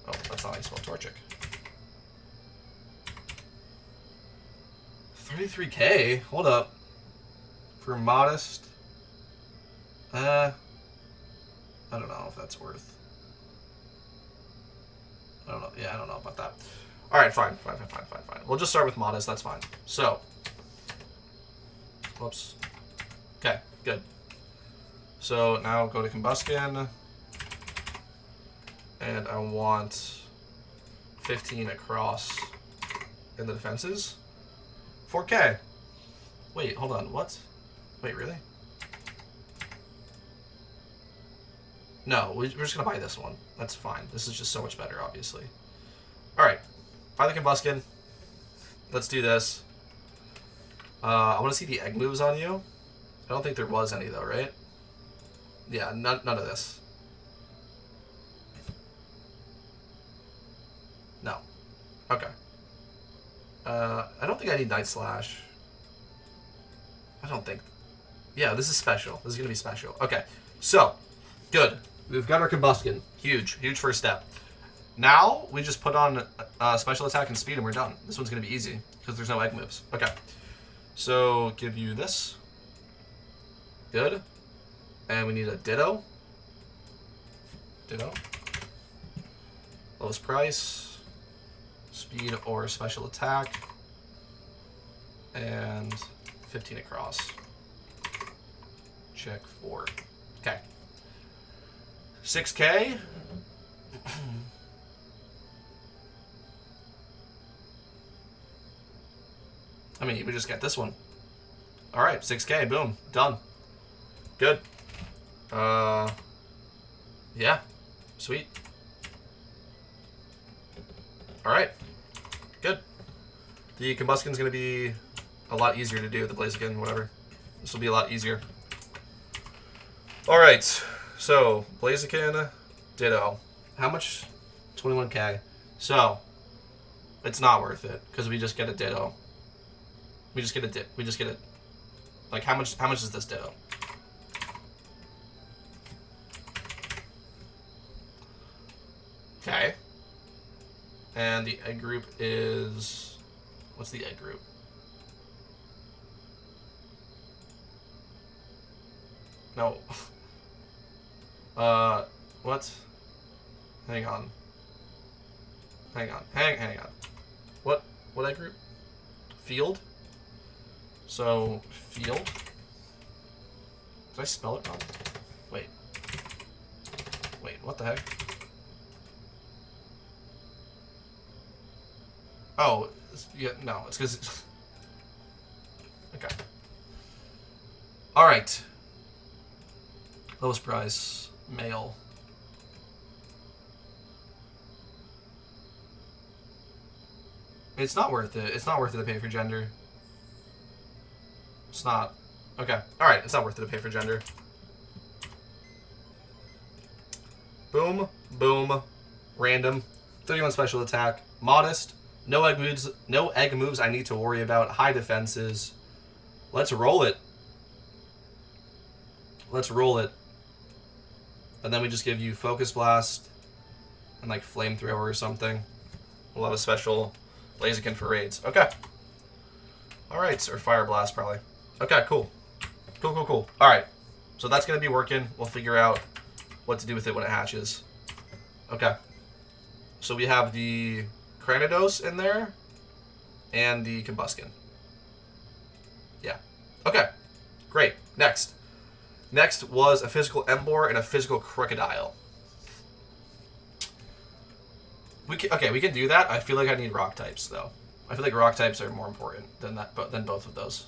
Oh, that's not how you spell Torchic. 33k? Hold up. For Modest. I don't know if that's worth. I don't know. Yeah, I don't know about that. Alright, fine. We'll just start with Modest, that's fine. So. Whoops. Okay, good. So now go to Combuskin. And I want 15 across in the defenses. 4k. Wait, hold on. What? Wait, really? No, we're just going to buy this one. That's fine. This is just so much better, obviously. Alright. Buy the Combuskin. Let's do this. I want to see the egg moves on you. I don't think there was any, though, right? Yeah, none of this. No. Okay. I don't think I need Night Slash. I don't think. Yeah, this is special. This is going to be special. Okay. So, good. We've got our Combuskin. Huge first step. Now, we just put on special attack and speed and we're done. This one's going to be easy because there's no egg moves. Okay. So, give you this. Good. And we need a Ditto. Lowest price, speed or special attack, and 15 across. Check 4. Okay. 6K. I mean, we just get this one. All right, 6K, boom, done. Good. Yeah, sweet. All right, good. The Combustion's gonna be a lot easier to do, the Blaziken, whatever. This will be a lot easier. All right, so Blaziken, Ditto. How much? 21K. So, it's not worth it, because we just get a Ditto. We just get a like, how much is this Ditto? Okay. And the egg group is... What's the egg group? No. What? Hang on. Hang on. What egg group? Field? So, field? Did I spell it wrong? Wait, what the heck? Oh, yeah, no, it's because... Okay. Alright. Lowest price, male. It's not worth it. It's not worth it to pay for gender. It's not. Okay. Alright, it's not worth it to pay for gender. Boom. Boom. Random. 31 special attack. Modest. No egg moves. No egg moves I need to worry about. High defenses. Let's roll it. Let's roll it. And then we just give you Focus Blast and like Flamethrower or something. We'll have a special Blaziken for raids. Okay. Alright, or Fire Blast probably. Okay, cool. Cool. Alright. So that's going to be working. We'll figure out what to do with it when it hatches. Okay. So we have the Cranidos in there and the Combustion. Yeah. Okay. Great. Next. Next was a physical Embor and a physical Crocodile. We can do that. I feel like I need rock types though. I feel like rock types are more important than both of those.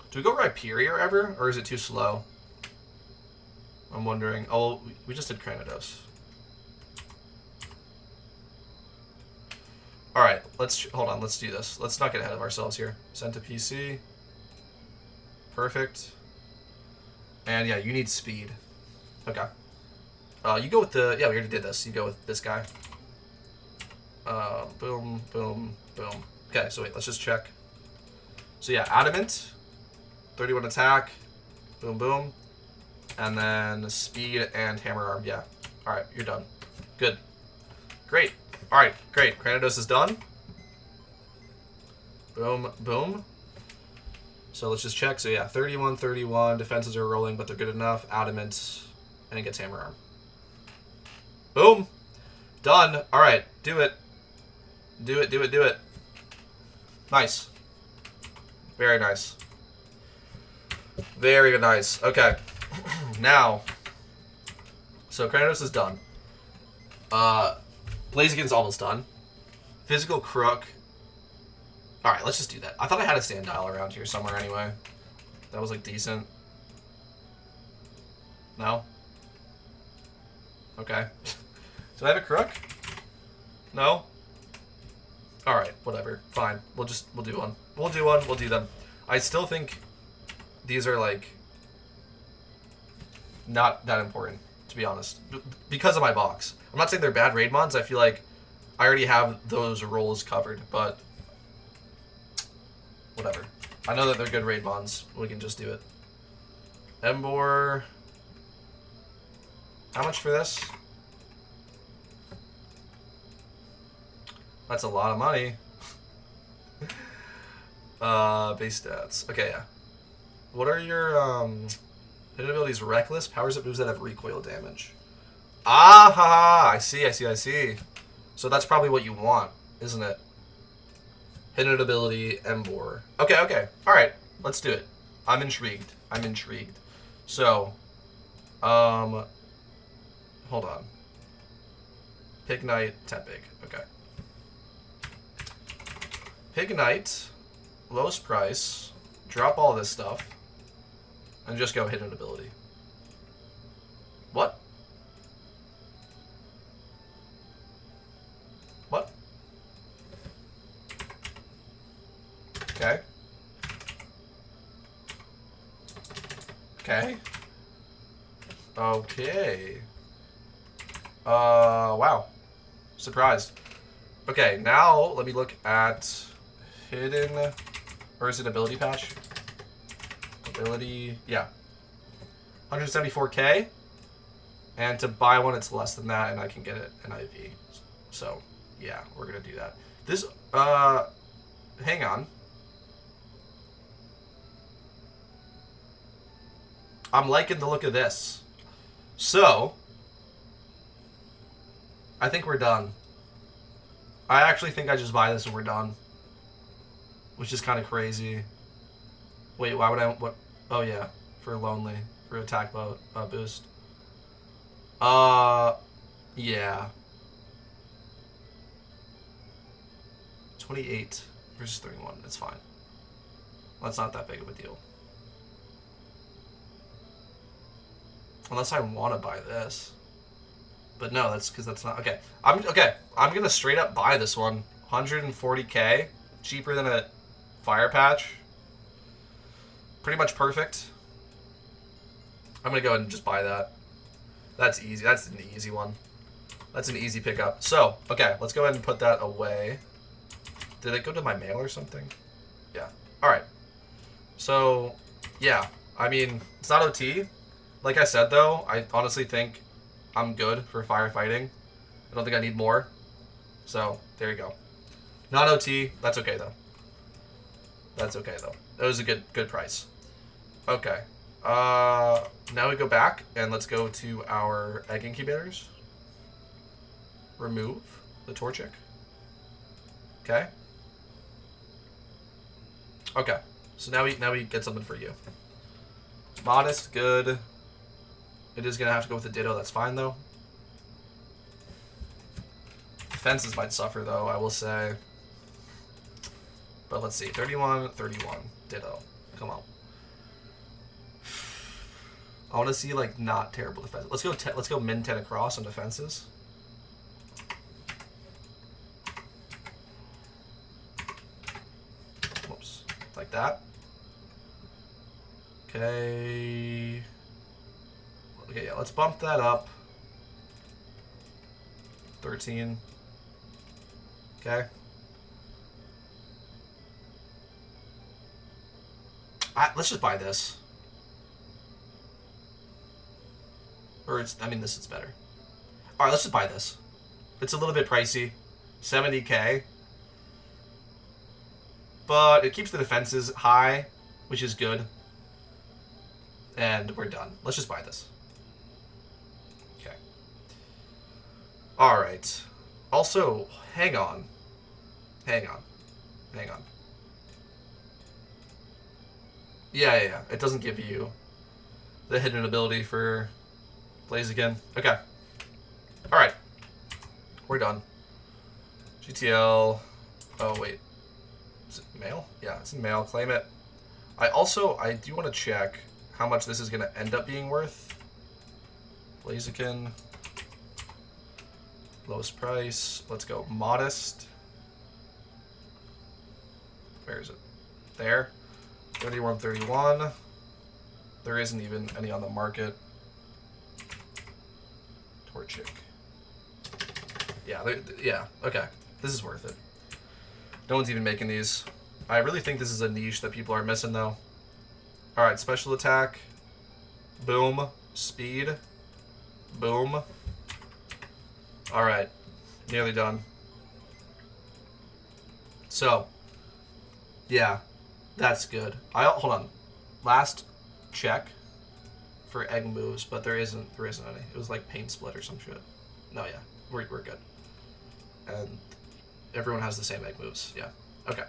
Do we go Rhyperior ever, or is it too slow? I'm wondering. Oh, we just did Cranidos. All right, hold on. Let's do this. Let's not get ahead of ourselves here. Send to PC. Perfect. And yeah, you need speed. Okay. You go with the... Yeah, we already did this. You go with this guy. Boom. Okay, so wait, let's just check. So yeah, Adamant. 31 attack. Boom. And then speed and hammer arm. Yeah. Alright, you're done. Good. Great. Alright, great. Cranidos is done. Boom. So let's just check. So yeah, 31. Defenses are rolling, but they're good enough. Adamant. And it gets hammer arm. Boom. Done. Alright, do it. Do it. Nice. Very nice. Very nice. Okay. Now. So Cranidos is done. Blaziken's almost done. Physical Crook. Alright, let's just do that. I thought I had a Sandile around here somewhere anyway. That was like decent. No? Okay. Do I have a Crook? No? Alright, whatever. Fine. We'll do one. We'll do them. I still think these are like not that important, to be honest. Because of my box. I'm not saying they're bad raid mons. I feel like I already have those roles covered, but whatever. I know that they're good raid mons. We can just do it. Embor. How much for this? That's a lot of money. Base stats. Okay, yeah. What are your Hidden ability is reckless. Powers up moves that have recoil damage. Ah, ha, ha. I see. So that's probably what you want, isn't it? Hidden ability, Embor. Okay. Alright, let's do it. I'm intrigued. So, hold on. Pignite, Tepig. Okay. Pignite, lowest price, drop all this stuff, and just go hidden ability. What? What? Okay. Wow. Surprised. Okay, now let me look at hidden, or is it ability patch? Ability, yeah. 174k, and to buy one it's less than that, and I can get it an IV. So, yeah, we're gonna do that. This, hang on. I'm liking the look of this. So, I think we're done. I actually think I just buy this and we're done. Which is kind of crazy. Wait, why would I... What? Oh, yeah. For Lonely. For attack boost. Yeah. 28 versus 31. It's fine. That's not that big of a deal. Unless I want to buy this. But no, that's because that's not... Okay. I'm going to straight up buy this one. 140k. Cheaper than a fire patch. Pretty much perfect. I'm going to go ahead and just buy that. That's easy. That's an easy one. That's an easy pickup. So, okay. Let's go ahead and put that away. Did it go to my mail or something? Yeah. Alright. So, yeah. I mean, it's not OT. Like I said, though, I honestly think I'm good for firefighting. I don't think I need more. So, there you go. Not OT. That's okay, though. It was a good price. Okay. Now we go back, and let's go to our egg incubators. Remove the Torchic. Okay. Okay. So now we get something for you. Modest, good. It is gonna have to go with the Ditto. That's fine though. Defenses might suffer though, I will say. But let's see. 31, 31. Ditto. Come on. I want to see like not terrible defense. Let's go min 10 across on defenses. Whoops. Like that. Okay. Okay, yeah, let's bump that up. 13. Okay. Let's just buy this. Or this is better. Alright, let's just buy this. It's a little bit pricey. 70k. But it keeps the defenses high, which is good. And we're done. Let's just buy this. Okay. Alright. Also, hang on. Yeah. It doesn't give you the hidden ability for Blaziken. Okay. Alright. We're done. GTL. Oh, wait. Is it mail? Yeah, it's in mail. Claim it. I do want to check how much this is going to end up being worth. Blaziken. Lowest price. Let's go. Modest. Where is it? There. 31.31. There isn't even any on the market. Torchic. Yeah, okay. This is worth it. No one's even making these. I really think this is a niche that people are missing, though. Alright, special attack. Boom. Speed. Boom. Alright. Nearly done. So. Yeah. That's good. Hold on. Last check for egg moves, but there isn't any. It was like paint split or some shit. No, yeah, we're good. And everyone has the same egg moves. Yeah. Okay.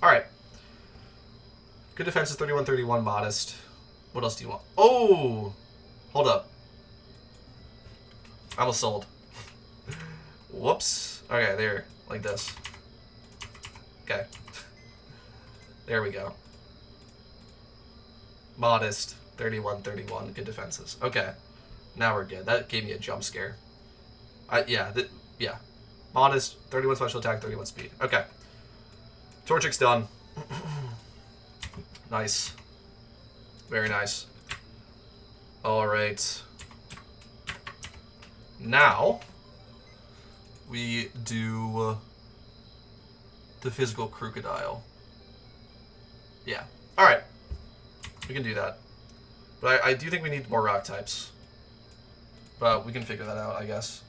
All right. Good defense is 31-31, modest. What else do you want? Oh, hold up. I almost sold. Whoops. Okay, there, like this. Okay. There we go. Modest, 31-31, good defenses. Okay, now we're good. That gave me a jump scare. Yeah. Modest, 31 special attack, 31 speed. Okay. Torchic's done. Nice. Very nice. Alright. Now, we do the physical crocodile. Yeah. Alright. We can do that. But I do think we need more rock types. But we can figure that out, I guess.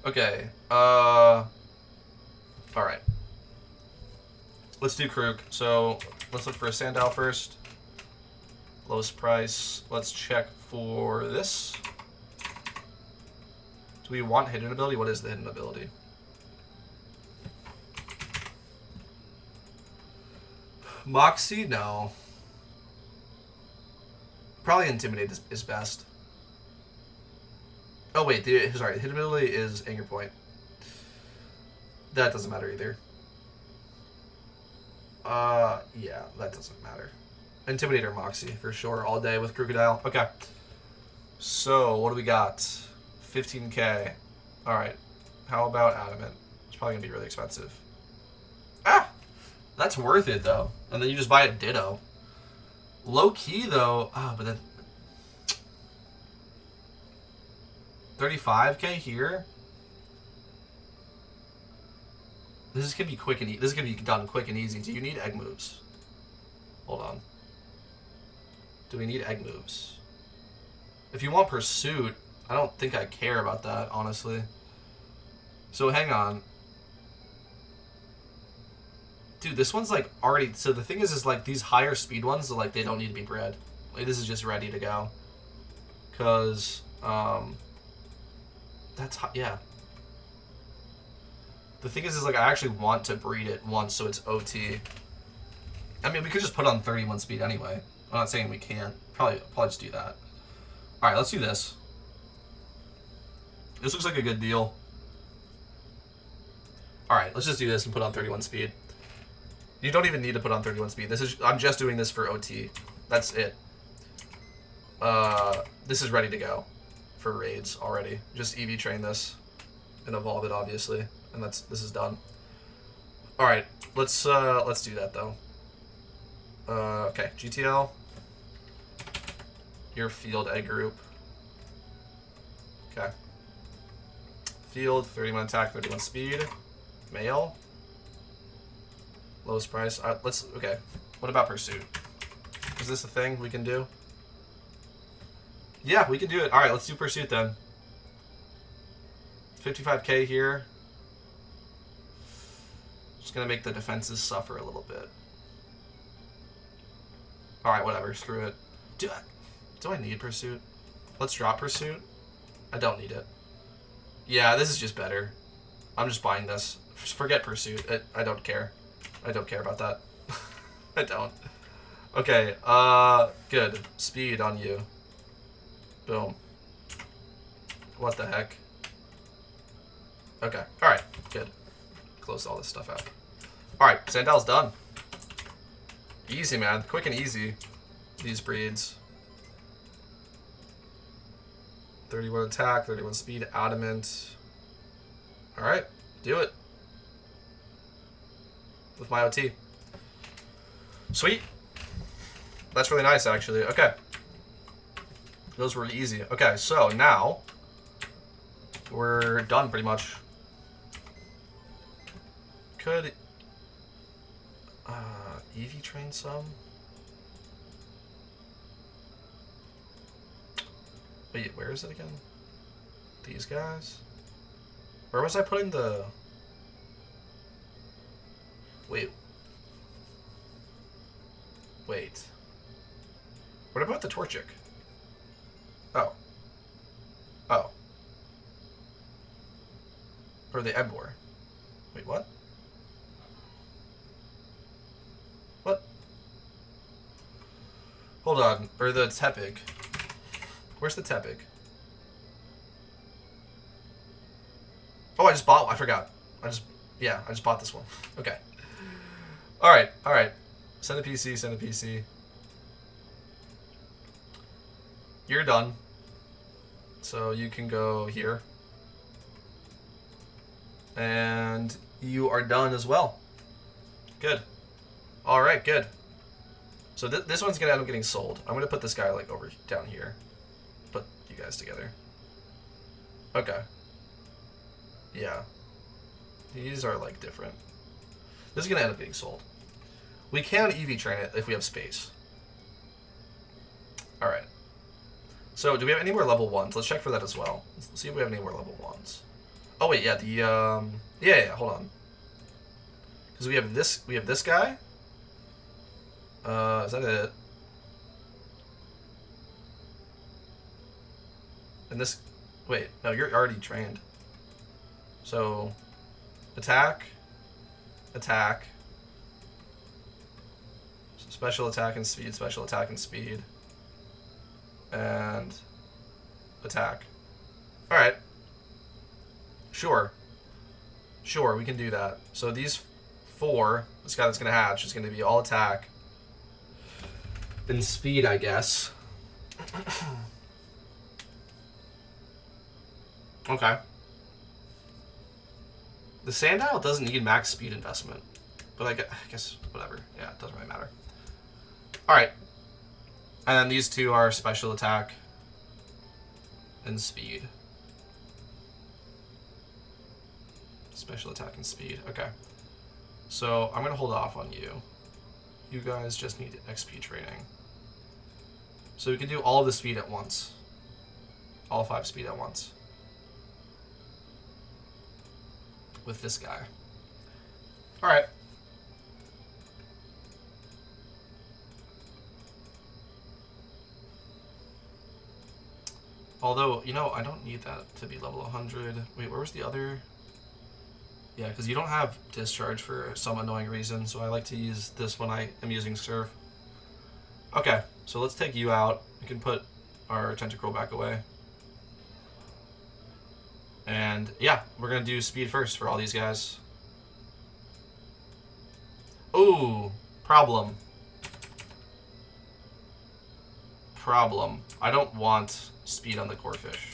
Okay. Alright. Let's do Krook. So, let's look for a Sandal first. Lowest price. Let's check for this. Do we want hidden ability? What is the hidden ability? Moxie? No. Probably Intimidate is best. Oh wait, sorry, hidden ability is Anger Point. That doesn't matter either. Yeah, that doesn't matter. Intimidate or Moxie, for sure, all day with Crocodile. Okay. So, what do we got? 15k. Alright. How about Adamant? It's probably gonna be really expensive. Ah! That's worth it, though. And then you just buy a Ditto. Low key, though. But then 35k here. This is gonna be quick and this is gonna be done quick and easy. Do you need egg moves? Hold on. Do we need egg moves? If you want Pursuit, I don't think I care about that, honestly. So hang on. Dude, this one's like already. So the thing is like these higher speed ones, like they don't need to be bred. Like this is just ready to go. Cause that's yeah. The thing is like I actually want to breed it once, so it's OT. I mean, we could just put on 31 speed anyway. I'm not saying we can't. Probably just do that. All right, let's do this. This looks like a good deal. All right, let's just do this and put on 31 speed. You don't even need to put on 31 speed. I'm just doing this for OT. That's it. This is ready to go for raids already. Just EV train this and evolve it, obviously, and this is done. All right, let's do that though. Okay, GTL. Your field egg group. Okay. Field, 31 attack, 31 speed. Male. Lowest price. Okay. What about Pursuit? Is this a thing we can do? Yeah, we can do it. Alright, let's do Pursuit then. 55k here. Just gonna make the defenses suffer a little bit. Alright, whatever. Screw it. Do I need Pursuit? Let's drop Pursuit. I don't need it. Yeah, this is just better. I'm just buying this. Forget Pursuit. I don't care. I don't care about that. I don't. Okay, good. Speed on you. Boom. What the heck? Okay, alright, good. Close all this stuff out. Alright, Sandal's done. Easy, man. Quick and easy. These breeds. 31 attack, 31 speed, adamant. Alright, do it. With my OT. Sweet. That's really nice, actually. Okay. Those were easy. Okay, so now we're done pretty much. Could EV train some? Wait, where is it again? These guys? Where was I putting the... Wait. What about the Torchic? Oh. Oh. Or the Ebor. Wait, what? What? Hold on. Or the Tepig. Where's the Tepig? Oh, I just bought one. I forgot. I just bought this one. Okay. Alright, alright. Send a PC, send a PC. You're done. So you can go here. And you are done as well. Good. Alright, good. So this one's going to end up getting sold. I'm going to put this guy like over down here. Put you guys together. Okay. Yeah. These are like different. This is going to end up getting sold. We can EV train it if we have space. Alright. So, do we have any more level 1s? Let's check for that as well. Let's see if we have any more level 1s. Oh wait, yeah, yeah, hold on. Because we have this guy. Is that it? And this, wait, no, you're already trained. So, attack, special attack and speed, special attack and speed, and attack. Alright. Sure, we can do that. So these 4, this guy that's going to hatch is going to be all attack and speed, I guess. Okay. The Sandile doesn't need max speed investment, but I guess whatever. Yeah, it doesn't really matter. Alright. And then these 2 are special attack and speed. Special attack and speed. Okay. So I'm going to hold off on you. You guys just need XP training. So we can do all of the speed at once. All 5 speed at once. With this guy. Alright. Although, you know, I don't need that to be level 100. Wait, where was the other? Yeah, because you don't have discharge for some annoying reason, so I like to use this when I am using Surf. Okay, so let's take you out. We can put our Tentacruel back away. And yeah, we're going to do speed first for all these guys. Ooh, problem. I don't want speed on the core fish.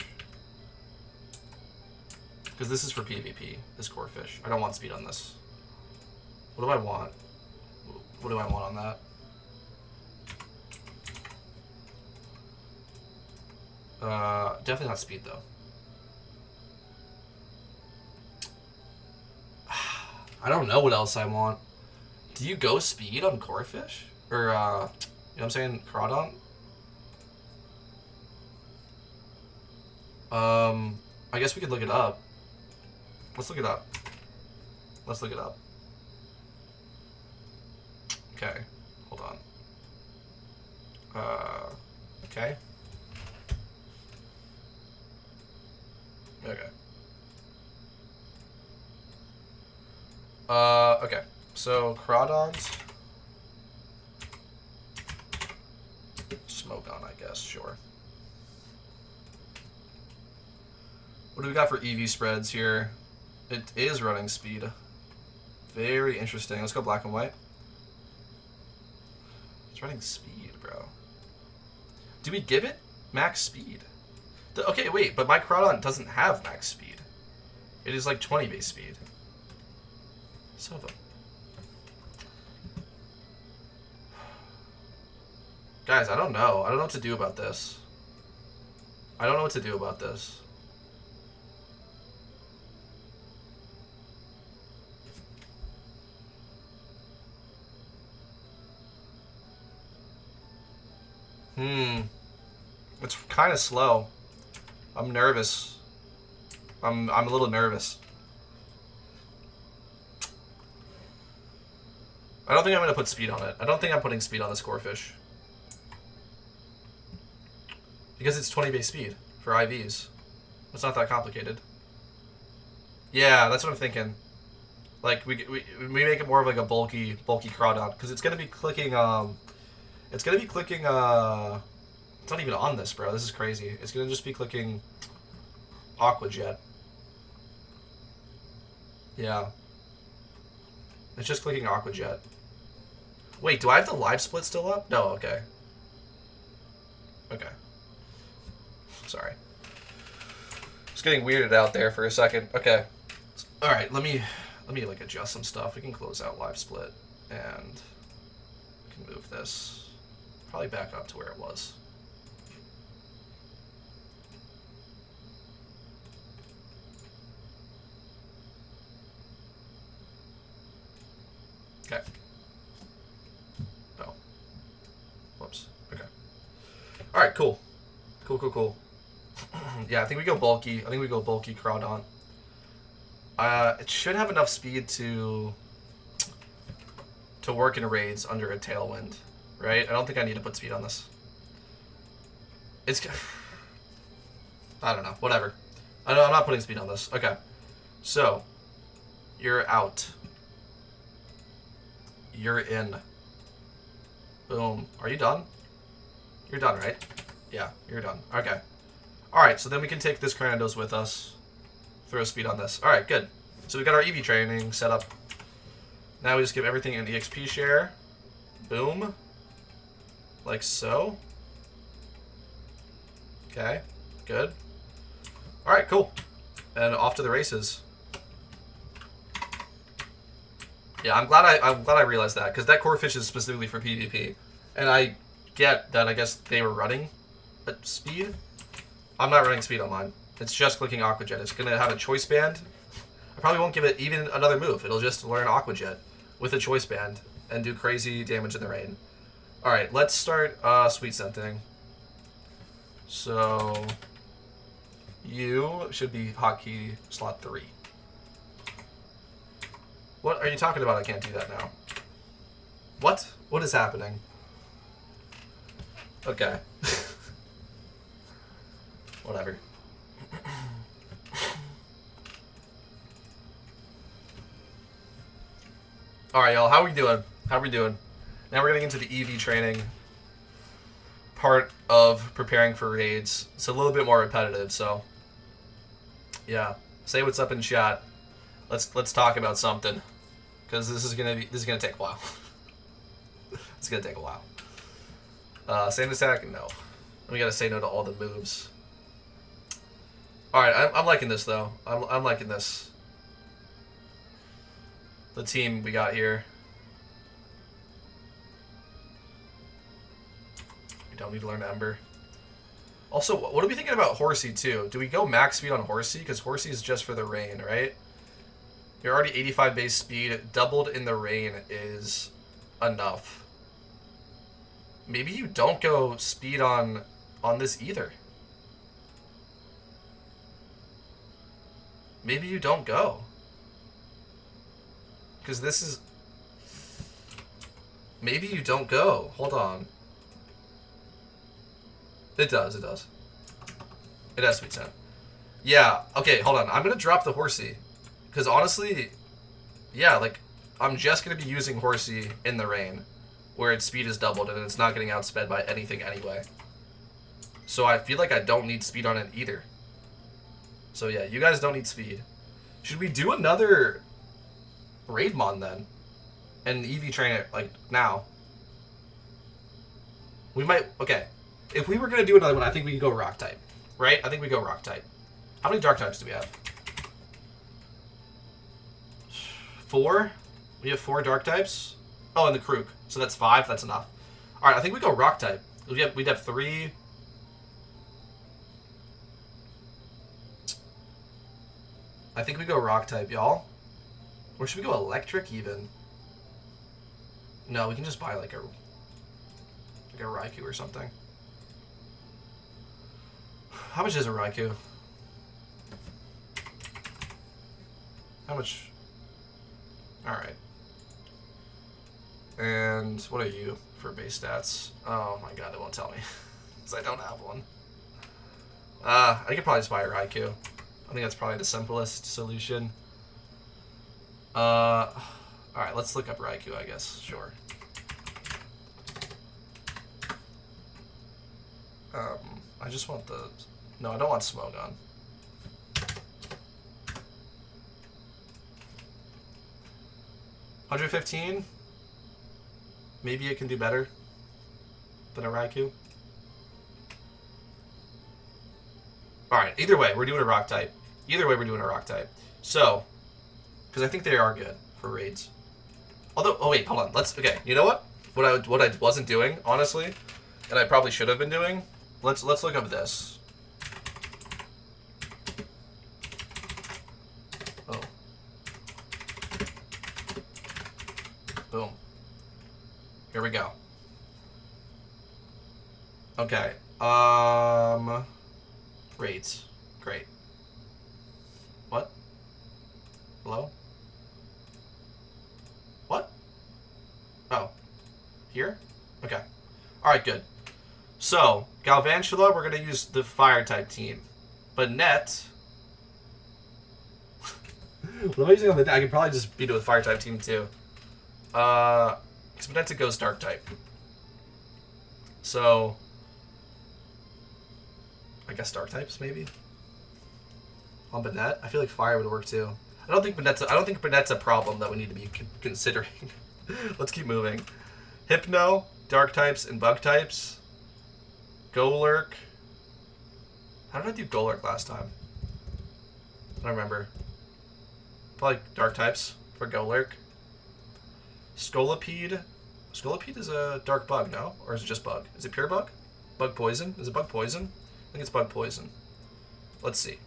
Because this is for PvP, this core fish. I don't want speed on this. What do I want? What do I want on that? Definitely not speed, though. I don't know what else I want. Do you go speed on core fish? Or, you know what I'm saying? Crawdon? I guess we could look it up. Let's look it up. Let's look it up. Okay. Hold on. Okay. Okay. Okay. So, Crawdons. Smoke on, I guess. Sure. What do we got for EV spreads here? It is running speed. Very interesting. Let's go black and white. It's running speed, bro. Do we give it max speed? Okay, wait, but my Crawdon doesn't have max speed. It is like 20 base speed. Son of a... Guys, I don't know. I don't know what to do about this. I don't know what to do about this. It's kind of slow. I'm nervous. I'm a little nervous. I don't think I'm going to put speed on it. I don't think I'm putting speed on this core fish. Because it's 20 base speed for IVs. It's not that complicated. Yeah, that's what I'm thinking. Like we make it more of like a bulky Crawdon because it's gonna be clicking it's gonna be clicking it's not even on this, bro. This is crazy. It's gonna just be clicking Aqua Jet. Yeah. It's just clicking Aqua Jet. Wait, do I have the live split still up? No, okay. Okay. Sorry. Just getting weirded out there for a second. Okay. Alright, let me like adjust some stuff. We can close out live split and we can move this probably back up to where it was. Okay. Oh. Whoops. Okay. Alright, cool. Cool. Yeah, I think we go bulky. Crawdon. It should have enough speed to work in raids under a tailwind, right? I don't think I need to put speed on this. It's... I don't know. Whatever. I'm not putting speed on this. Okay. So, you're out. You're in. Boom. Are you done? You're done, right? Yeah, you're done. Okay. Alright, so then we can take this Crandos with us. Throw speed on this. Alright, good. So we got our EV training set up. Now we just give everything an EXP share. Boom. Like so. Okay, good. Alright, cool. And off to the races. Yeah, I'm glad I realized that, because that core fish is specifically for PvP. And I get that I guess they were running at speed. I'm not running speed on mine. It's just clicking Aqua Jet. It's gonna have a choice band. I probably won't give it even another move. It'll just learn Aqua Jet with a choice band and do crazy damage in the rain. Alright, let's start sweet scenting. So you should be hotkey slot 3. What are you talking about? I can't do that now. What? What is happening? Okay. Whatever. Alright, y'all. How are we doing? How are we doing? Now we're getting into the EV training part of preparing for raids. It's a little bit more repetitive, so yeah. Say what's up in chat. Let's talk about something, because this is gonna take a while. It's gonna take a while. Sand attack? No. We gotta say no to all the moves. Alright, I'm liking this though. I'm liking this. The team we got here. We don't need to learn Ember. Also, what are we thinking about Horsey too? Do we go max speed on Horsey? Because Horsey is just for the rain, right? You're already 85 base speed. Doubled in the rain is enough. Maybe you don't go speed on this either. Maybe you don't go. Because this is... Maybe you don't go. Hold on. It does, it does. It has sweet scent. Yeah, okay, hold on. I'm going to drop the Horsey. Because honestly, yeah, like, I'm just going to be using Horsey in the rain, where its speed is doubled and it's not getting outsped by anything anyway. So I feel like I don't need speed on it either. So yeah, you guys don't need speed. Should we do another Raidmon then? And EV train it, like, now? We might, okay. If we were going to do another one, I think we could go Rock type. Right? I think we go Rock type. How many Dark types do we have? 4? We have 4 Dark types? Oh, and the Krook. So that's 5. That's enough. Alright, I think we go Rock type. We'd have 3. I think we go Rock type, y'all. Or should we go Electric even? No, we can just buy like a Raikou or something. How much is a Raikou? How much? Alright. And what are you for base stats? Oh my god, it won't tell me. Because I don't have one. I could probably just buy a Raikou. I think that's probably the simplest solution. Alright, let's look up Raikou, I guess. Sure. I just want the... No, I don't want Smogon. $115? Maybe it can do better than a Raikou. Alright, either way, we're doing a rock type. Either way, we're doing a rock type. So, because I think they are good for raids. Although, oh wait, hold on. Okay, you know what? What I wasn't doing, honestly, and I probably should have been doing, let's look up this. Oh. Boom. Here we go. Okay. Raids. Great. What? Hello? What? Oh. Here? Okay. Alright, good. So, Galvantula, we're going to use the fire-type team. But Net... what am I using on the... I could probably just beat it with fire-type team, too. Because Banetta goes dark-type. So... I guess dark-types, maybe? On Banette? I feel like fire would work, too. I don't think Banette's a problem that we need to be considering. Let's keep moving. Hypno, dark types, and bug types. Golurk. How did I do Golurk last time? I don't remember. Probably dark types for Golurk. Scolipede. Scolipede is a dark bug, no? Or is it just bug? Is it pure bug? Bug poison? Is it bug poison? I think it's bug poison. Let's see.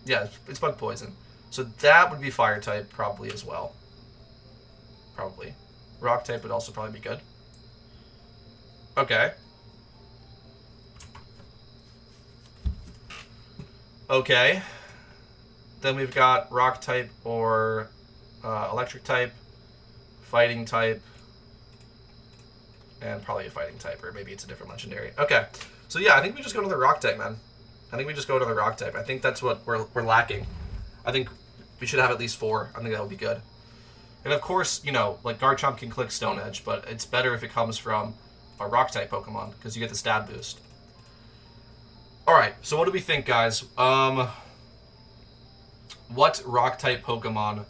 Yeah, it's bug poison. So that would be fire type probably as well. Probably. Rock type would also probably be good. Okay. Okay. Then we've got rock type or electric type, fighting type, and probably a fighting type, or maybe it's a different legendary. Okay. So yeah, I think we just go to the rock type, man. I think we just go to the rock type. I think that's what we're lacking. I think we should have at least 4. I think that would be good. And of course, you know, like Garchomp can click Stone Edge, but it's better if it comes from a rock type Pokemon because you get the stat boost. All right, so what do we think, guys? What rock type Pokemon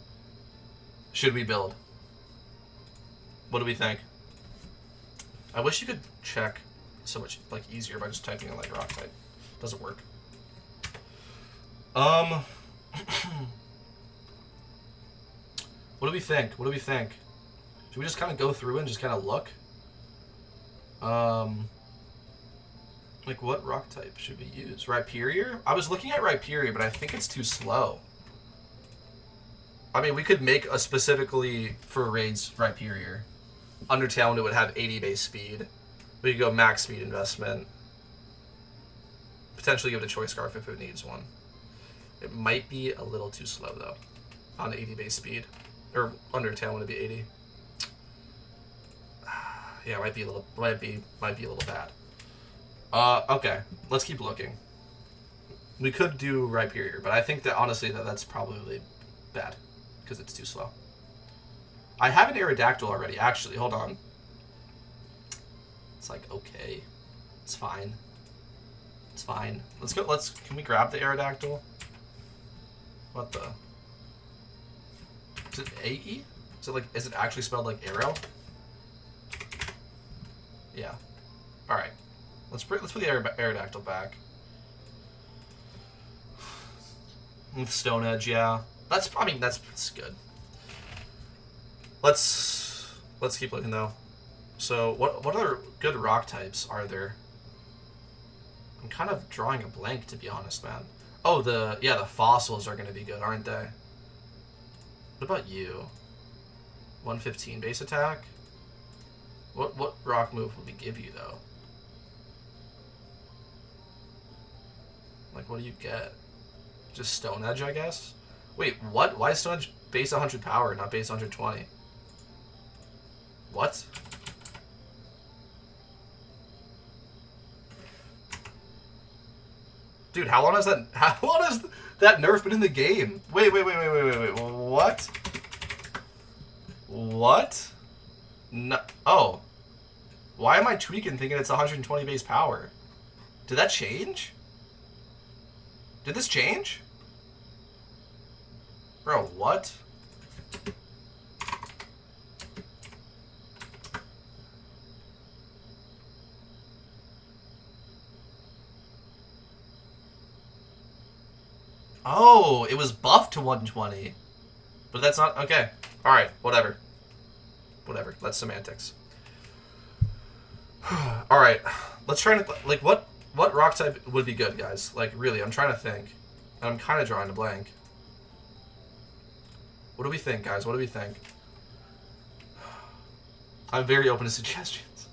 should we build? What do we think? I wish you could check so much like easier by just typing in like rock type. Doesn't work. What do we think? What do we think? Should we just kind of go through and just kind of look? Like what rock type should we use? Rhyperior? I was looking at Rhyperior, but I think it's too slow. I mean, we could make a specifically for raids Rhyperior. Undertale, it would have 80 base speed. We could go max speed investment. Potentially give it a choice scarf if it needs one. It might be a little too slow though, on 80 base speed, or Undertale would it be 80? Yeah, it might be a little bad. Okay, let's keep looking. We could do Rhyperior, but I think that honestly that's probably bad because it's too slow. I have an Aerodactyl already. Actually, hold on. It's like okay, it's fine. It's fine. Let's go. Can we grab the Aerodactyl? What the? Is it AE? Is it actually spelled like arrow? Yeah. All right. Let's put the Aerodactyl back. With Stone Edge, yeah. That's good. Let's keep looking though. So what other good rock types are there? I'm kind of drawing a blank, to be honest, man. Oh, the fossils are gonna be good, aren't they? What about you? 115 base attack? What rock move would we give you though? Like, what do you get? Just Stone Edge, I guess? Wait, what? Why is Stone Edge base 100 power, not base 120? What? Dude, how long has that nerf been in the game? Wait. What? What? No. Oh. Why am I tweaking thinking it's 120 base power? Did that change? Did this change? Bro, what? Oh, it was buffed to 120. But that's not... Okay. Alright, whatever. Whatever. That's semantics. Alright. Let's try to... Like, what rock type would be good, guys? Like, really, I'm trying to think. I'm kind of drawing a blank. What do we think, guys? What do we think? I'm very open to suggestions.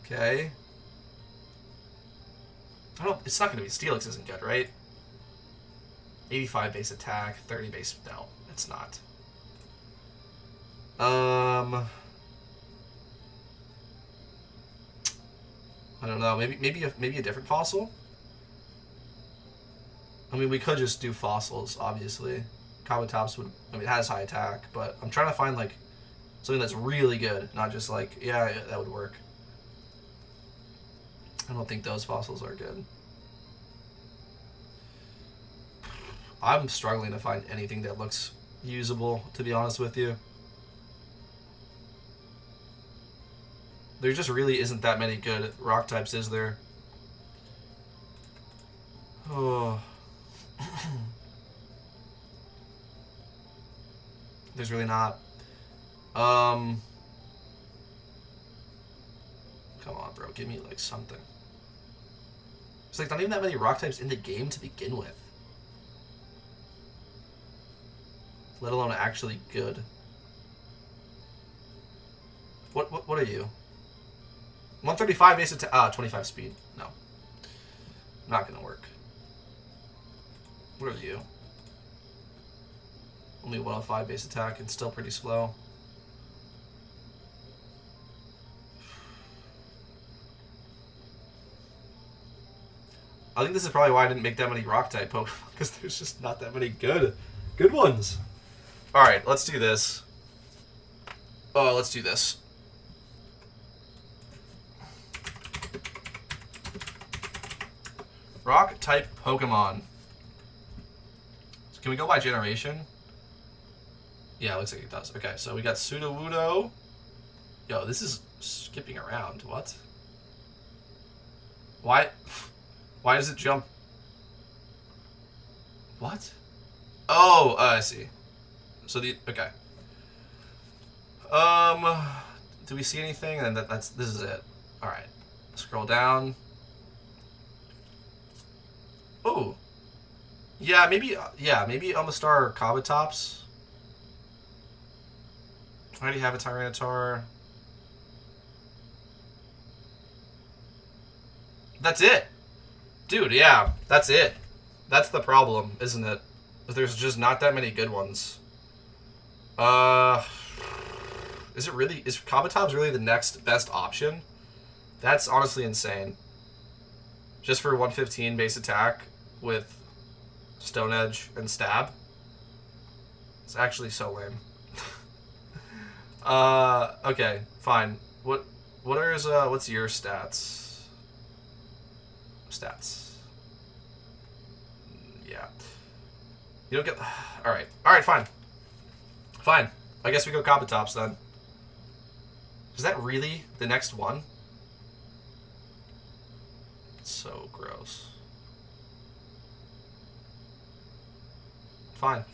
Okay. I don't... It's not going to be... Steelix isn't good, right? 85 base attack, 30 base... No, it's not. I don't know. Maybe a different fossil? I mean, we could just do fossils, obviously. Kabutops would... I mean, it has high attack, but I'm trying to find, like, something that's really good. Not just, like, yeah, that would work. I don't think those fossils are good. I'm struggling to find anything that looks usable, to be honest with you. There just really isn't that many good rock types, is there? Oh. There's really not. Come on, bro. Give me, like, something. There's, like, not even that many rock types in the game to begin with. Let alone actually good. What are you? 135 base attack. 25 speed. No. Not gonna work. What are you? Only 105 base attack and still pretty slow. I think this is probably why I didn't make that many rock type Pokemon, because there's just not that many good ones. Alright, let's do this. Oh, let's do this. Rock type Pokemon. So can we go by generation? Yeah, looks like it does. Okay, so we got Sudowoodo. Yo, this is skipping around. What? Why does it jump? What? Oh, I see. So okay. Do we see anything? And this is it. All right. Scroll down. Oh. Yeah, maybe Omastar or Kabutops. I already have a Tyranitar. That's it. Dude, yeah, that's it. That's the problem, isn't it? There's just not that many good ones. Is Kabutops really the next best option? That's honestly insane. Just for 115 base attack with Stone Edge and Stab. It's actually so lame. Okay, fine. What's your stats? Yeah. You don't get... Alright. Alright, fine. Fine. I guess we go Kabutops then. Is that really the next one? It's so gross. Fine.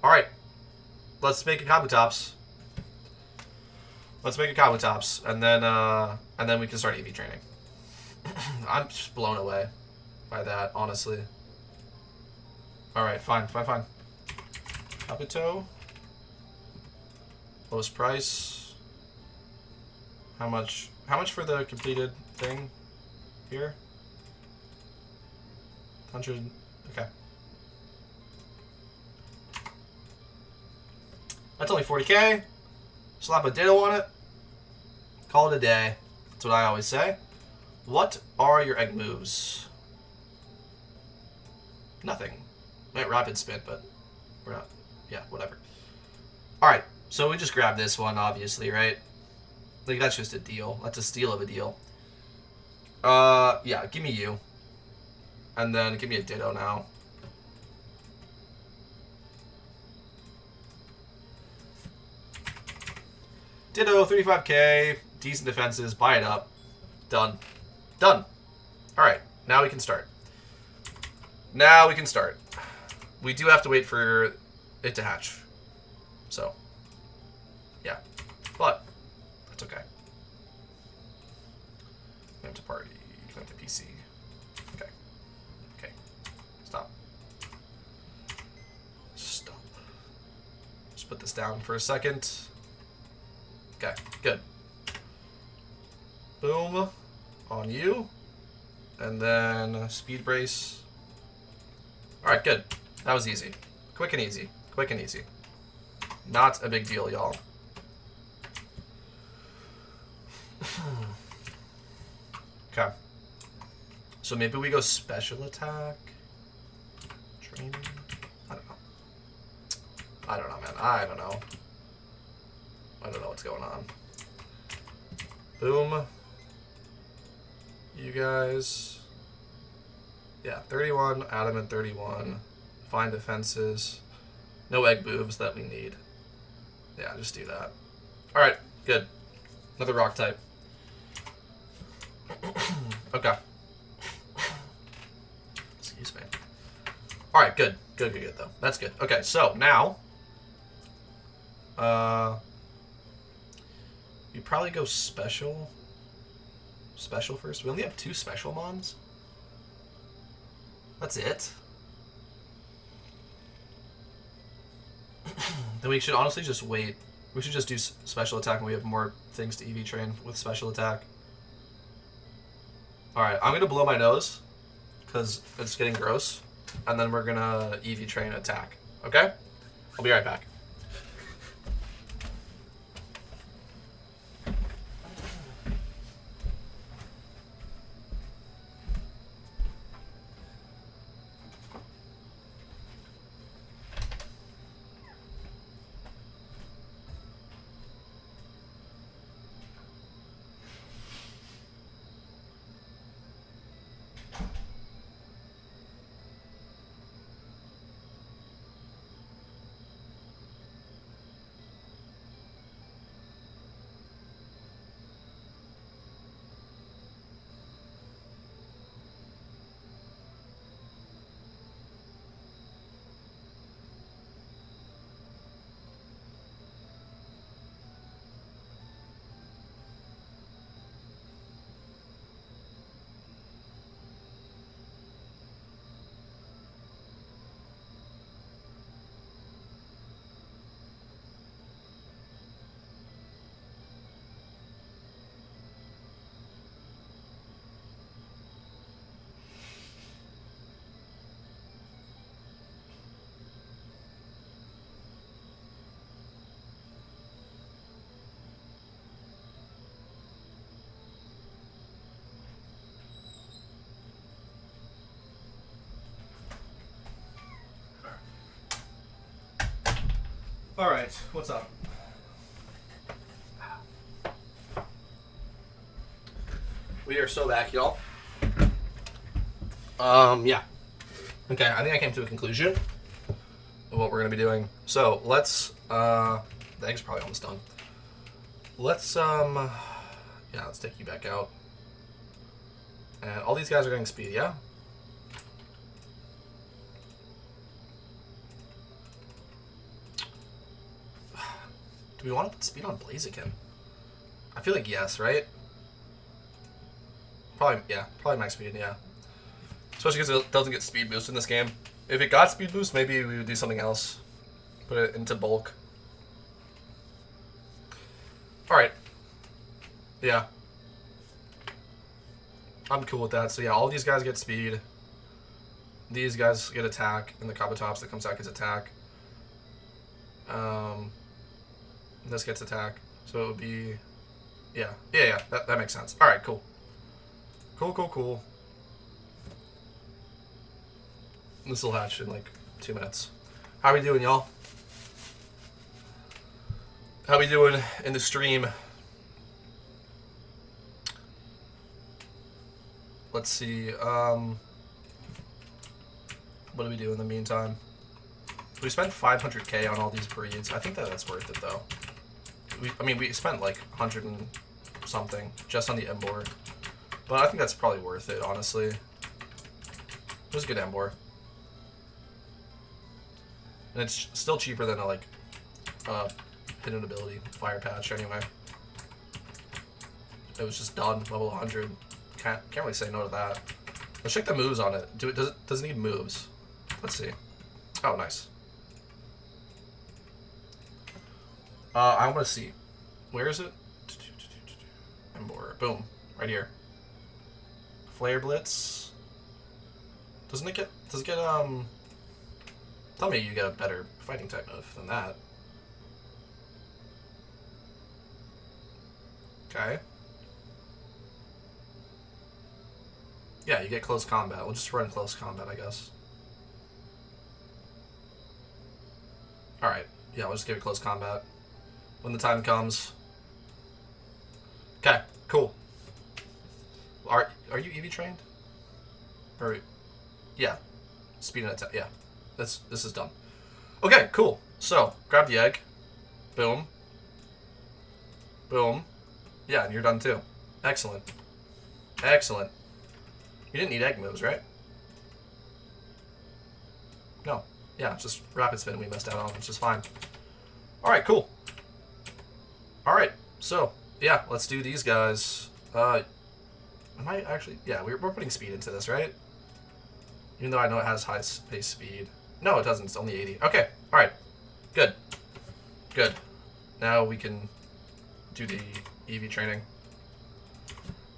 Alright. Let's make a Kabutops. And then we can start EV training. I'm just blown away by that, honestly. Alright, fine. Kabuto. Lowest price. How much for the completed thing here? 100. Okay. That's only 40k. Slap a ditto on it. Call it a day. That's what I always say. What are your egg moves? Nothing. Might rapid spin, but we're not. Yeah, whatever. Alright, so we just grab this one, obviously, right? Like, that's just a deal. That's a steal of a deal. Yeah, give me you. And then give me a ditto now. Ditto, 35k, decent defenses, buy it up. Done. Done. Alright, now we can start. Now we can start. We do have to wait for it to hatch. So, yeah. But, that's okay. Claim to party, claim to PC. Okay. Okay. Stop. Stop. Just put this down for a second. Okay, good. Boom. On you. And then speed brace. Alright, good. That was easy. Quick and easy. Quick and easy. Not a big deal, y'all. Okay. So maybe we go special attack. Training. I don't know. I don't know, man. I don't know. I don't know what's going on. Boom. You guys. Yeah, 31, adamant 31. Fine defenses. No egg boobs that we need. Yeah, just do that. Alright, good. Another rock type. Okay. Excuse me. Alright, good. Good, good, good, though. That's good. Okay, so now... you probably go special. Special first. We only have 2 special mons. That's it. Then we should honestly just wait. We should just do special attack when we have more things to EV train with special attack. Alright, I'm going to blow my nose because it's getting gross. And then we're going to EV train attack. Okay? I'll be right back. Alright, what's up? We are so back, y'all. Yeah. Okay, I think I came to a conclusion of what we're gonna be doing. So, let's, the egg's probably almost done. Let's, yeah, let's take you back out. And all these guys are getting speed, yeah? Do we want to put speed on Blaziken? I feel like yes, right? Probably, yeah. Probably max speed, yeah. Especially because it doesn't get speed boost in this game. If it got speed boost, maybe we would do something else. Put it into bulk. Alright. Yeah. I'm cool with that. So yeah, all these guys get speed. These guys get attack, and the Kabutops that comes out gets attack. This gets attack. So it would be, yeah. That makes sense. All right, cool. Cool. This will hatch in like 2 minutes. How we doing, y'all? How we doing in the stream? Let's see. What do we do in the meantime? We spent 500k on all these breeds. I think that's worth it though. We spent like 100 and something just on the Embor, but I think that's probably worth it, honestly. It was a good Embor, and it's still cheaper than a hidden ability fire patch anyway. It was just done level 100. Can't really say no to that. Let's check the moves on it. Does it need moves? Let's see. Oh, nice. I want to see. Where is it? Embor. Boom. Right here. Flare Blitz. Does it get tell me you get a better fighting type move than that. Okay. Yeah, you get close combat. We'll just run close combat, I guess. Alright. Yeah, we'll just give it close combat when the time comes. Okay, cool. Are you EV trained? Or yeah. Speed and attack. Yeah. This is done. Okay, cool. So, grab the egg. Boom. Boom. Yeah, and you're done too. Excellent. Excellent. You didn't need egg moves, right? No. Yeah, it's just rapid spin we missed out on, which is fine. Alright, cool. Alright, so, yeah, let's do these guys. Am I actually... Yeah, we're putting speed into this, right? Even though I know it has high pace speed. No, it doesn't. It's only 80. Okay, alright. Good. Good. Now we can do the EV training.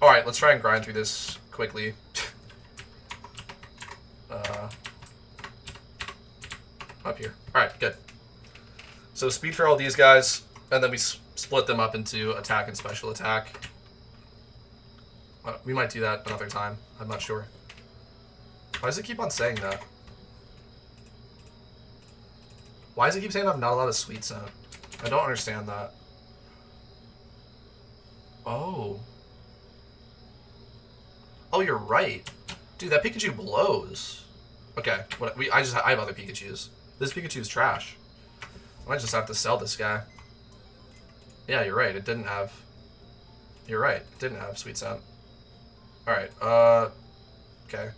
Alright, let's try and grind through this quickly. Up here. Alright, good. So speed for all these guys, and then we split them up into attack and special attack. We might do that another time. I'm not sure. Why does it keep on saying that? Why does it keep saying I'm not allowed to sweet scent? I don't understand that. Oh. Oh, you're right. Dude, that Pikachu blows. Okay, I have other Pikachus. This Pikachu's trash. I might just have to sell this guy. Yeah, you're right. It didn't have... You're right. It didn't have Sweet Scent. Alright, okay.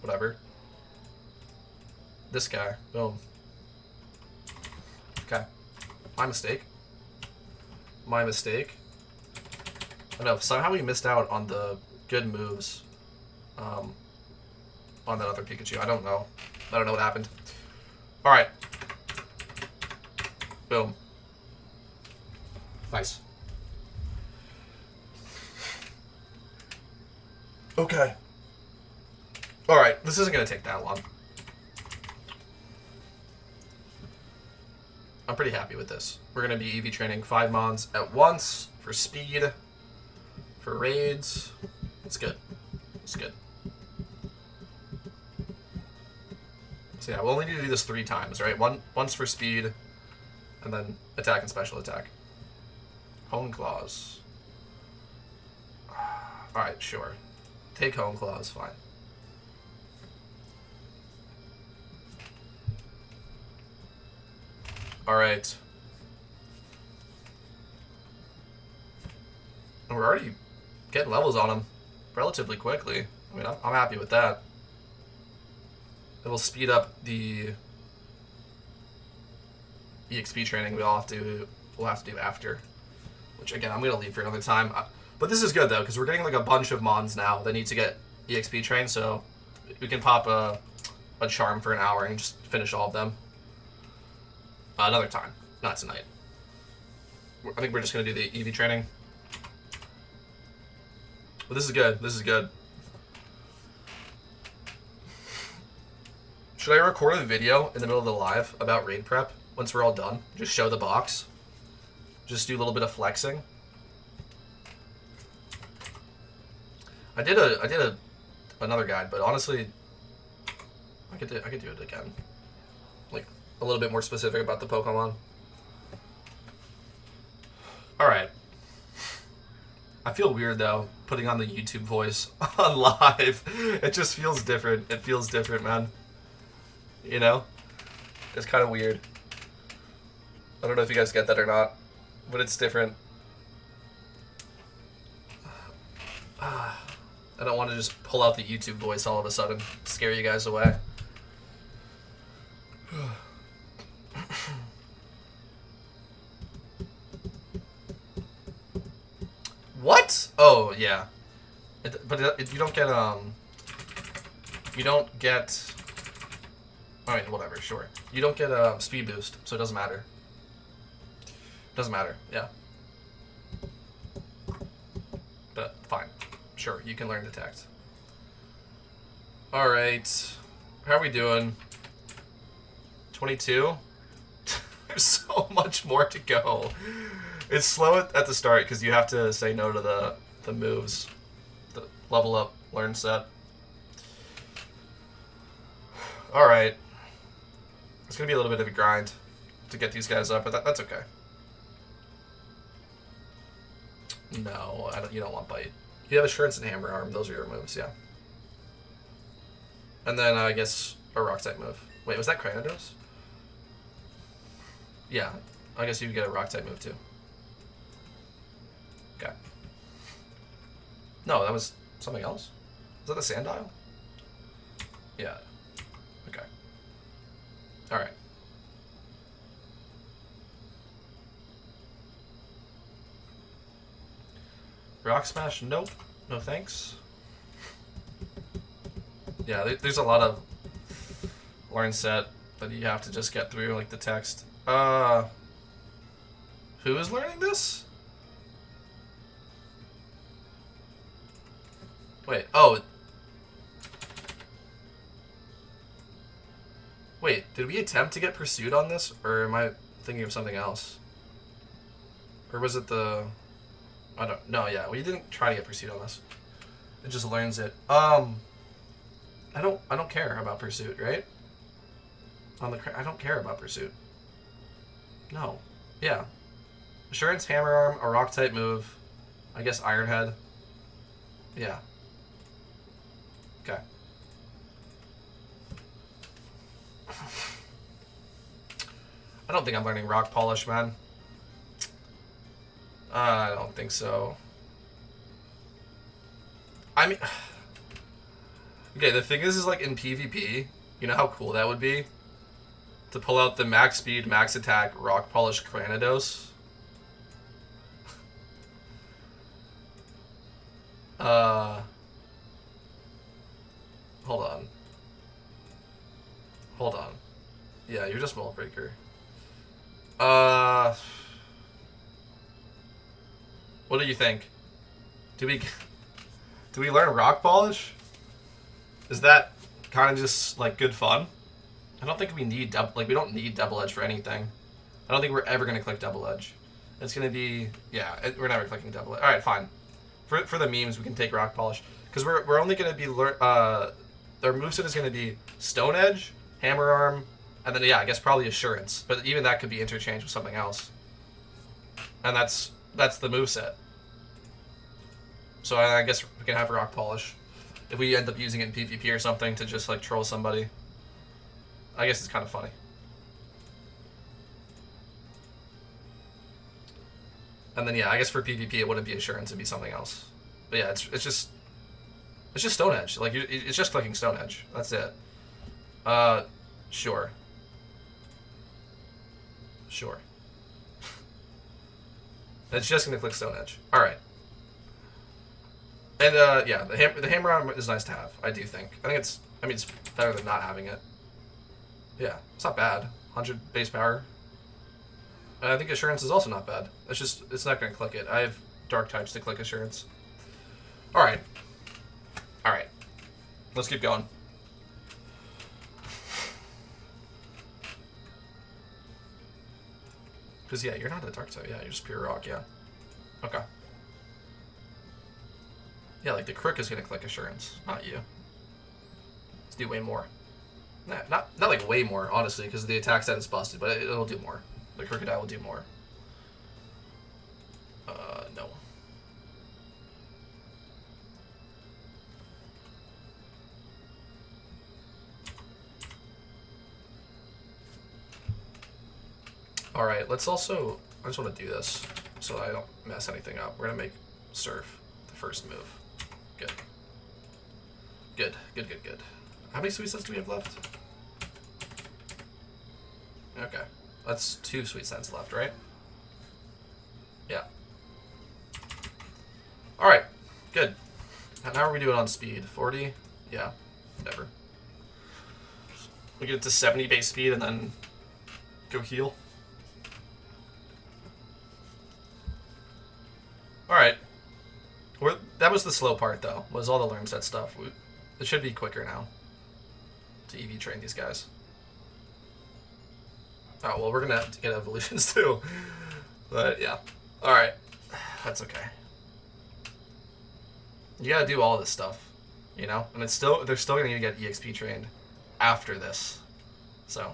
Whatever. This guy. Boom. Okay. My mistake. My mistake. I know, somehow we missed out on the good moves. On that other Pikachu. I don't know. I don't know what happened. Alright. Boom. Nice. Okay. Alright, this isn't going to take that long. I'm pretty happy with this. We're going to be EV training 5 mons at once for speed, for raids. It's good. It's good. So yeah, we'll only need to do this 3 times, right? Once for speed, and then attack and special attack. Hone Claws. Alright, sure. Take Hone Claws, fine. Alright. And we're already getting levels on him relatively quickly. I mean, I'm happy with that. It will speed up the EXP training we'll have to do after. Which, again, I'm going to leave for another time. But this is good, though, because we're getting, like, a bunch of mons now that need to get EXP trained, so we can pop a charm for an hour and just finish all of them. Another time. Not tonight. I think we're just going to do the EV training. But this is good. This is good. Should I record a video in the middle of the live about raid prep once we're all done? Just show the box. Just do a little bit of flexing. I did another guide, but honestly, I could do it again. Like a little bit more specific about the Pokemon. All right. I feel weird though putting on the YouTube voice on live. It just feels different. It feels different, man. You know? It's kind of weird. I don't know if you guys get that or not, but it's different. I don't want to just pull out the YouTube voice all of a sudden, scare you guys away. What? Oh, yeah. But you don't get, you don't get, alright, whatever, sure. You don't get a speed boost, so it doesn't matter. Doesn't matter, yeah. But, fine. Sure, you can learn Detect. Alright. How are we doing? 22? There's so much more to go. It's slow at the start because you have to say no to the moves. The level up, learn set. Alright. It's going to be a little bit of a grind to get these guys up, but that's okay. No, you don't want Bite. You have Assurance and Hammer Arm. Those are your moves, yeah. And then I guess a Rock-type move. Wait, was that Cranidos? Yeah, I guess you could get a Rock-type move too. Okay. No, that was something else? Was that the Sandile? Yeah. Okay. Alright. Rock Smash? Nope. No thanks. Yeah, there's a lot of learn set that you have to just get through, like the text. Who is learning this? Wait, oh. Wait, did we attempt to get pursued on this? Or am I thinking of something else? Or was it the... I don't... No, yeah, we didn't try to get pursued on this. It just learns it. I don't care about pursuit, right? I don't care about pursuit. No. Yeah. Assurance, Hammer Arm, a Rock type move. I guess Iron Head. Yeah. Okay. I don't think I'm learning Rock Polish, man. I don't think so. I mean... Okay, the thing is like in PvP, you know how cool that would be? To pull out the max speed, max attack, Rock Polish Cranidos. Hold on. Hold on. Yeah, you're just Mold Breaker. What do you think? Do we learn Rock Polish? Is that kind of just like good fun? I don't think we need we don't need Double Edge for anything. I don't think we're ever gonna click Double Edge. It's gonna be we're never clicking Double Edge. All right, fine. For the memes, we can take Rock Polish because we're only gonna be their moveset is gonna be Stone Edge, Hammer Arm, and then I guess probably Assurance. But even that could be interchanged with something else. And that's the moveset. So I guess we can have Rock Polish if we end up using it in PvP or something to just like troll somebody. I guess it's kind of funny. And then I guess for PvP it wouldn't be Assurance, it'd be something else. But yeah, it's just Stone Edge. Like it's just clicking Stone Edge. That's it. Sure. Sure. It's just gonna click Stone Edge. All right. And yeah, the Hammer Arm is nice to have. I do think. I mean, it's better than not having it. Yeah, it's not bad. 100 base power. And I think Assurance is also not bad. It's not gonna click it. I have Dark types to click Assurance. All right. All right. Let's keep going. Because, yeah, you're not a dark type. Yeah, you're just pure rock, yeah. Okay. Yeah, like the Crook is going to click Assurance, not you. Let's do way more. Nah, not like way more, honestly, because the attack stat is busted, but it'll do more. The Crocodile will do more. No. Alright, let's also... I just want to do this so I don't mess anything up. We're going to make Surf the first move. Good. Good, good, good, good. How many Sweet Scents do we have left? Okay. That's 2 Sweet Scents left, right? Yeah. Alright, good. How are we doing on speed? 40? Yeah, whatever. We get it to 70 base speed and then go heal. Alright. That was the slow part, though, was all the learn set stuff. It should be quicker now to EV train these guys. Oh, well, we're going to have to get evolutions, too. But, yeah. Alright. That's okay. You gotta do all this stuff, you know? And it's still, they're still gonna get EXP trained after this. So.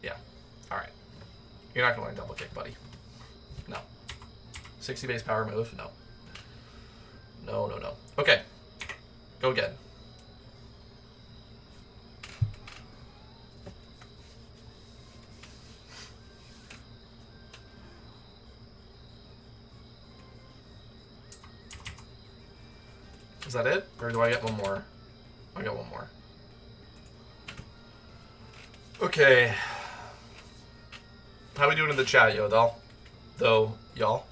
Yeah. Alright. You're not gonna learn double kick, buddy. No. 60 base power move? No. No, no, no. Okay. Go again. Is that it? Or do I get one more? I got one more. Okay. How we doing in the chat, yo, y'all?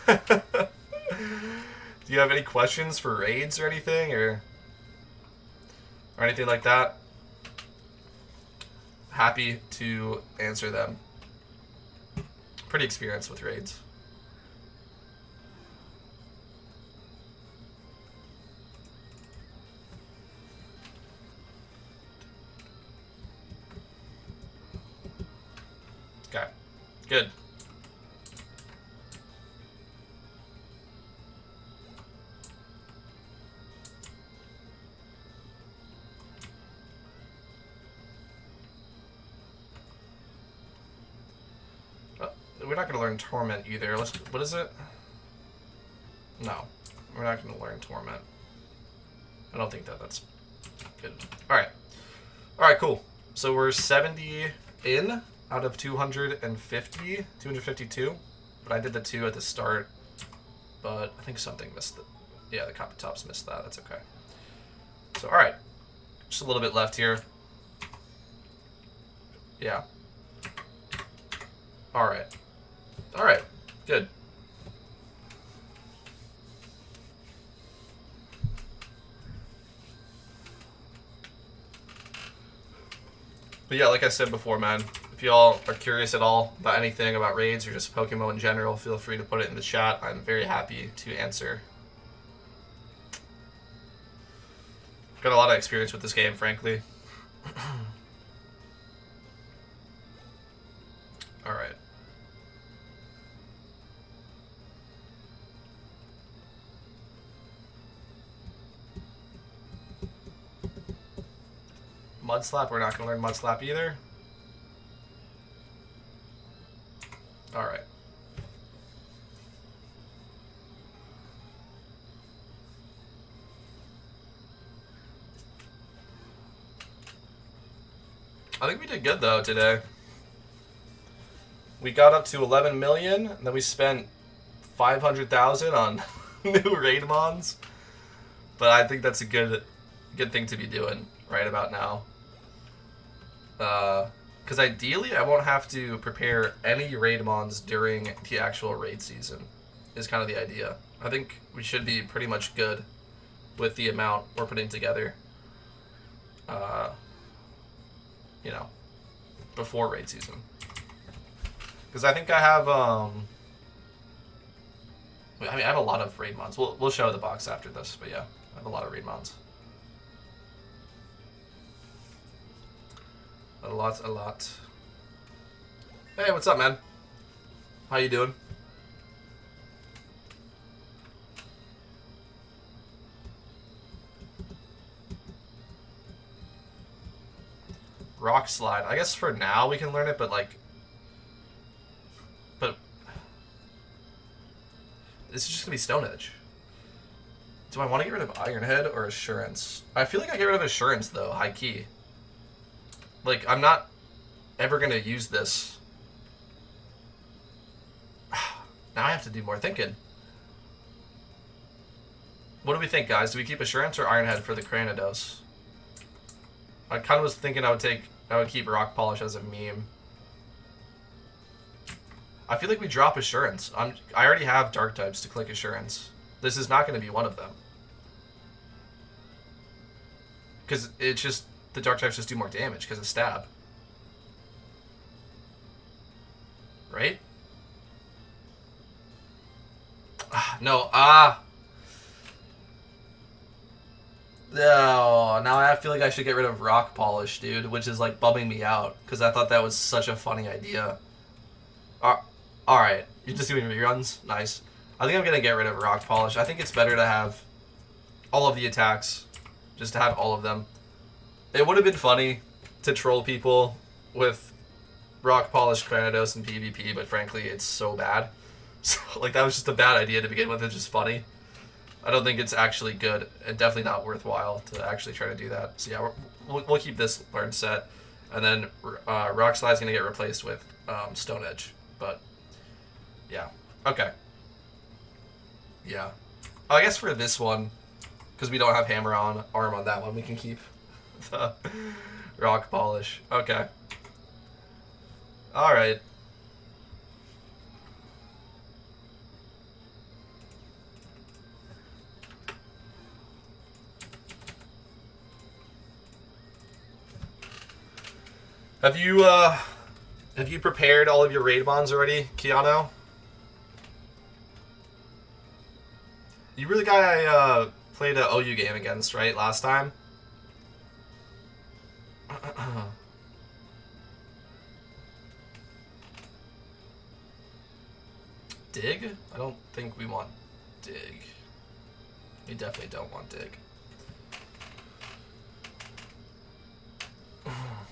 Do you have any questions for raids or anything, or anything like that? Happy to answer them. Pretty experienced with raids. Okay, good. We're not going to learn Torment either. What is it? No, we're not going to learn Torment. I don't think that's good. Alright. Alright, cool. So we're 70 in out of 250, 252. But I did the 2 at the start. But I think something missed it. Yeah, the copy tops missed that. That's okay. So, alright. Just a little bit left here. Yeah. Alright. Alright. Good. But yeah, like I said before, man, if y'all are curious at all about anything about raids or just PokeMMO in general, feel free to put it in the chat. I'm very happy to answer. Got a lot of experience with this game, frankly. Alright. Mud Slap, we're not going to learn Mud Slap either. Alright. I think we did good though today. We got up to 11 million, and then we spent 500,000 on new raid mons. But I think that's a good thing to be doing right about now. Because ideally, I won't have to prepare any raid mons during the actual raid season, is kind of the idea. I think we should be pretty much good with the amount we're putting together, you know, before raid season. Because I think I have, I have a lot of raid mons. We'll show the box after this, but yeah, I have a lot of raid mons. A lot. Hey, what's up, man? How you doing? Rock slide. I guess for now we can learn it, but like... But... This is just gonna be Stone Edge. Do I want to get rid of Iron Head or Assurance? I feel like I get rid of Assurance, though, high key. Like, I'm not ever gonna use this. Now I have to do more thinking. What do we think, guys? Do we keep Assurance or Iron Head for the Cranidos? I kind of was thinking I would keep Rock Polish as a meme. I feel like we drop Assurance. I already have Dark types to click Assurance. This is not going to be one of them. Because it's just, the Dark types just do more damage because of stab. Right? No, No, now I feel like I should get rid of Rock Polish, dude, which is like bumming me out because I thought that was such a funny idea. Alright, you're just doing reruns? Nice. I think I'm going to get rid of Rock Polish. I think it's better to have all of the attacks, just to have all of them. It would have been funny to troll people with Rock Polish Cranidos and PvP, but frankly, it's so bad. So, like, that was just a bad idea to begin with. It's just funny. I don't think it's actually good, and definitely not worthwhile to actually try to do that. So yeah, we'll keep this learn set, and then Rock Slide's going to get replaced with Stone Edge. But, yeah. Okay. Yeah. I guess for this one, because we don't have Hammer on Arm on that one, we can keep the Rock Polish. Okay. Alright. Have you prepared all of your raid bonds already, Keanu? You were the guy I played an OU game against, right, last time? Dig? I don't think we want Dig. We definitely don't want Dig.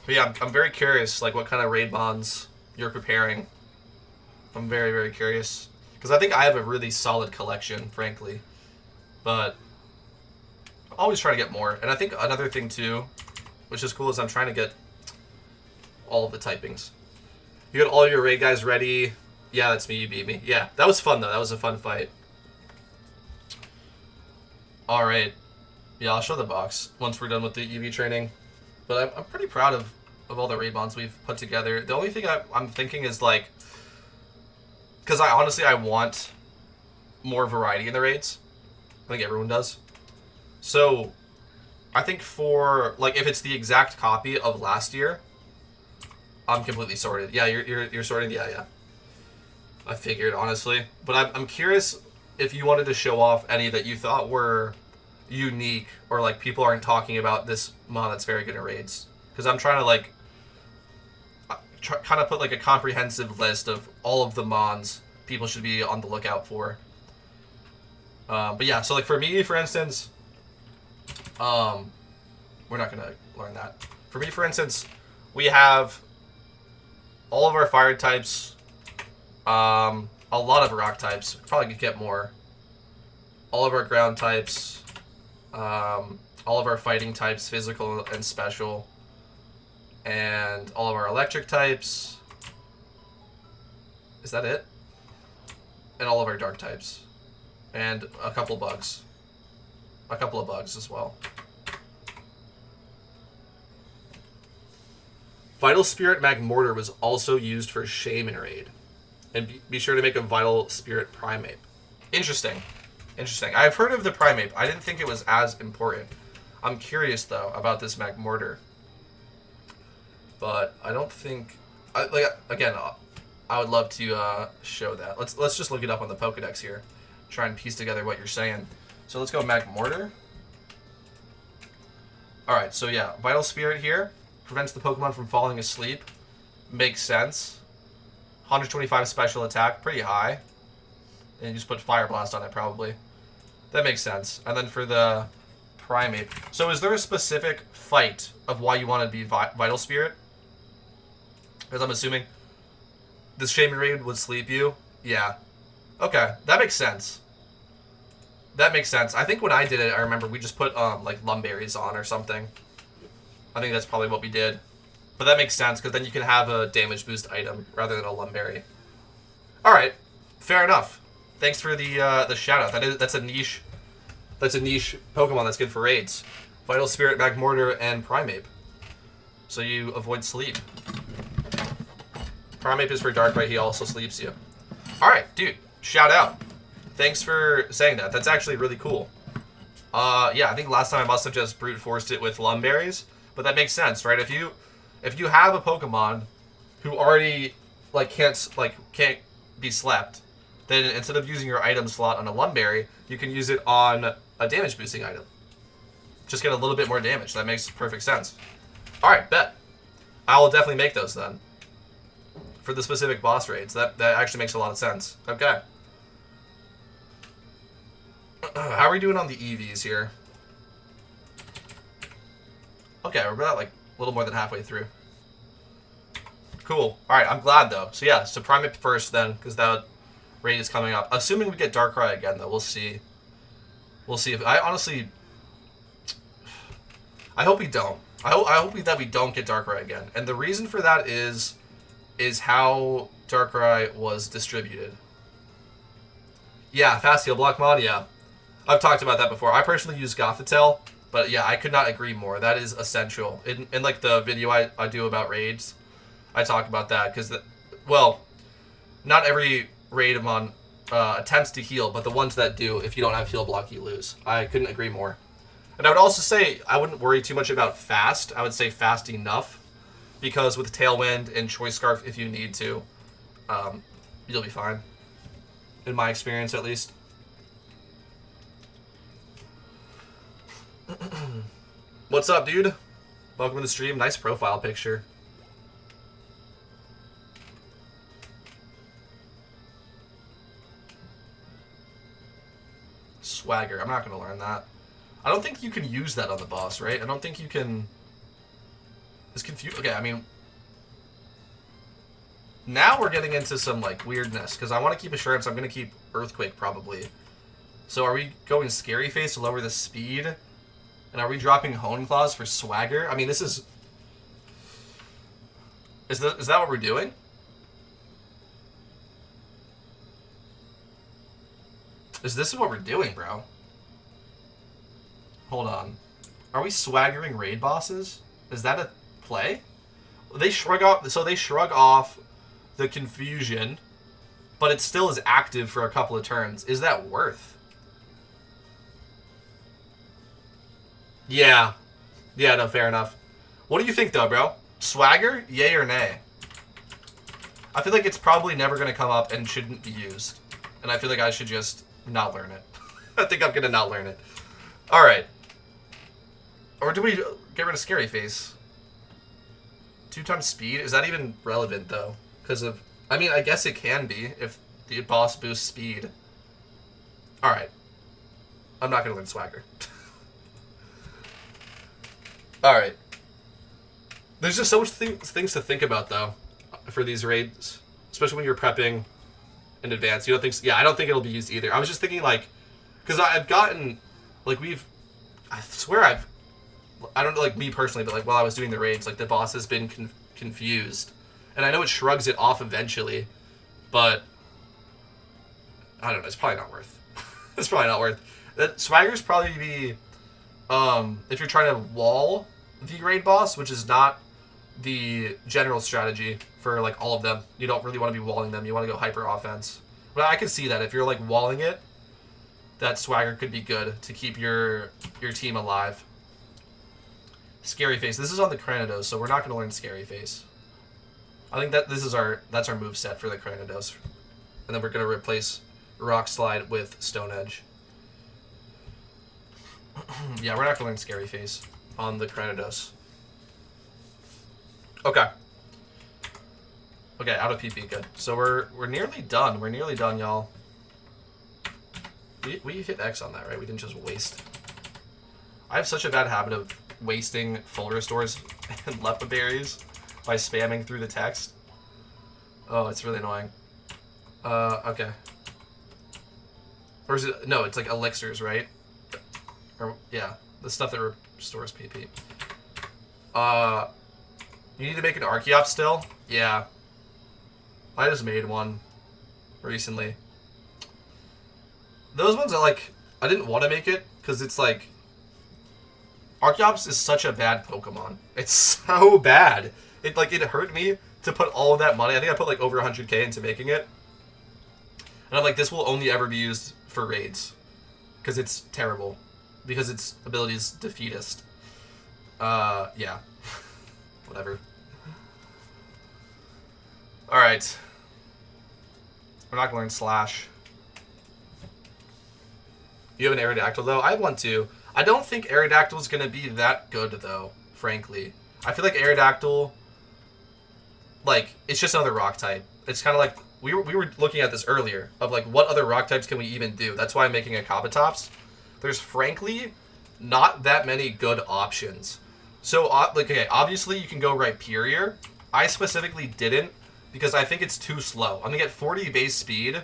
But yeah, I'm very curious, like, what kind of raid bonds you're preparing. I'm very, very curious. Because I think I have a really solid collection, frankly. But I'm always trying to get more. And I think another thing, too, which is cool, is I'm trying to get all of the typings. You got all your raid guys ready. Yeah, that's me, you beat me. Yeah, that was fun, though. That was a fun fight. Alright. Yeah, I'll show the box once we're done with the EV training. But I'm pretty proud of all the raid bonds we've put together. The only thing I'm thinking is, like... Because I want more variety in the raids. I think everyone does. So, I think for... Like, if it's the exact copy of last year, I'm completely sorted. Yeah, you're sorted? Yeah. I figured, honestly. But I'm curious if you wanted to show off any that you thought were unique, or like people aren't talking about this mod that's very good at raids. Because I'm trying to like kind of put like a comprehensive list of all of the mods people should be on the lookout for. But yeah, so like for me, for instance, we're not gonna learn that. For me, for instance, we have all of our fire types, a lot of rock types. Probably could get more. All of our ground types. All of our fighting types, physical and special, and all of our electric types. Is that it? And all of our dark types. And a couple bugs. A couple of bugs as well. Vital Spirit Magmortar was also used for Shaman Raid. And be sure to make a Vital Spirit Primate. Interesting. Interesting. I've heard of the Primate. I didn't think it was as important. I'm curious, though, about this Magmortar. But I don't think... again, I would love to show that. Let's just look it up on the Pokedex here. Try and piece together what you're saying. So let's go Magmortar. Alright, so yeah. Vital Spirit here. prevents the Pokemon from falling asleep. Makes sense. 125 special attack, pretty high. And you just put Fire Blast on it, probably. That makes sense. And then for the Primeape. So is there a specific fight of why you want to be Vital Spirit? Because I'm assuming this Shaman Raid would sleep you. Yeah. Okay, that makes sense. That makes sense. I think when I did it, I remember we just put like Lumberries on or something. I think that's probably what we did. But that makes sense, because then you can have a damage boost item rather than a Lumberry. Alright, fair enough. Thanks for the shout out. That's a niche Pokemon that's good for raids. Vital Spirit, Magmortar, and Primeape. So you avoid sleep. Primeape is for Darkrai, he also sleeps you. Alright, dude, shout out. Thanks for saying that. That's actually really cool. Yeah, I think last time I must have just brute forced it with Lumberries, but that makes sense, right? If you have a Pokemon who already can't be slept, then instead of using your item slot on a Lumberry, you can use it on a damage boosting item. Just get a little bit more damage. That makes perfect sense. Alright, bet. I will definitely make those then. For the specific boss raids. That actually makes a lot of sense. Okay. How are we doing on the EVs here? Okay, we're about like a little more than halfway through. Cool. Alright, I'm glad though. So yeah, so Primeape first then, because that raid is coming up. Assuming we get Darkrai again though, we'll see. We'll see if I honestly I hope we don't. I hope that we don't get Darkrai again. And the reason for that is how Darkrai was distributed. Yeah, Fast Heal Block Mod, yeah. I've talked about that before. I personally use Gothitelle, but yeah, I could not agree more. That is essential. In like the video I do about raids, I talk about that because, well, not every raid Amon attempts to heal, but the ones that do, if you don't have heal block, you lose. I couldn't agree more. And I would also say I wouldn't worry too much about fast. I would say fast enough, because with Tailwind and Choice Scarf, if you need to, you'll be fine. In my experience, at least. What's up, dude? Welcome to the stream. Nice profile picture. Swagger. I'm not going to learn that. I don't think you can use that on the boss, right? I don't think you can... It's confused. Okay, I mean... Now we're getting into some, like, weirdness, because I want to keep Assurance. I'm going to keep Earthquake, probably. So are we going Scary Face to lower the speed? And are we dropping Hone Claws for Swagger? I mean, this is... Is that what we're doing? Is this what we're doing, bro? Hold on. Are we swaggering raid bosses? Is that a play? They shrug off... So they shrug off the confusion, but it still is active for a couple of turns. Is that worth? Yeah. Yeah, no, fair enough. What do you think, though, bro? Swagger? Yay or nay? I feel like it's probably never going to come up and shouldn't be used. And I feel like I should just not learn it. I think I'm going to not learn it. Alright. Or do we get rid of Scary Face? 2 times speed? Is that even relevant, though? Because of... I mean, I guess it can be if the boss boosts speed. Alright. I'm not going to learn Swagger. Alright. There's just so much things to think about, though, for these raids. Especially when you're prepping in advance. You don't think... Yeah, I don't think it'll be used either. I was just thinking, like... Because I've gotten... Like, I swear I don't know, like, me personally, but, like, while I was doing the raids, like, the boss has been confused. And I know it shrugs it off eventually, but... I don't know, it's probably not worth. It's probably not worth. That Swagger's probably be... if you're trying to wall the raid boss, which is not the general strategy for, like, all of them. You don't really want to be walling them. You want to go hyper offense. But I can see that. If you're, like, walling it, that Swagger could be good to keep your team alive. Scary Face. This is on the Cranidos, so we're not going to learn Scary Face. I think that that's our move set for the Cranidos. And then we're going to replace Rock Slide with Stone Edge. Yeah, we're not going to learn Scary Face on the Cranidos. Okay. Okay, out of PP, good. So we're nearly done. We're nearly done, y'all. We hit X on that, right? We didn't just waste. I have such a bad habit of wasting full restores and lepa berries by spamming through the text. Oh, it's really annoying. Okay. Or is it... No, it's like elixirs, right? Or, yeah, the stuff that restores PP. You need to make an Archeop still? Yeah. I just made one recently. Those ones are like... I didn't want to make it, because it's like... Archeops is such a bad Pokemon. It's so bad. It hurt me to put all of that money. I think I put like over 100k into making it. And I'm like, this will only ever be used for raids. Because it's terrible. Because its ability is defeatist. Yeah. Whatever. Alright. We're not going to learn Slash. You have an Aerodactyl, though? I have one, too. I don't think Aerodactyl is going to be that good, though, frankly. I feel like Aerodactyl, like, it's just another rock type. It's kind of like, we were looking at this earlier, of, like, what other rock types can we even do? That's why I'm making a Kabutops. There's, frankly, not that many good options. So, like, okay, obviously you can go Rhyperior. I specifically didn't, because I think it's too slow. I'm going to get 40 base speed.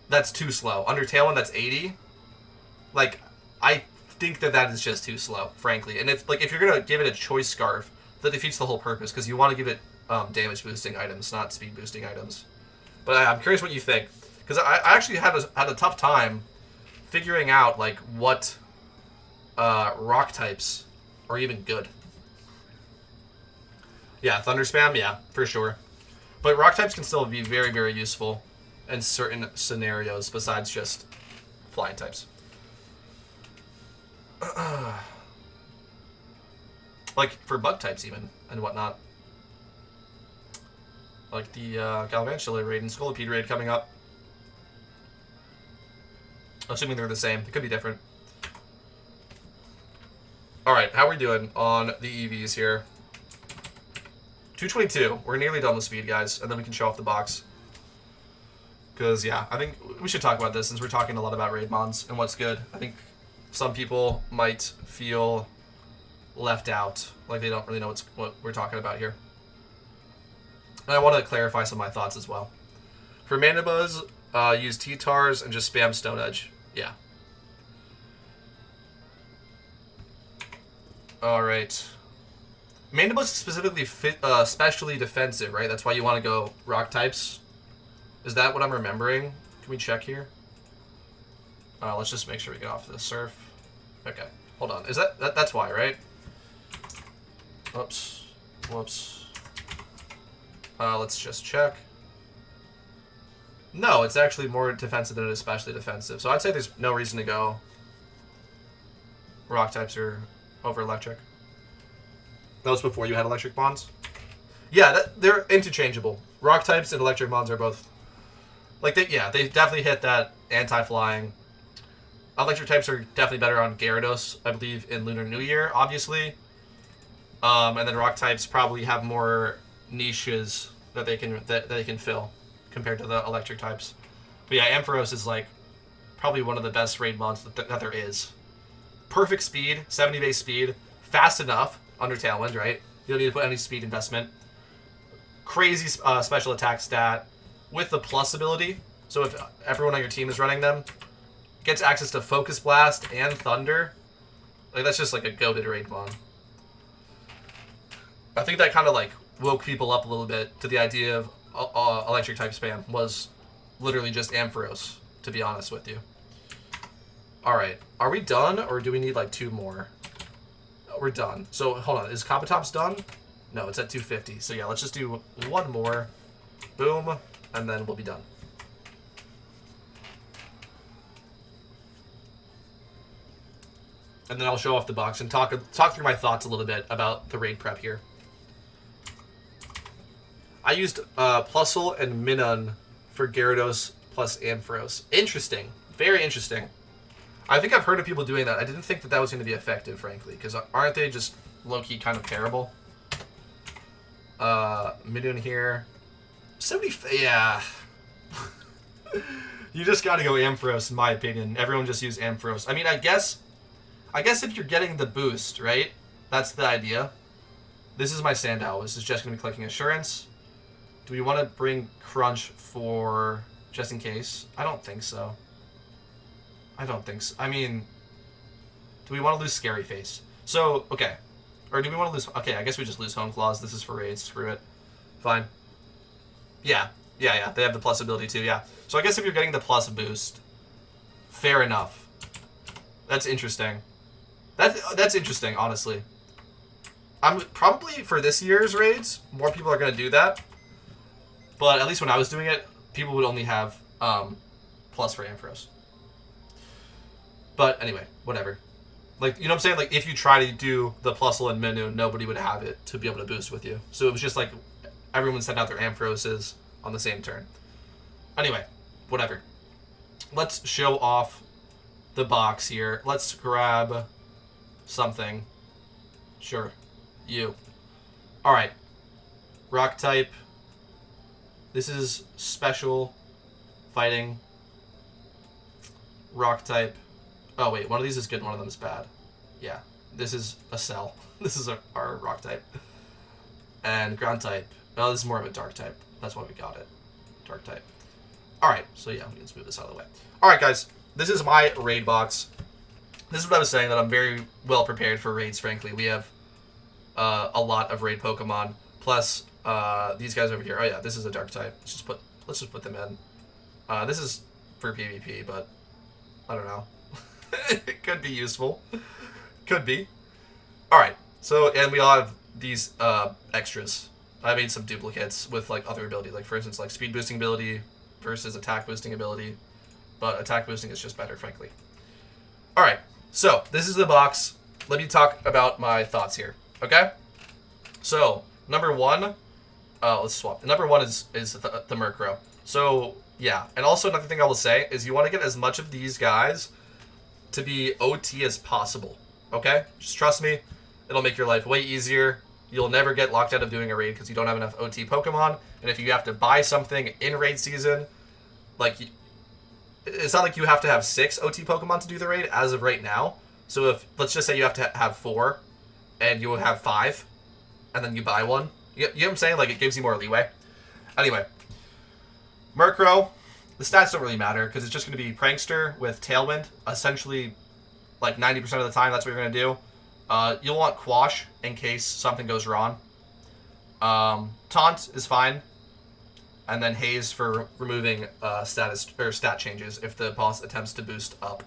That's too slow. Under Tailwind, that's 80. Like, I think that is just too slow, frankly. And it's like, if you're going to give it a Choice Scarf, that defeats the whole purpose, because you want to give it damage boosting items, not speed boosting items. But I'm curious what you think, because I actually had a tough time figuring out like what rock types are even good. Yeah, Thunder Spam, yeah, for sure. But rock types can still be very, very useful in certain scenarios besides just flying types. Like for bug types even and whatnot. Like the Galvantula raid and Scolipede raid coming up. Assuming they're the same. They could be different. Alright, how are we doing on the EVs here? 222. We're nearly done with speed, guys, and then we can show off the box. Because, yeah, I think we should talk about this since we're talking a lot about raid mons and what's good. I think some people might feel left out, like they don't really know what we're talking about here. And I want to clarify some of my thoughts as well. For Mandibuzz, use T-Tars and just spam Stone Edge. Yeah. Alright. Mandibuzz is specifically specially defensive, right? That's why you want to go rock types. Is that what I'm remembering? Can we check here? Let's just make sure we get off the surf. Okay, hold on. Is that's why, right? Oops. Whoops. Let's just check. No, it's actually more defensive than it is specially defensive. So I'd say there's no reason to go rock types or over electric. That was before you had electric bonds? Yeah, they're interchangeable. Rock types and electric bonds are both... Like, they definitely hit that anti-flying. Electric types are definitely better on Gyarados, I believe, in Lunar New Year, obviously. And then rock types probably have more niches that they can fill compared to the electric types. But yeah, Ampharos is, like, probably one of the best raid mods that there is. Perfect speed, 70 base speed, fast enough, under Tailwind, right? You don't need to put any speed investment. Crazy special attack stat with the plus ability. So if everyone on your team is running them, gets access to Focus Blast and Thunder. Like, that's just like a goated raid mon. I think that kind of like woke people up a little bit to the idea of electric type spam was literally just Ampharos, to be honest with you. Alright, are we done or do we need like 2 more? We're done. So, hold on. Is Kabutops done? No, it's at 250. So, yeah, let's just do 1 more. Boom. And then we'll be done. And then I'll show off the box and talk through my thoughts a little bit about the raid prep here. I used Plusle and Minun for Gyarados plus Ampharos. Interesting. Very interesting. I think I've heard of people doing that. I didn't think that was going to be effective, frankly, because aren't they just low-key kind of terrible? Midun here. 70. Yeah. You just gotta go Ampharos, in my opinion. Everyone just use Ampharos. I mean, I guess if you're getting the boost, right? That's the idea. This is my standout. This is just gonna be collecting Assurance. Do we want to bring Crunch for just in case? I don't think so. I don't think so. I mean, do we want to lose Scary Face? So, okay. Or do we want to lose... Okay, I guess we just lose Home Claws. This is for raids. Screw it. Fine. Yeah. Yeah. They have the plus ability too, yeah. So I guess if you're getting the plus boost, fair enough. That's interesting. That's interesting, honestly. I'm probably, for this year's raids, more people are going to do that. But at least when I was doing it, people would only have plus for Ampharos. But anyway, whatever. Like, you know what I'm saying? Like, if you try to do the Plusle and Minu, nobody would have it to be able to boost with you. So it was just like everyone sent out their Ampharoses on the same turn. Anyway, whatever. Let's show off the box here. Let's grab something. Sure. You. Alright. Rock type. This is special fighting. Rock type. Oh, wait. One of these is good. One of them is bad. Yeah. This is a cell. This is our rock type. And ground type. Oh, this is more of a dark type. That's why we got it. Dark type. Alright. So, yeah. We can smooth this out of the way. Alright, guys. This is my raid box. This is what I was saying, that I'm very well prepared for raids, frankly. We have a lot of raid Pokemon. Plus, these guys over here. Oh, yeah. This is a dark type. Let's just put them in. This is for PvP, but I don't know. It could be useful. Could be. Alright, so, and we all have these extras. I made some duplicates with, like, other ability. Like, for instance, like, speed boosting ability versus attack boosting ability. But attack boosting is just better, frankly. Alright, so, this is the box. Let me talk about my thoughts here, okay? So, number one, let's swap. Number one is the Murkrow. So, yeah. And also, another thing I will say is you want to get as much of these guys to be OT as possible. Okay? Just trust me. It'll make your life way easier. You'll never get locked out of doing a raid because you don't have enough OT Pokemon. And if you have to buy something in raid season, like, it's not like you have to have 6 OT Pokemon to do the raid as of right now. So if, let's just say you have to have 4 and you have 5 and then you buy one. You know what I'm saying? Like, it gives you more leeway. Anyway. Murkrow. The stats don't really matter, because it's just going to be Prankster with Tailwind. Essentially, like 90% of the time, that's what you're going to do. You'll want Quash in case something goes wrong. Taunt is fine. And then Haze for removing stat changes if the boss attempts to boost up.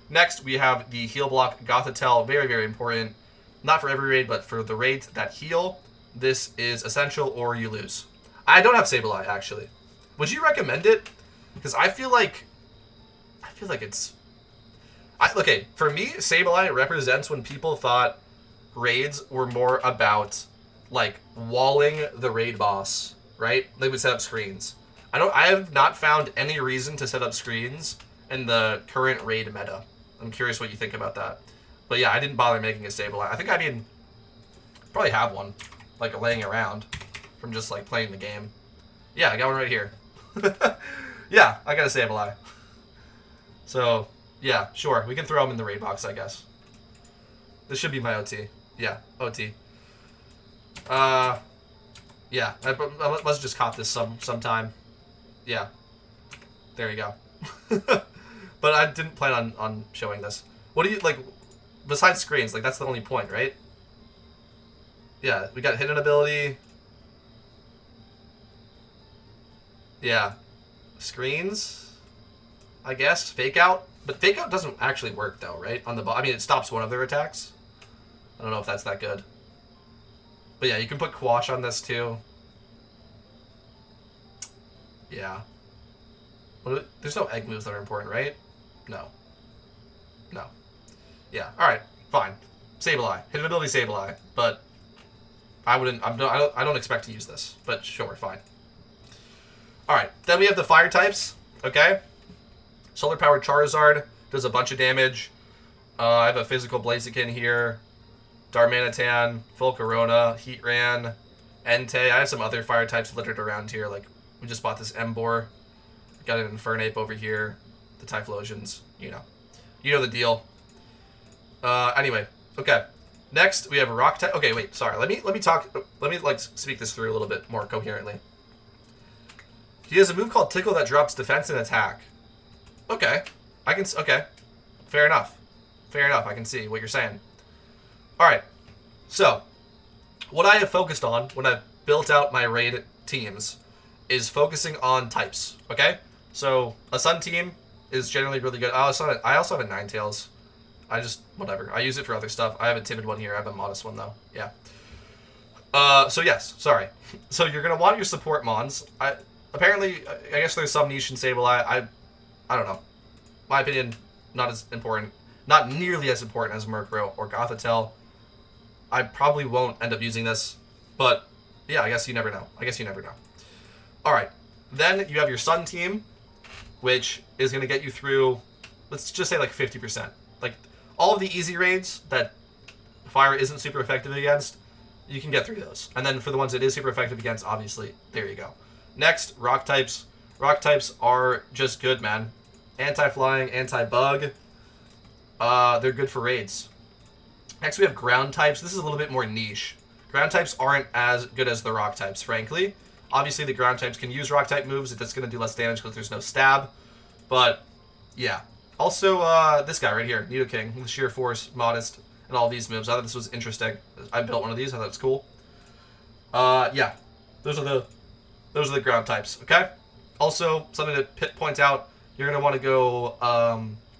Next, we have the Heal Block Gothitelle. Very, very important. Not for every raid, but for the raids that heal, this is essential or you lose. I don't have Sableye, actually. Would you recommend it? Because I feel like it's... okay, for me, Sableye represents when people thought raids were more about, like, walling the raid boss, right? They would set up screens. I have not found any reason to set up screens in the current raid meta. I'm curious what you think about that. But yeah, I didn't bother making a Sableye. I probably have one, like, laying around from just, like, playing the game. Yeah, I got one right here. Yeah, I got a Sableye. So, yeah, sure. We can throw them in the raid box, I guess. This should be my OT. Yeah, OT. Yeah, I must have just caught this sometime. Yeah. There you go. But I didn't plan on showing this. What do you, like, besides screens, like, that's the only point, right? Yeah, we got hidden ability. Yeah. Screens, I guess. Fake out. But fake out doesn't actually work, though, right? On the I mean, it stops one of their attacks. I don't know if that's that good. But yeah, you can put Quash on this, too. Yeah. There's no egg moves that are important, right? No. No. Yeah, alright. Fine. Sableye. Hidden ability Sableye. But I don't expect to use this. But sure, fine. Alright, then we have the fire types, okay? Solar Powered Charizard does a bunch of damage. I have a physical Blaziken here. Darmanitan, Volcarona, Heatran, Entei. I have some other fire types littered around here. Like, we just bought this Embor. Got an Infernape over here. The Typhlosions. You know the deal. Anyway, okay. Next, we have a rock type. Okay, wait, sorry. Let me like speak this through a little bit more coherently. He has a move called Tickle that drops defense and attack. Okay. Okay. Fair enough. Fair enough. I can see what you're saying. Alright. So, what I have focused on when I've built out my raid teams is focusing on types. Okay? So, a Sun team is generally really good. I also have a Ninetales. Whatever. I use it for other stuff. I have a timid one here. I have a modest one, though. Yeah. So yes. Sorry. So you're going to want your support mons. Apparently, I guess there's some niche in Sable. I don't know. My opinion, not as important. Not nearly as important as Murkrow or Gothitelle. I probably won't end up using this. But, yeah, I guess you never know. Alright. Then you have your Sun team, which is going to get you through, let's just say like 50%. Like, all of the easy raids that Fire isn't super effective against, you can get through those. And then for the ones it is super effective against, obviously, there you go. Next, Rock types. Rock types are just good, man. Anti-flying, anti-bug. They're good for raids. Next, we have Ground types. This is a little bit more niche. Ground types aren't as good as the Rock types, frankly. Obviously, the Ground types can use Rock type moves. It's going to do less damage because there's no stab. But, yeah. Also, this guy right here, Nidoking, with Sheer Force, Modest, and all these moves. I thought this was interesting. I built one of these. I thought it was cool. Yeah. Those are the ground types, okay? Also, something to point out, you're going to want to go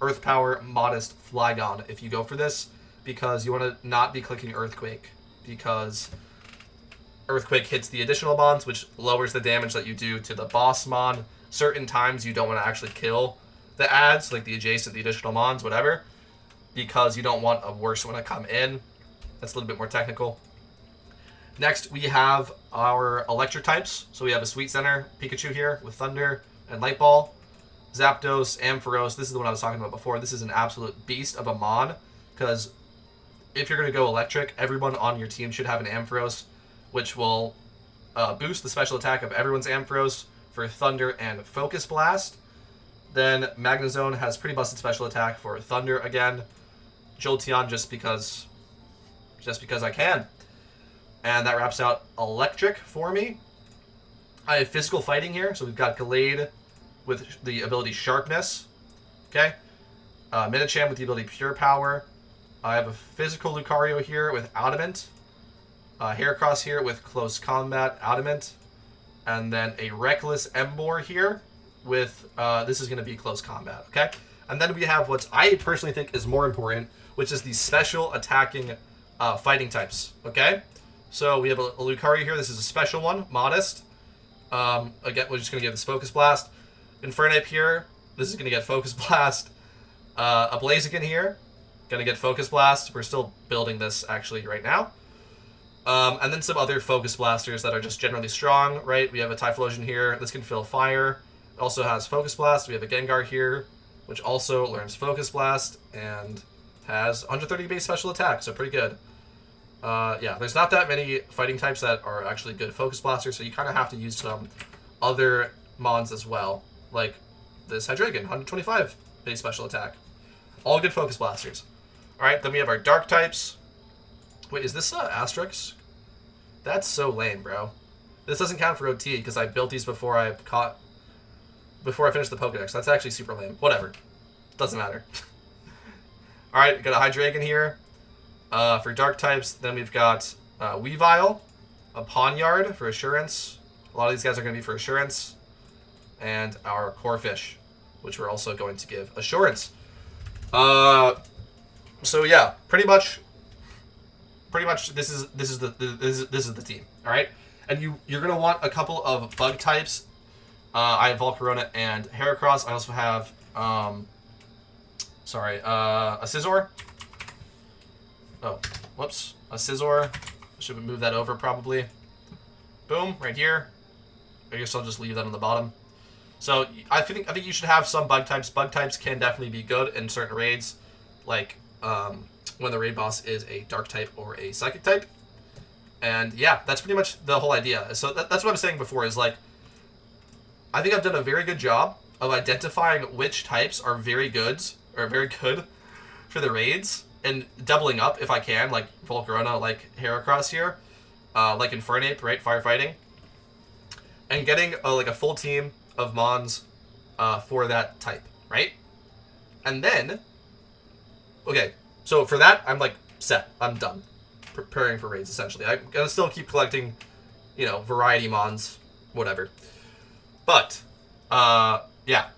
Earth Power, Modest, Flygon if you go for this, because you want to not be clicking Earthquake, because Earthquake hits the additional mons, which lowers the damage that you do to the boss mon. Certain times you don't want to actually kill the adds, like the adjacent, the additional mons, whatever, because you don't want a worse one to come in. That's a little bit more technical. Next, we have our electric types. So we have a Sweet Center Pikachu here with Thunder and Light Ball. Zapdos, Ampharos. This is the one I was talking about before. This is an absolute beast of a mon, because if you're going to go electric, everyone on your team should have an Ampharos, which will boost the special attack of everyone's Ampharos for Thunder and Focus Blast. Then Magnezone has pretty busted special attack for Thunder again. Jolteon just because I can. And that wraps out Electric for me. I have Physical Fighting here, so we've got Gallade with the ability Sharpness. Okay. Minicham with the ability Pure Power. I have a Physical Lucario here with Adamant. Heracross here with Close Combat, Adamant. And then a Reckless Embor here with, this is going to be Close Combat, okay? And then we have what I personally think is more important, which is the special attacking fighting types, okay? So we have a Lucario here. This is a special one, Modest. Again, we're just going to get this Focus Blast. Infernape here. This is going to get Focus Blast. A Blaziken here. Going to get Focus Blast. We're still building this, actually, right now. And then some other Focus Blasters that are just generally strong, right? We have a Typhlosion here. This can fill fire. It also has Focus Blast. We have a Gengar here, which also learns Focus Blast and has 130 base special attack, so pretty good. Yeah, there's not that many fighting types that are actually good Focus Blasters, so you kind of have to use some other mons as well, like this Hydreigon, 125 base special attack. All good Focus Blasters. Alright, then we have our Dark types. Wait, is this Asterix? That's so lame, bro. This doesn't count for OT, because I built these before I finished the Pokedex. That's actually super lame. Whatever. Doesn't matter. Alright, got a Hydreigon here. For Dark types, then we've got Weavile, a Pawniard for Assurance. A lot of these guys are going to be for Assurance. And our Corphish, which we're also going to give Assurance. So yeah, pretty much this is the team. All right, and you're going to want a couple of bug types. I have Volcarona and Heracross. I also have a Scizor. Oh, whoops. A Scizor. Should we move that over probably? Boom, right here. I guess I'll just leave that on the bottom. So I think you should have some bug types. Bug types can definitely be good in certain raids, like when the raid boss is a dark type or a psychic type. And yeah, that's pretty much the whole idea. So that's what I was saying before is like, I think I've done a very good job of identifying which types are very good for the raids and doubling up if I can, like Volcarona, like Heracross here, like Infernape, right, firefighting, and getting like a full team of Mons for that type, right? And then, okay, so for that, I'm like set. I'm done preparing for raids, essentially. I'm gonna still keep collecting, you know, variety Mons, whatever. But, yeah.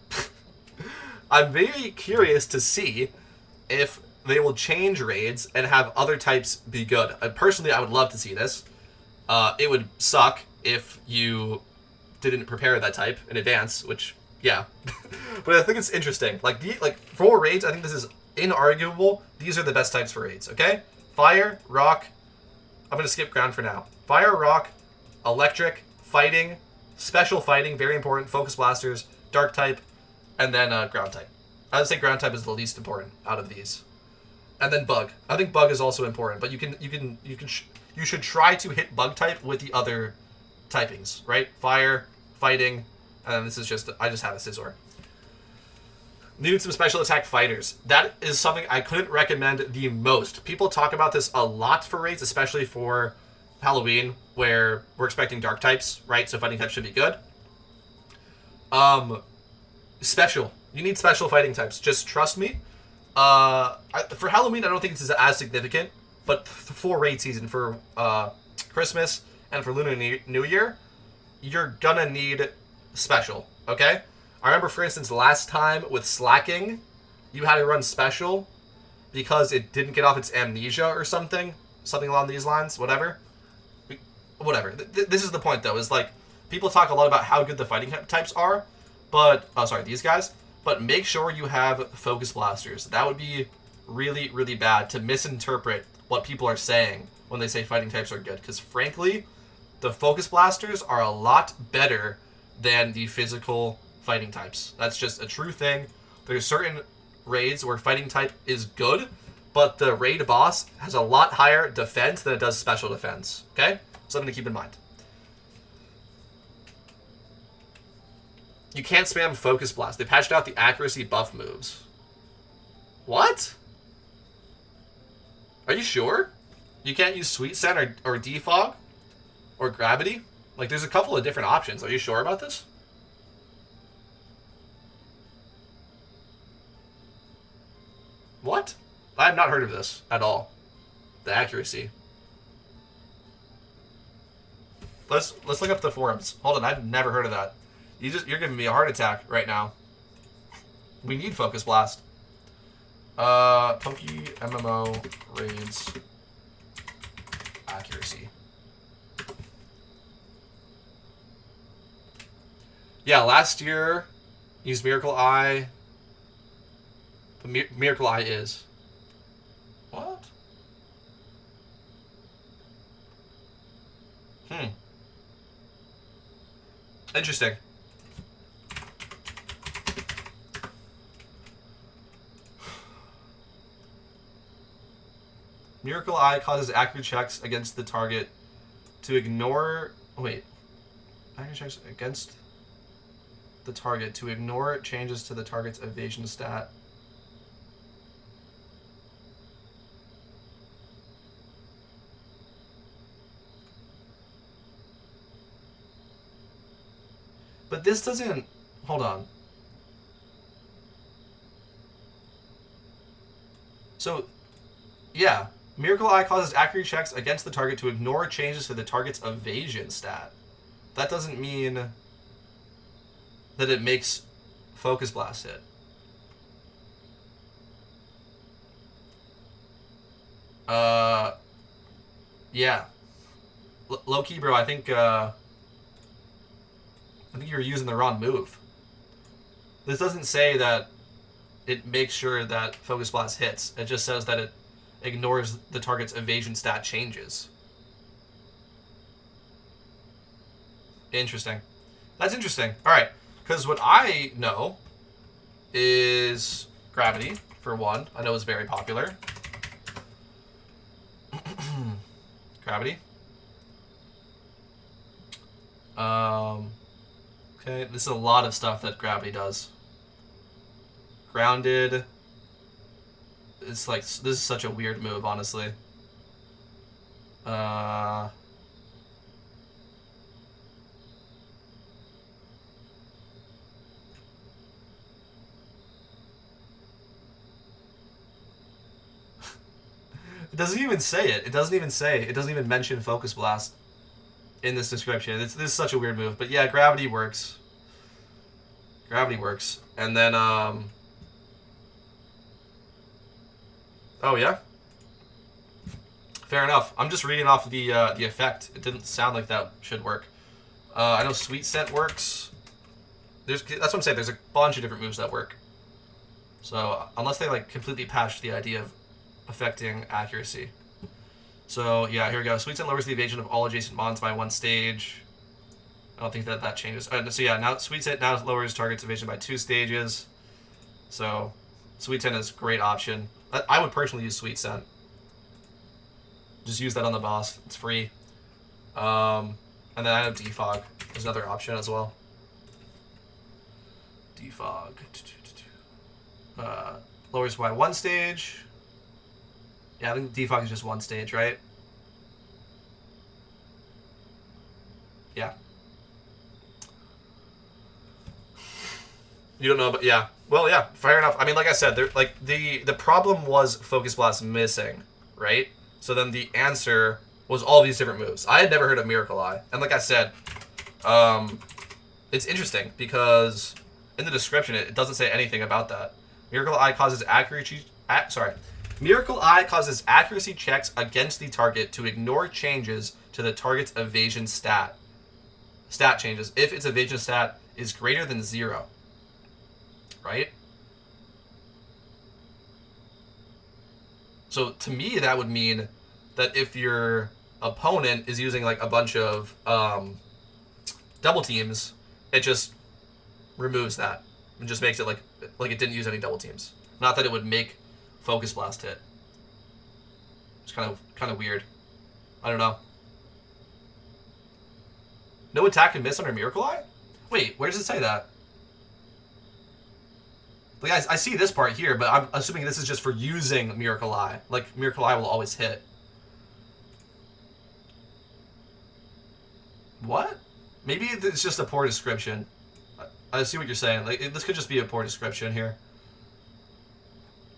I'm very curious to see if they will change raids and have other types be good. Personally, I would love to see this. It would suck if you didn't prepare that type in advance, which, yeah. But I think it's interesting. Like for raids, I think this is inarguable. These are the best types for raids, okay? Fire, rock. I'm going to skip ground for now. Fire, rock, electric, fighting, special fighting, very important, focus blasters, dark type, and then ground type. I would say ground type is the least important out of these. And then bug. I think bug is also important, but you should try to hit bug type with the other typings, right? Fire, fighting, and then this is just, I just have a Scizor. Needed some special attack fighters. That is something I couldn't recommend the most. People talk about this a lot for raids, especially for Halloween, where we're expecting dark types, right? So fighting types should be good. Special. You need special fighting types. Just trust me. For Halloween, I don't think it's as significant, but for raid season, for Christmas, and for Lunar New Year, you're gonna need special, okay? I remember, for instance, last time with Slacking, you had to run special because it didn't get off its amnesia or something along these lines, whatever. This is the point, though, is like, people talk a lot about how good the fighting types are, but, these guys, but make sure you have focus blasters. That would be really, really bad to misinterpret what people are saying when they say fighting types are good, because frankly, the focus blasters are a lot better than the physical fighting types. That's just a true thing. There's certain raids where fighting type is good, but the raid boss has a lot higher defense than it does special defense. Okay? Something to keep in mind. You can't spam Focus Blast. They patched out the accuracy buff moves. What? Are you sure? You can't use Sweet Scent or Defog? Or Gravity? Like, there's a couple of different options. Are you sure about this? What? I have not heard of this at all. The accuracy. Let's look up the forums. Hold on, I've never heard of that. You're giving me a heart attack right now. We need Focus Blast. PokeMMO raids accuracy. Yeah, last year used Miracle Eye. Miracle Eye is. What? Interesting. Miracle Eye causes accurate checks against the target to ignore... Wait. Accurate checks against the target to ignore changes to the target's evasion stat. But this doesn't... Hold on. So, yeah. Miracle Eye causes accurate checks against the target to ignore changes to the target's evasion stat. That doesn't mean that it makes Focus Blast hit. Yeah. Low key, bro, I think you're using the wrong move. This doesn't say that it makes sure that Focus Blast hits. It just says that it ignores the target's evasion stat changes. Interesting. That's interesting. Alright. Because what I know is Gravity, for one. I know is very popular. Gravity. Okay, this is a lot of stuff that gravity does. Grounded. It's like, this is such a weird move, honestly. It doesn't even say it. It doesn't even mention Focus Blast in this description. This is such a weird move. But yeah, gravity works. Gravity works. And then, oh yeah? Fair enough. I'm just reading off the effect. It didn't sound like that should work. I know Sweet Scent works. That's what I'm saying. There's a bunch of different moves that work. So, unless they, like, completely patched the idea of affecting accuracy. So, yeah, here we go. Sweet Scent lowers the evasion of all adjacent mons by 1 stage. I don't think that changes. So, yeah, now Sweet Scent now lowers target's evasion by 2 stages. So, Sweet Scent is a great option. I would personally use Sweet Scent. Just use that on the boss. It's free. And then I have Defog. There's another option as well. Defog. Lowers by 1 stage. Yeah, I think Defog is just 1 stage, right? Yeah. You don't know, but yeah. Well, yeah, fair enough. I mean, like I said, there, like the problem was Focus Blast missing, right? So then the answer was all these different moves. I had never heard of Miracle Eye, and like I said, it's interesting because in the description it doesn't say anything about that. Miracle Eye causes accuracy. Miracle Eye causes accuracy checks against the target to ignore changes to the target's evasion stat. Stat changes if its evasion stat is greater than 0. Right? So to me, that would mean that if your opponent is using like a bunch of double teams, it just removes that and just makes it like it didn't use any double teams. Not that it would make Focus Blast hit. It's kind of weird. I don't know. No attack and miss under Miracle Eye? Wait, where does it say that? Like, I see this part here, but I'm assuming this is just for using Miracle Eye. Like, Miracle Eye will always hit. What? Maybe it's just a poor description. I see what you're saying. Like, this could just be a poor description here.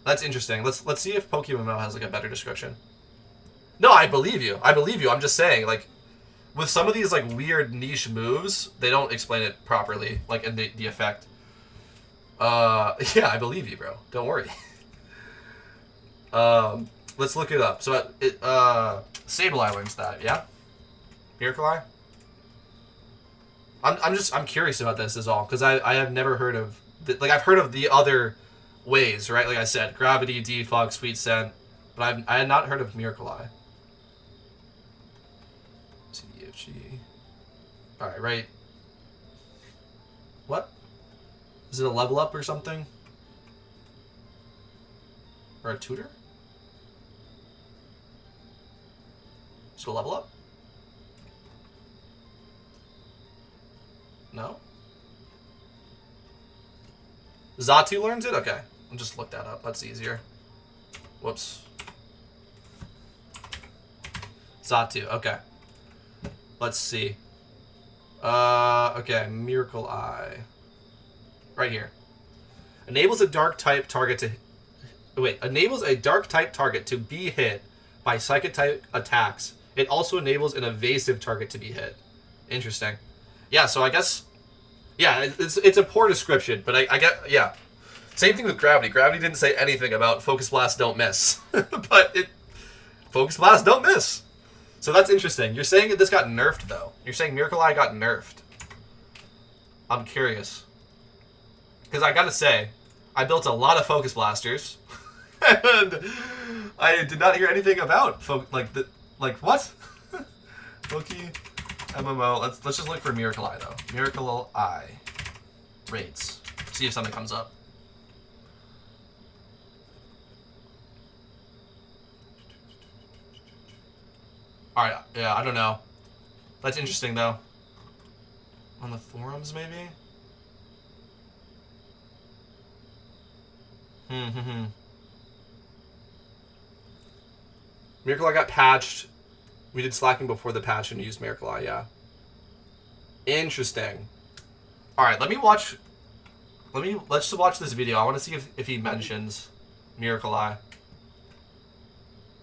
That's interesting. Let's see if PokeMMO has, like, a better description. No, I believe you. I believe you. I'm just saying, like, with some of these, like, weird niche moves, they don't explain it properly, like, in the effect. Yeah, I believe you, bro. Don't worry. Let's look it up. So, Sableye learns that, yeah? Miracle Eye? I'm curious about this is all, because I have never heard of, like, I've heard of the other ways, right? Like I said, Gravity, Defog, Sweet Scent, but I had not heard of Miracle Eye. CFG. Alright, right. What? Is it a level up or something? Or a tutor? Is it a level up? No? Xatu learns it? Okay. I'll just look that up. That's easier. Whoops. Xatu. Okay. Let's see. Okay. Miracle Eye. Right here. Enables a dark type target to... Wait. Enables a dark type target to be hit by psychic type attacks. It also enables an evasive target to be hit. Interesting. Yeah, so I guess... Yeah, it's a poor description, but I get... Yeah. Same thing with Gravity. Gravity didn't say anything about Focus Blast don't miss. But Focus Blast don't miss. So that's interesting. You're saying that this got nerfed, though. You're saying Miracle Eye got nerfed. I'm curious. Because I gotta say, I built a lot of Focus Blasters, and I did not hear anything about like what? PokeMMO. Let's just look for Miracle Eye though. Miracle Eye rates. See if something comes up. All right. Yeah, I don't know. That's interesting though. On the forums, maybe? Miracle Eye got patched. We did slacking before the patch and used Miracle Eye, yeah. Interesting. Alright, let's just watch this video. I want to see if he mentions Miracle Eye.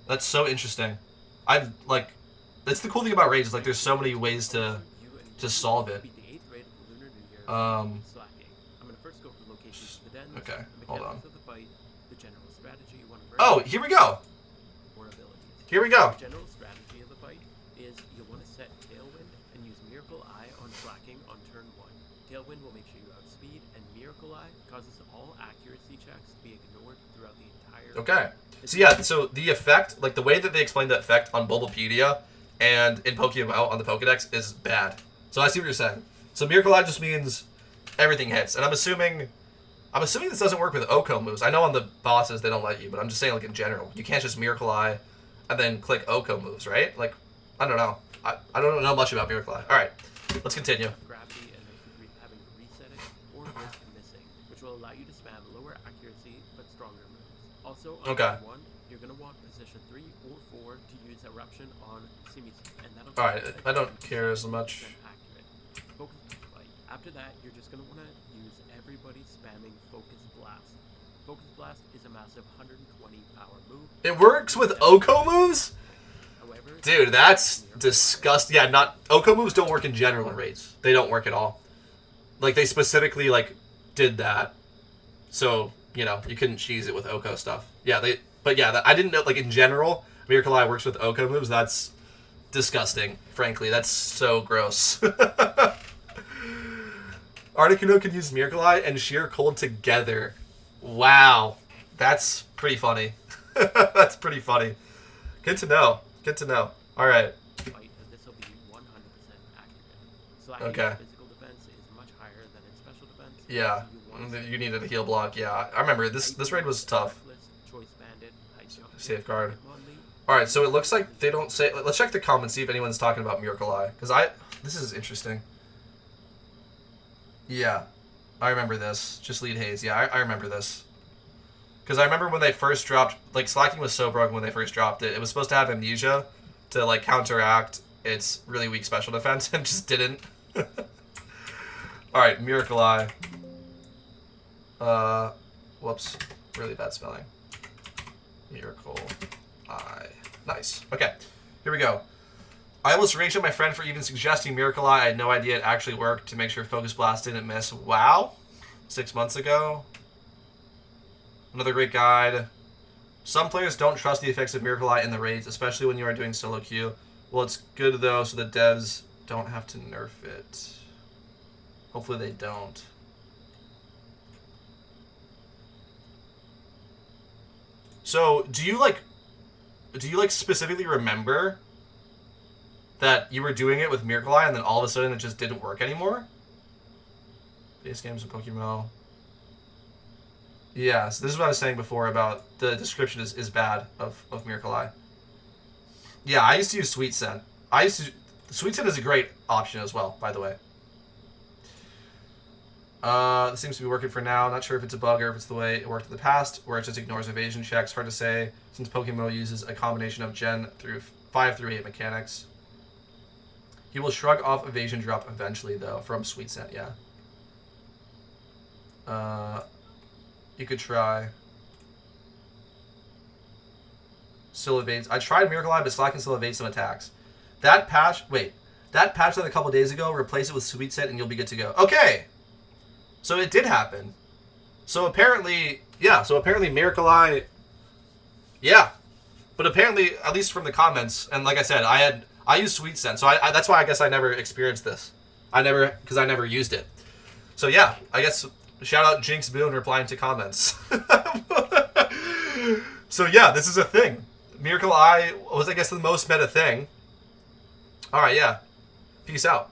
That's so interesting. That's the cool thing about Rage, is like there's so many ways to solve it. Okay, hold on. Oh, here we go. Here we go. The general strategy of the fight is you'll want to set Tailwind and use Miracle Eye on slacking on turn 1. Tailwind will make sure you outspeed, and Miracle Eye causes all accuracy checks to be ignored throughout the entire Okay. So yeah, so the effect, like the way that they explained the effect on Bulbapedia and in PokeMMO on the Pokedex is bad. So I see what you're saying. So Miracle Eye just means everything hits. And I'm assuming this doesn't work with Oko moves. I know on the bosses they don't let you, but I'm just saying like in general. You can't just Miracle Eye and then click Oko moves, right? Like, I don't know. I don't know much about Miracle Eye. Alright, let's continue. Gravity and then having to reset it, or risk missing, which will allow you to spam lower accuracy but stronger moves. Also, on turn 1, you're going to want position 3 or 4 to use Eruption on Simisu, and that'll be Alright, I don't care as much. accurate. Focus Fight. After that, you're just going to want to use everybody spamming Focus Blast. Focus Blast is a massive 120 power move. It works with Oko moves? However, Dude, that's disgusting. Yeah, Oko moves don't work in general in raids. They don't work at all. Like, they specifically, like, did that. So, you know, you couldn't cheese it with Oko stuff. Yeah, I didn't know, like, in general, Miracle Eye works with Oko moves. That's disgusting, frankly. That's so gross. Articuno can use Miracle Eye and Sheer Cold together. Wow. That's pretty funny. That's pretty funny. Good to know. Good to know. All right. Fight, this will be 100% accurate. Slacking Okay. physical defense is much higher than its special defense. Yeah. So you want You needed a heal block. Yeah. I remember this raid was tough. Choice banded, high jump, Safeguard. Hitmonlee. All right. So it looks like they don't say. Let's check the comments, see if anyone's talking about Miracle Eye, because this is interesting. Yeah, I remember this. Just lead haze. Yeah, I remember this. Because I remember when they first dropped, like, slacking was so broken when they first dropped it. It was supposed to have amnesia to, like, counteract its really weak special defense, and just didn't. Alright, Miracle Eye. Whoops. Really bad spelling. Miracle Eye. Nice. Okay, here we go. I almost raged at my friend for even suggesting Miracle Eye. I had no idea it actually worked to make sure Focus Blast didn't miss. Wow. 6 months ago. Another great guide. Some players don't trust the effects of Miracle Eye in the raids, especially when you are doing solo queue. Well, it's good, though, so the devs don't have to nerf it. Hopefully they don't. So, do you specifically remember that you were doing it with Miracle Eye and then all of a sudden it just didn't work anymore? Base games and PokeMMO. Yeah, so this is what I was saying before about the description is bad of Miracle Eye. Yeah, I used to use Sweet Scent. Sweet Scent is a great option as well, by the way. This seems to be working for now. Not sure if it's a bug or if it's the way it worked in the past, where it just ignores evasion checks. Hard to say, since PokeMMO uses a combination of Gen 5 through 8 mechanics. He will shrug off evasion drop eventually, though, from Sweet Scent, yeah. You could try. Still evades. I tried Miracle Eye, but Slack still evades some attacks. That patch that a couple days ago, replace it with Sweet Scent and you'll be good to go. Okay! So it did happen. So apparently Miracle Eye, yeah. But apparently, at least from the comments, and like I said, I use Sweet Scent, so I that's why I guess I never experienced this. Because I never used it. So yeah, I guess shout out Jinx Boone replying to comments. So yeah, this is a thing. Miracle Eye was, I guess, the most meta thing. Alright, yeah. Peace out.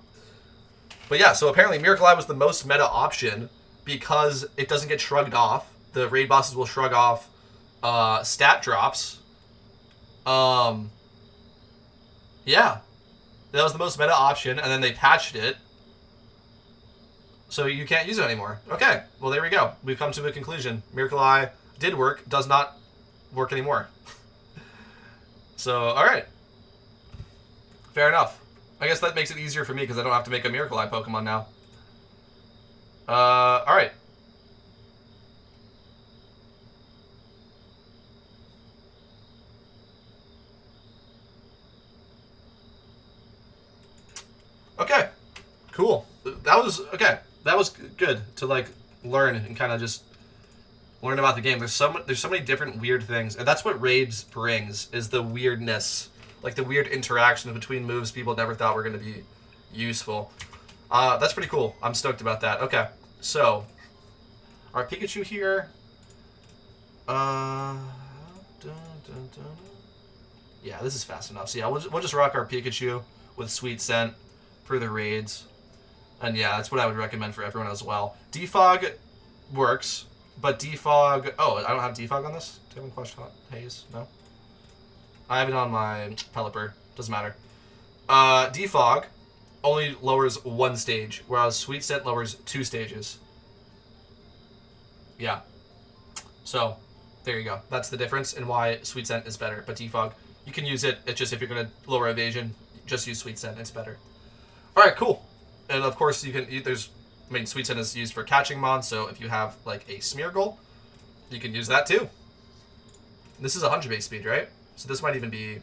But yeah, so apparently Miracle Eye was the most meta option because it doesn't get shrugged off. The raid bosses will shrug off stat drops. Yeah. That was the most meta option, and then they patched it. So you can't use it anymore. Okay, well there we go. We've come to a conclusion. Miracle Eye did work, does not work anymore. So, alright. Fair enough. I guess that makes it easier for me because I don't have to make a Miracle Eye Pokemon now. Alright. Okay. Cool. That was, okay. That was good to, like, learn and kind of just learn about the game. There's so many different weird things. And that's what Raids brings, is the weirdness. Like, the weird interaction between moves people never thought were going to be useful. That's pretty cool. I'm stoked about that. Okay. So, our Pikachu here. Yeah, this is fast enough. So yeah, we'll just rock our Pikachu with Sweet Scent for the raids. And yeah, that's what I would recommend for everyone as well. Defog works, but Defog... Oh, I don't have Defog on this? Do you have a question on Haze? No? I have it on my Pelipper. Doesn't matter. Defog only lowers 1 stage, whereas Sweet Scent lowers 2 stages. Yeah. So, there you go. That's the difference and why Sweet Scent is better. But Defog, you can use it. It's just if you're going to lower evasion, just use Sweet Scent. It's better. Alright, cool. And of course, you can... Sweet Scent is used for catching mons, so if you have, like, a Smeargle, you can use that too. This is 100 base speed, right? So this might even be...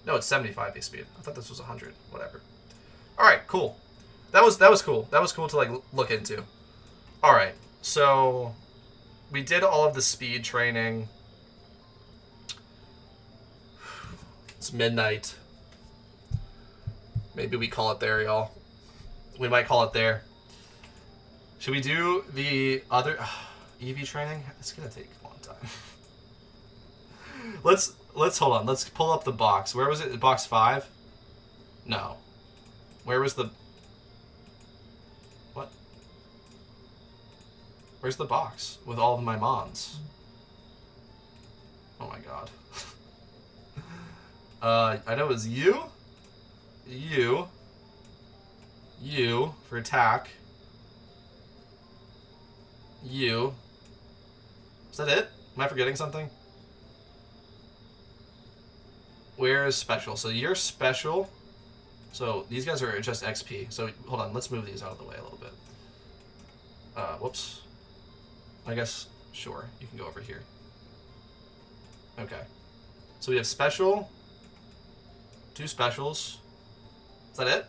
No, it's 75 base speed. I thought this was 100. Whatever. Alright, cool. That was cool. That was cool to, like, look into. Alright, so... We did all of the speed training. It's midnight. Maybe we call it there, y'all. We might call it there. Should we do the other EV training? It's gonna take a long time. Let's hold on. Let's pull up the box. Where was it? Box 5? No. Where was the... What? Where's the box with all of my mons? Oh my god. I know it was you for attack. You. Is that it? Am I forgetting something? Where is special? So you're special. So these guys are just XP. So hold on, let's move these out of the way a little bit. Whoops. I guess, sure, you can go over here. Okay. So we have special. 2 specials. Is that it?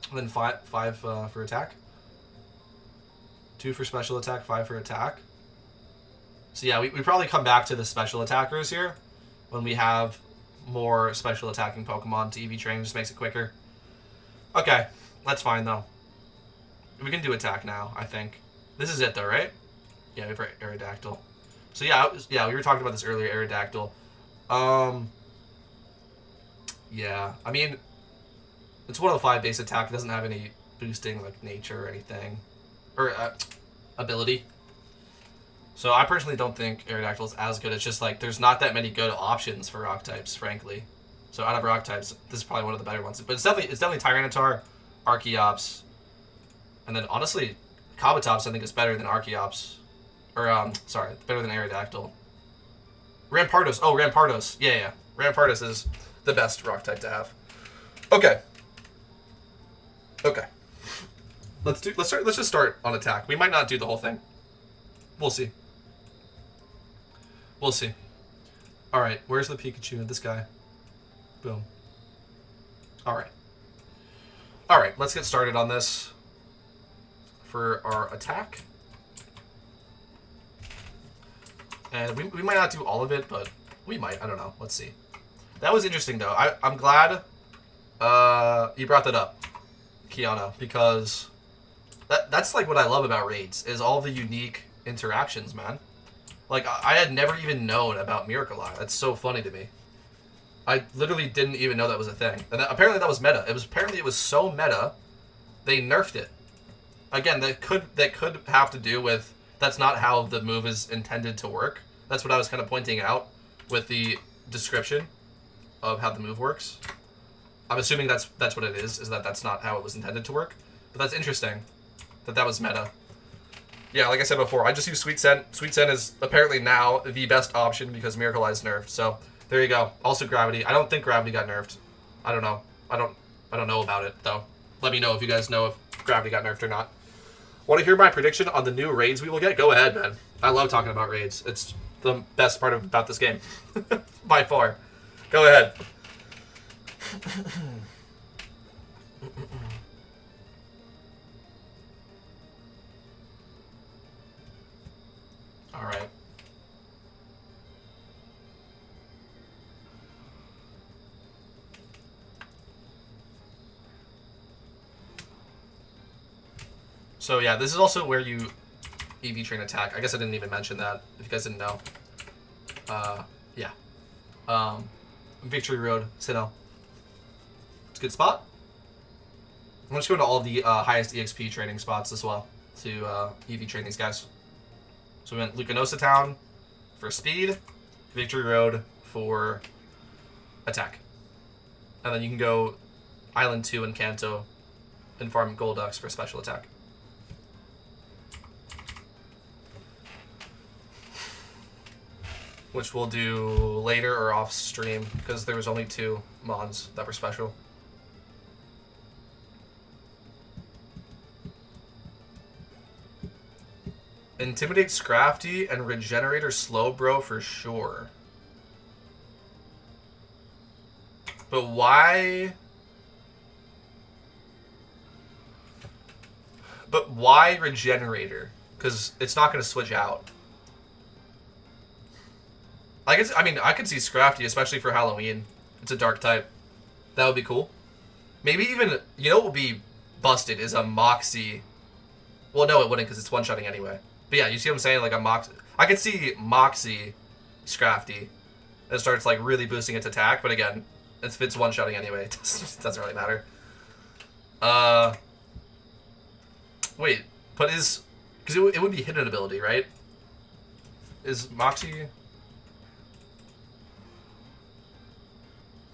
And then 5 for attack. 2 for special attack, 5 for attack. So yeah, we probably come back to the special attackers here when we have more special attacking Pokemon to EV train. Just makes it quicker. Okay, that's fine though. We can do attack now, I think. This is it though, right? Yeah, we have Aerodactyl. So yeah, we were talking about this earlier, Aerodactyl. Yeah, I mean, it's 105 base attack. It doesn't have any boosting, like, nature or anything. Or, ability. So I personally don't think Aerodactyl is as good. It's just, like, there's not that many good options for rock types, frankly. So out of rock types, this is probably one of the better ones. But it's definitely Tyranitar, Archeops, and then, honestly, Kabutops I think is better than Archeops. Or, sorry, better than Aerodactyl. Rampardos. Oh, Rampardos. Yeah. Rampardos is the best rock type to have. Okay. Let's just start on attack. We might not do the whole thing. We'll see. Alright, where's the Pikachu? This guy. Boom. Alright, let's get started on this. For our attack. And we might not do all of it, but we might. I don't know. Let's see. That was interesting, though. I'm glad you brought that up, Kiana, because that's like what I love about raids, is all the unique interactions, man. Like, I had never even known about Miracle Eye. That's so funny to me. I literally didn't even know that was a thing. And apparently that was meta. Apparently it was so meta, they nerfed it. Again, that could have to do with that's not how the move is intended to work. That's what I was kind of pointing out with the description of how the move works. I'm assuming that's what it is that's not how it was intended to work. But that's interesting that was meta. Yeah, like I said before, I just use Sweet Scent. Sweet Scent is apparently now the best option because Miracle Eye's nerfed. So there you go. Also Gravity. I don't think Gravity got nerfed. I don't know. I don't know about it though. Let me know if you guys know if Gravity got nerfed or not. Want to hear my prediction on the new raids we will get? Go ahead, man. I love talking about raids. It's the best part about this game. By far. Go ahead. All right. So yeah, this is also where you EV train attack. I guess I didn't even mention that, if you guys didn't know. Yeah. Victory Road, Citadel. It's a good spot. I'm just going to all the highest EXP training spots as well to EV train these guys. So we went Lucanosa Town for speed, Victory Road for attack. And then you can go Island 2 and Kanto and farm Golducks for special attack. Which we'll do later or off stream because there was only 2 mons that were special. Intimidate Scrafty and Regenerator Slowbro for sure. But why? But why Regenerator? Because it's not going to switch out. I could see Scrafty, especially for Halloween. It's a dark type. That would be cool. Maybe even, you know what would be busted is a Moxie. Well, no, it wouldn't because it's one-shotting anyway. But yeah, you see what I'm saying? Like a Moxie. I could see Moxie Scrafty. It starts like really boosting its attack, but again, if it's one-shotting anyway, it doesn't really matter. Wait, but is... Because it would be hidden ability, right? Is Moxie...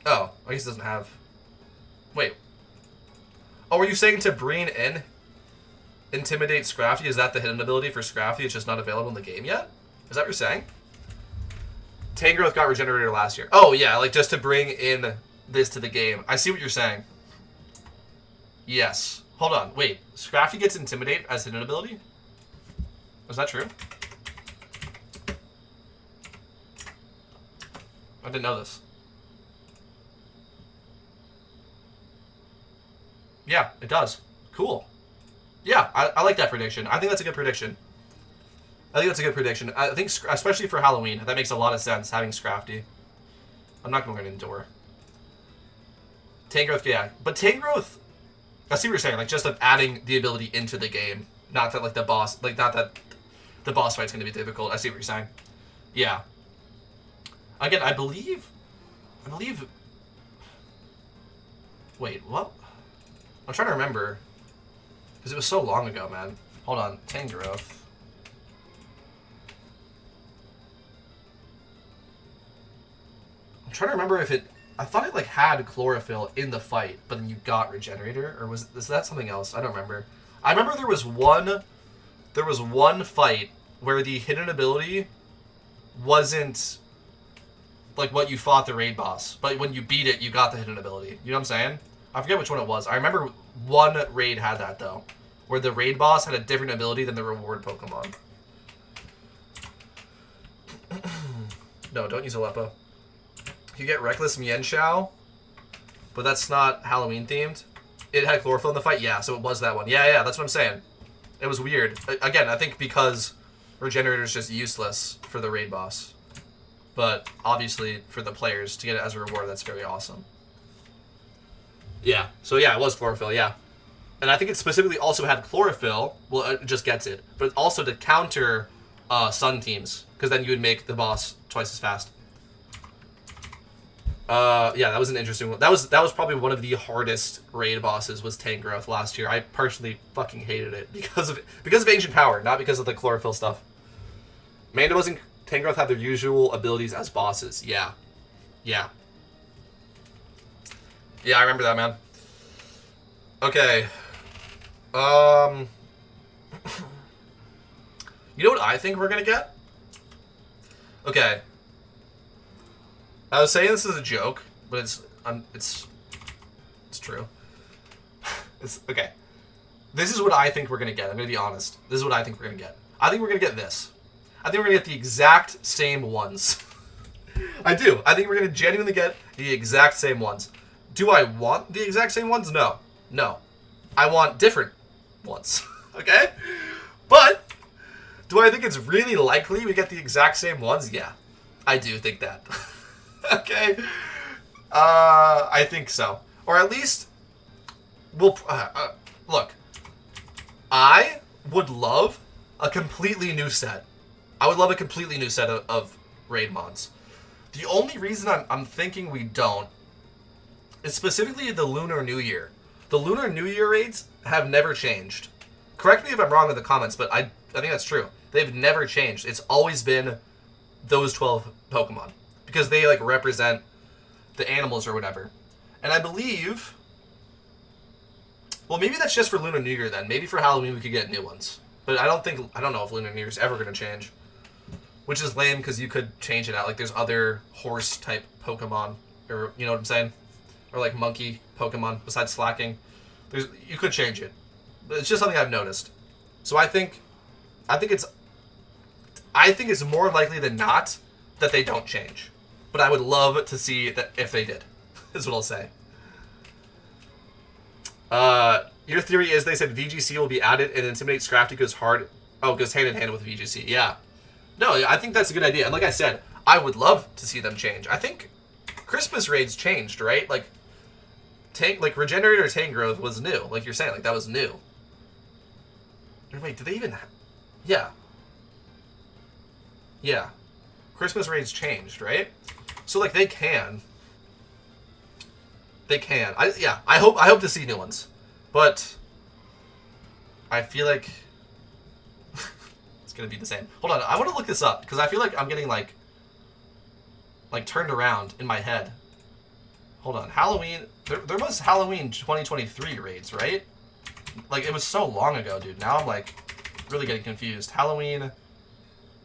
Oh, I guess it doesn't have... Wait. Oh, were you saying to bring in Intimidate Scrafty? Is that the hidden ability for Scrafty? It's just not available in the game yet? Is that what you're saying? Tangrowth got Regenerator last year. Oh, yeah, like just to bring in this to the game. I see what you're saying. Yes. Hold on, wait. Scrafty gets Intimidate as hidden ability? Is that true? I didn't know this. Yeah, it does. Cool. Yeah, I like that prediction. I think that's a good prediction. I think, especially for Halloween, that makes a lot of sense, having Scrafty. I'm not going to endure. Tangrowth, yeah. But Tangrowth, I see what you're saying, like, just of adding the ability into the game. Not that, like, the boss, like, not that the boss fight's going to be difficult. I see what you're saying. Yeah. Again, I believe... Wait, what? I'm trying to remember. Because it was so long ago, man. Hold on. Tangrowth. I'm trying to remember if it... I thought it, like, had Chlorophyll in the fight, but then you got Regenerator? Or is that something else? I don't remember. I remember there was one fight where the hidden ability wasn't, like, what you fought the raid boss. But when you beat it, you got the hidden ability. You know what I'm saying? I forget which one it was. I remember one raid had that, though. Where the raid boss had a different ability than the reward Pokemon. No, don't use Aleppo. You get Reckless Mienshao, but that's not Halloween themed. It had Chlorophyll in the fight? Yeah, so it was that one. Yeah, that's what I'm saying. It was weird. Again, I think because Regenerator is just useless for the raid boss. But obviously, for the players, to get it as a reward, that's very awesome. Yeah, so yeah, it was Chlorophyll, yeah. And I think it specifically also had Chlorophyll. Well, it just gets it. But also to counter Sun teams, because then you would make the boss twice as fast. Yeah, that was an interesting one. That was probably one of the hardest raid bosses was Tangrowth last year. I personally fucking hated it because of Ancient Power, not because of the Chlorophyll stuff. Mandibles and Tangrowth have their usual abilities as bosses. Yeah. Yeah, I remember that, man. Okay. You know what I think we're gonna get? Okay. I was saying this is a joke, but it's true. It's okay. This is what I think we're gonna get. I'm gonna be honest. This is what I think we're gonna get. I think we're gonna get this. I think we're gonna get the exact same ones. I do. I think we're gonna genuinely get the exact same ones. Do I want the exact same ones? No. No. I want different ones. Okay? But do I think it's really likely we get the exact same ones? Yeah. I do think that. Okay? I think so. Or at least we'll look. I would love a completely new set. I would love a completely new set of raid mods. The only reason I'm thinking we don't is specifically the Lunar New Year. The Lunar New Year raids have never changed. Correct me if I'm wrong in the comments, but I think that's true. They've never changed. It's always been those 12 Pokemon. Because they, like, represent the animals or whatever. And I believe... Well, maybe that's just for Lunar New Year then. Maybe for Halloween we could get new ones. But I don't know if Lunar New Year's ever going to change. Which is lame because you could change it out. Like, there's other horse-type Pokemon. Or, you know what I'm saying? Or, like, monkey Pokemon besides Slacking. You could change it. But it's just something I've noticed. So I think it's more likely than not that they don't change. But I would love to see that if they did. Is what I'll say. Your theory is they said VGC will be added and Intimidate Scrafty goes hard. Oh, goes hand in hand with VGC. Yeah. No, I think that's a good idea. And like I said, I would love to see them change. I think Christmas raids changed, right? Like Regenerator Tank Growth was new. Like you're saying, like that was new. Or wait, did they even... Yeah. Yeah. Christmas raids changed, right? So like they can. They can. I hope to see new ones. But I feel like it's gonna be the same. Hold on, I want to look this up because I feel like I'm getting like turned around in my head. Hold on, Halloween. There was Halloween 2023 raids, right? Like it was so long ago, dude. Now I'm like really getting confused. Halloween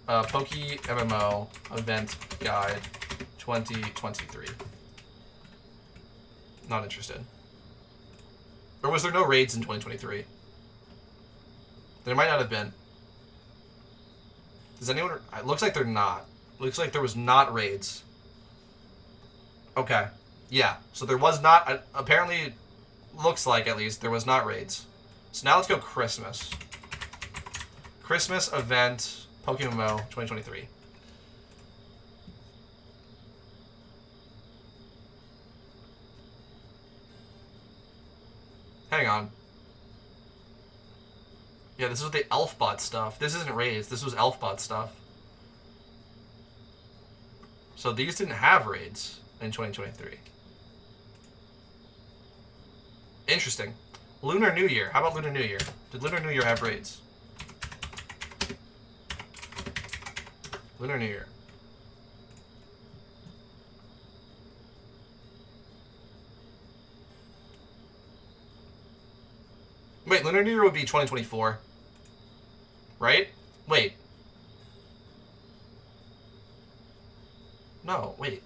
PokeMMO event guide 2023. Not interested. Or was there no raids in 2023? There might not have been. Does anyone... It looks like they're not. Looks like there was not raids. Okay. Yeah. So there was not... Apparently, looks like at least, there was not raids. So now let's go Christmas. Christmas event PokeMMO 2023. Hang on. Yeah, this was the Elfbot stuff. This isn't raids. This was Elfbot stuff. So these didn't have raids in 2023. Interesting. Lunar New Year. How about Lunar New Year? Did Lunar New Year have raids? Lunar New Year. Wait, Lunar New Year would be 2024. Right? Wait. No, wait.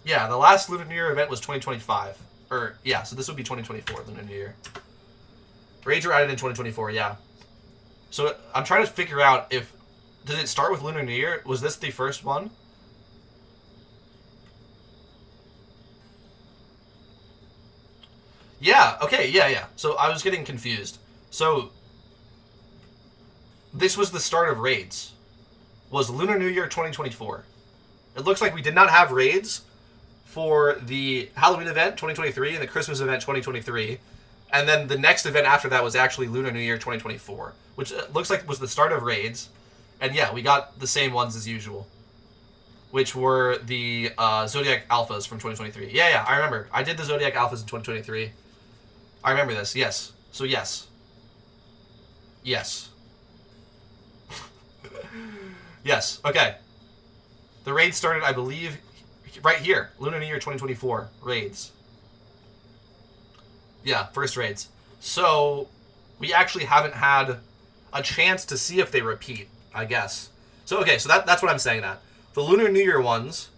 Yeah, the last Lunar New Year event was 2025. Or, yeah, so this would be 2024, Lunar New Year. Raids were added in 2024, yeah. So, I'm trying to figure out if... Did it start with Lunar New Year? Was this the first one? Yeah, okay, yeah. So I was getting confused. So this was the start of raids. Was Lunar New Year 2024. It looks like we did not have raids for the Halloween event 2023 and the Christmas event 2023. And then the next event after that was actually Lunar New Year 2024, which looks like was the start of raids. And yeah, we got the same ones as usual, which were the Zodiac Alphas from 2023. Yeah, I remember. I did the Zodiac Alphas in 2023. I remember this, yes. So, yes. Yes. Yes, okay. The raid started, I believe, Right here, Lunar New Year 2024 raids. Yeah, first raids. So we actually haven't had a chance to see if they repeat, I guess. So okay, so that's what I'm saying. That the Lunar New Year ones,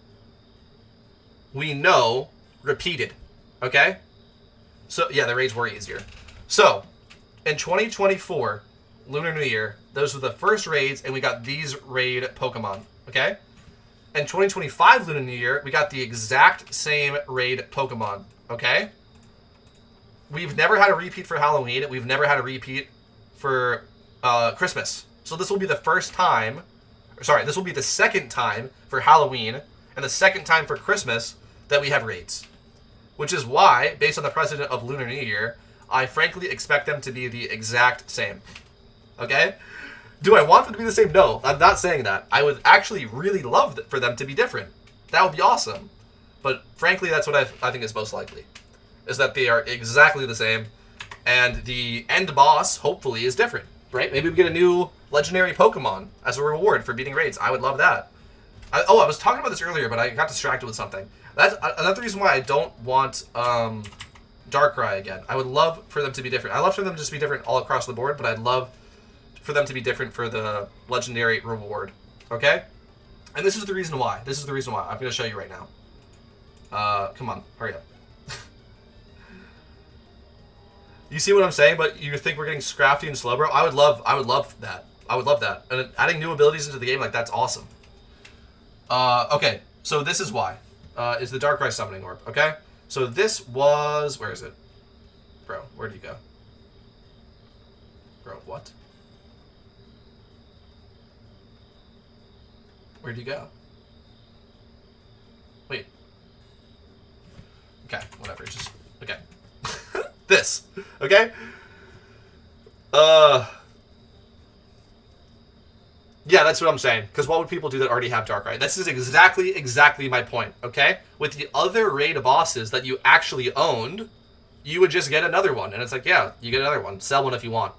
we know repeated. Okay. So yeah, the raids were easier. So in 2024 Lunar New Year, those were the first raids, and we got these raid Pokemon. Okay. In 2025 Lunar New Year, we got the exact same raid Pokemon. Okay. We've never had a repeat for Halloween. We've never had a repeat for Christmas. So this will be the first time. Sorry, this will be the second time for Halloween and the second time for Christmas that we have raids. Which is why, based on the precedent of Lunar New Year, I frankly expect them to be the exact same. Okay? Do I want them to be the same? No, I'm not saying that. I would actually really love for them to be different. That would be awesome. But frankly, that's what I think is most likely. Is that they are exactly the same, and the end boss, hopefully, is different. Right? Maybe we get a new legendary Pokemon as a reward for beating raids. I would love that. I was talking about this earlier, but I got distracted with something. That's another reason why I don't want Darkrai again. I would love for them to be different. I love for them to just be different all across the board, but I'd love for them to be different for the legendary reward. Okay? And this is the reason why. This is the reason why. I'm going to show you right now. Come on. Hurry up. You see what I'm saying? But you think we're getting Scrafty and Slowbro? I would love that. I would love that. And adding new abilities into the game, like, that's awesome. Okay. So this is why. Is the Darkrai Summoning Orb. Okay? So this was... Where is it? Bro, where'd you go? Bro, what? Where'd you go? Wait. Okay, whatever. Just... Okay. This. Okay? Yeah, that's what I'm saying. Because what would people do that already have Darkrai? This is exactly my point, okay? With the other raid bosses that you actually owned, you would just get another one. And it's like, yeah, you get another one. Sell one if you want.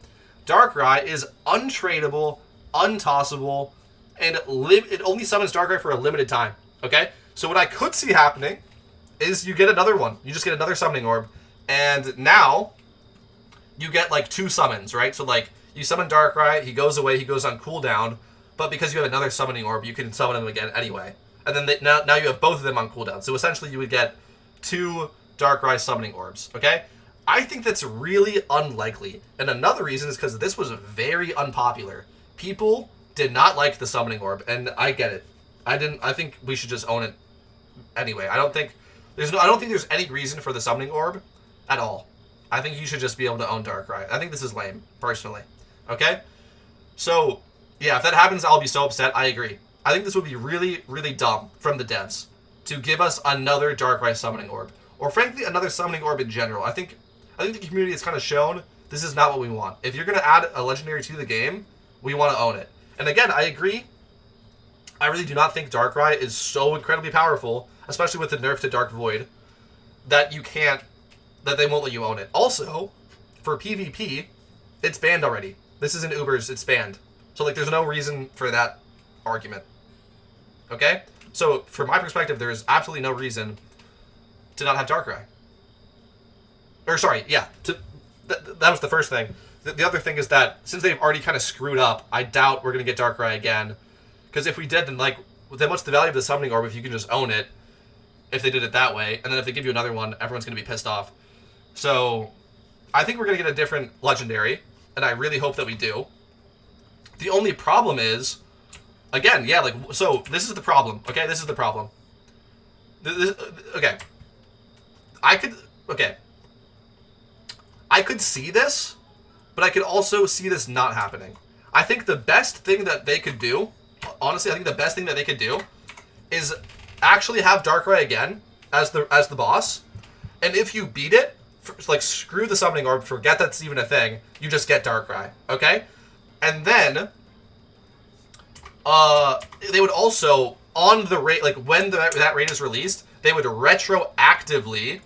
Darkrai is untradeable, untossable, and it only summons Darkrai for a limited time, okay? So what I could see happening is you get another one. You just get another summoning orb. And now, you get, like, 2 summons, right? So, like, you summon Darkrai, he goes away, he goes on cooldown, but because you have another summoning orb, you can summon him again anyway. And then now you have both of them on cooldown. So essentially you would get 2 Darkrai summoning orbs, okay? I think that's really unlikely. And another reason is because this was very unpopular. People did not like the summoning orb, and I get it. I think we should just own it anyway. I don't think there's any reason for the summoning orb at all. I think you should just be able to own Darkrai. I think this is lame, personally. Okay? So, yeah, if that happens, I'll be so upset. I agree. I think this would be really, really dumb from the devs to give us another Darkrai summoning orb. Or, frankly, another summoning orb in general. I think the community has kind of shown this is not what we want. If you're going to add a legendary to the game, we want to own it. And again, I agree. I really do not think Darkrai is so incredibly powerful, especially with the nerf to Dark Void, that they won't let you own it. Also, for PvP, it's banned already. This isn't Uber's, it's banned. So, like, there's no reason for that argument. Okay? So, from my perspective, there is absolutely no reason to not have Darkrai. Or, sorry, yeah. That was the first thing. The other thing is that, since they've already kind of screwed up, I doubt we're going to get Darkrai again. Because if we did, then, like, then what's the value of the summoning orb if you can just own it? If they did it that way. And then if they give you another one, everyone's going to be pissed off. So, I think we're going to get a different legendary. And I really hope that we do. The only problem is, again, yeah, like, so, this is the problem. Okay, this is the problem. Okay. I could see this, but I could also see this not happening. I think the best thing that they could do, honestly, I think the best thing that they could do is actually have Darkrai again as the boss. And if you beat it, like, screw the summoning orb, forget that's even a thing, you just get Darkrai, okay? And then, they would also, on the raid, like, when that raid is released, they would retroactively,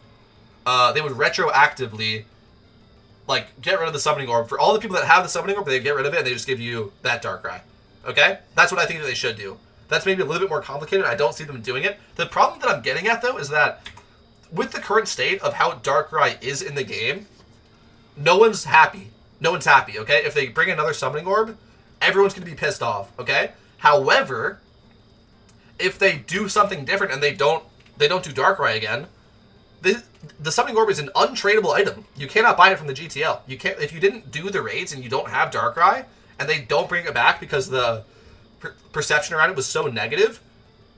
like, get rid of the summoning orb. For all the people that have the summoning orb, they get rid of it, and they just give you that Darkrai. Okay? That's what I think that they should do. that's maybe a little bit more complicated. I don't see them doing it. The problem that I'm getting at, though, is that with the current state of how Darkrai is in the game, no one's happy. No one's happy, okay? If they bring another Summoning Orb, everyone's going to be pissed off, okay? However, if they do something different and they don't do Darkrai again, the Summoning Orb is an untradeable item. You cannot buy it from the GTL. You can't, if you didn't do the raids and you don't have Darkrai, and they don't bring it back because the perception around it was so negative,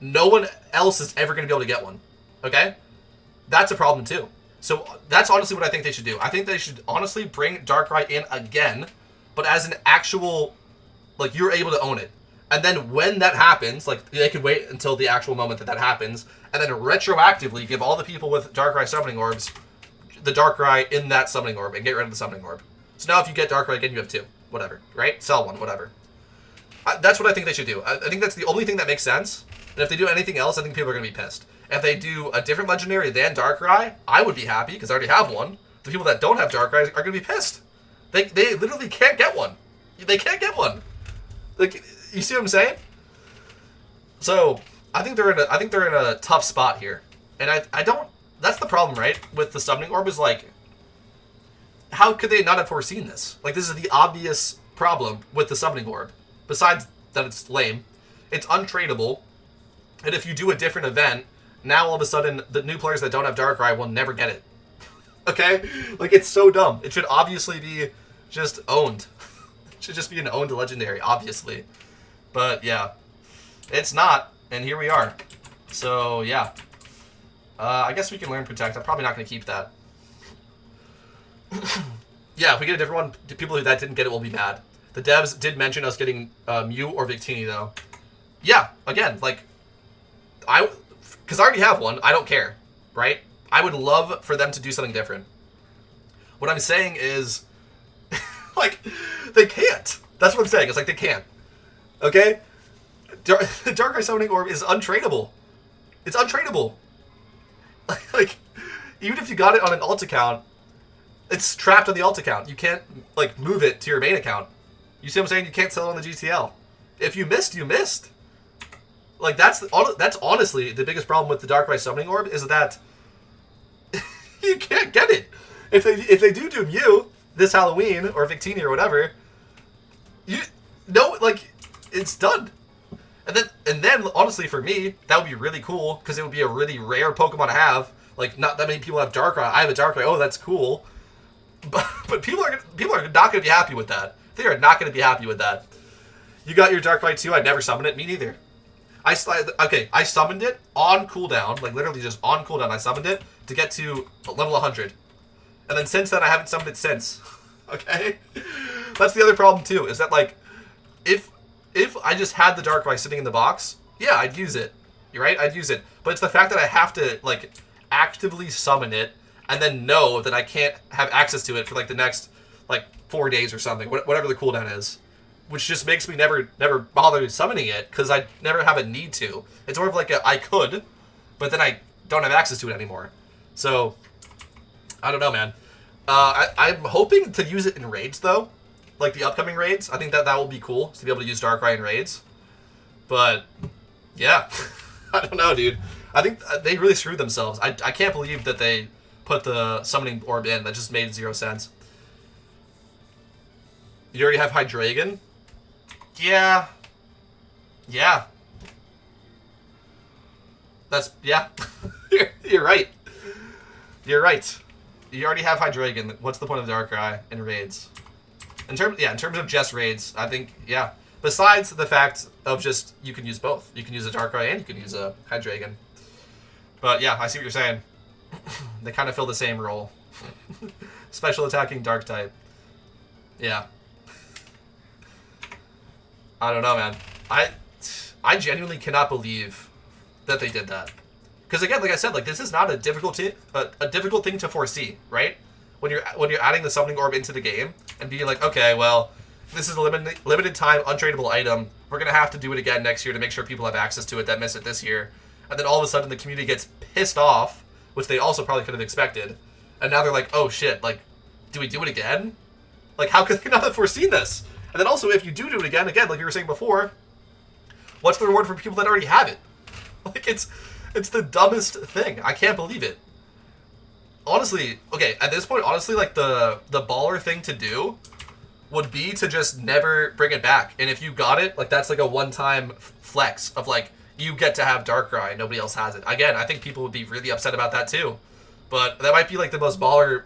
no one else is ever going to be able to get one, okay? That's a problem too. So that's honestly what I think they should do. I think they should honestly bring Darkrai in again, but as an actual, like, you're able to own it. And then when that happens, like, they can wait until the actual moment that happens, and then retroactively give all the people with Darkrai Summoning Orbs the Darkrai in that Summoning Orb and get rid of the Summoning Orb. So now if you get Darkrai again, you have 2. Whatever, right? Sell 1, whatever. That's what I think they should do. I think that's the only thing that makes sense. And if they do anything else, I think people are going to be pissed. If they do a different legendary than Darkrai, I would be happy because I already have one. The people that don't have Darkrai are going to be pissed. They literally can't get one. They can't get one. Like, you see what I'm saying? So I think they're in a tough spot here, and I don't. That's the problem, right? With the Summoning Orb is like, how could they not have foreseen this? Like, this is the obvious problem with the Summoning Orb. Besides that it's lame, it's untradeable, and if you do a different event, now all of a sudden the new players that don't have Darkrai will never get it. Okay? Like, it's so dumb. It should obviously be just owned. It should just be an owned legendary, obviously. But yeah, it's not, and here we are. So yeah, I guess we can learn Protect. I'm probably not going to keep that. Yeah, if we get a different one, the people who that didn't get it will be mad. The devs did mention us getting Mew or Victini, though. Yeah, again, like, because I already have one, I don't care, right? I would love for them to do something different. What I'm saying is, like, they can't. That's what I'm saying. It's like they can't. Okay? Darkrai Summoning Orb is untradeable. It's untradeable. Like, even if you got it on an alt account, it's trapped on the alt account. You can't, like, move it to your main account. You see what I'm saying? You can't sell it on the GTL. If you missed, you missed. Like, that's honestly the biggest problem with the Darkrai Summoning Orb is that you can't get it. If they do Mew this Halloween or Victini or whatever, it's done. And then honestly for me, that would be really cool because it would be a really rare Pokemon to have. Like, not that many people have Darkrai. I have a Darkrai. Oh, that's cool. But people are not going to be happy with that. They are not going to be happy with that. You got your Darkrai too. I'd never summon it. Me neither. I summoned it on cooldown, like literally just on cooldown. I summoned it to get to level 100, and then since then I haven't summoned it since. Okay, that's the other problem too. Is that, like, if I just had the Darkrai sitting in the box, yeah, I'd use it. You're right, I'd use it. But it's the fact that I have to, like, actively summon it and then know that I can't have access to it for, like, the next, like, 4 days or something, whatever the cooldown is. Which just makes me never bother summoning it, because I never have a need to. It's more of like I could, but then I don't have access to it anymore. So, I don't know, man. I'm hoping to use it in raids, though. Like the upcoming raids. I think that will be cool, to be able to use Darkrai in raids. But, yeah. I don't know, dude. I think they really screwed themselves. I can't believe that they put the Summoning Orb in. That just made 0 sense. You already have Hydreigon? Yeah. Yeah. Yeah. You're right. You're right. You already have Hydreigon. What's the point of Darkrai in raids? In terms of just raids, I think, yeah. Besides the fact of just, you can use both. You can use a Darkrai and you can use a Hydreigon. But yeah, I see what you're saying. They kind of fill the same role. Special attacking Dark type. Yeah. I don't know, man. I genuinely cannot believe that they did that. Because again, like I said, like, this is not a difficult thing to foresee, right? When you're adding the Summoning Orb into the game and being like, okay, well, this is a limited time untradeable item. We're gonna have to do it again next year to make sure people have access to it that miss it this year. And then all of a sudden the community gets pissed off, which they also probably could have expected. And now they're like, oh shit, like, do we do it again? Like, how could they not have foreseen this? And then also, if you do it again, like you were saying before, What's the reward for people that already have it? Like, it's the dumbest thing. I can't believe it. Honestly, okay, at this point, honestly, like, the baller thing to do would be to just never bring it back. And if you got it, like, that's like a one-time flex of, like, you get to have Darkrai, nobody else has it. Again, I think people would be really upset about that too. But that might be, like, the most baller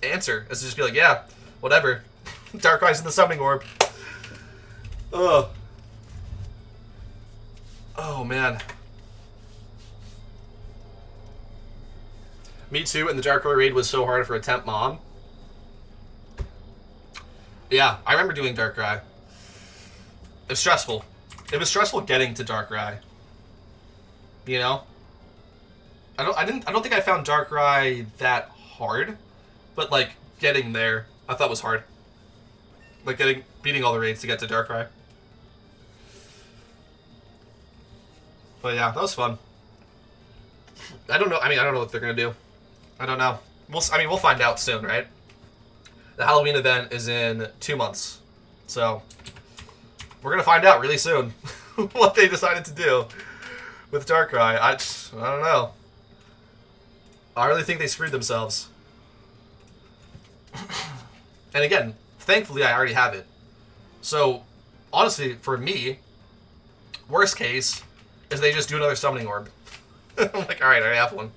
answer, is to just be like, yeah, whatever. Darkrai's in the summoning orb. Ugh. Oh, man. Me too, and the Darkrai raid was so hard for a temp mom. Yeah, I remember doing Darkrai. It was stressful. It was stressful getting to Darkrai. You know? I don't think I found Darkrai that hard, but like getting there I thought was hard. Like beating all the raids to get to Darkrai. But yeah, that was fun. I don't know. I mean, I don't know what they're gonna do. I don't know. We'll find out soon, right? The Halloween event is in 2 months, so we're gonna find out really soon what they decided to do with Darkrai. I don't know. I really think they screwed themselves. And again, thankfully, I already have it. So honestly, for me, worst case is they just do another summoning orb. I'm like, all right, I already have one.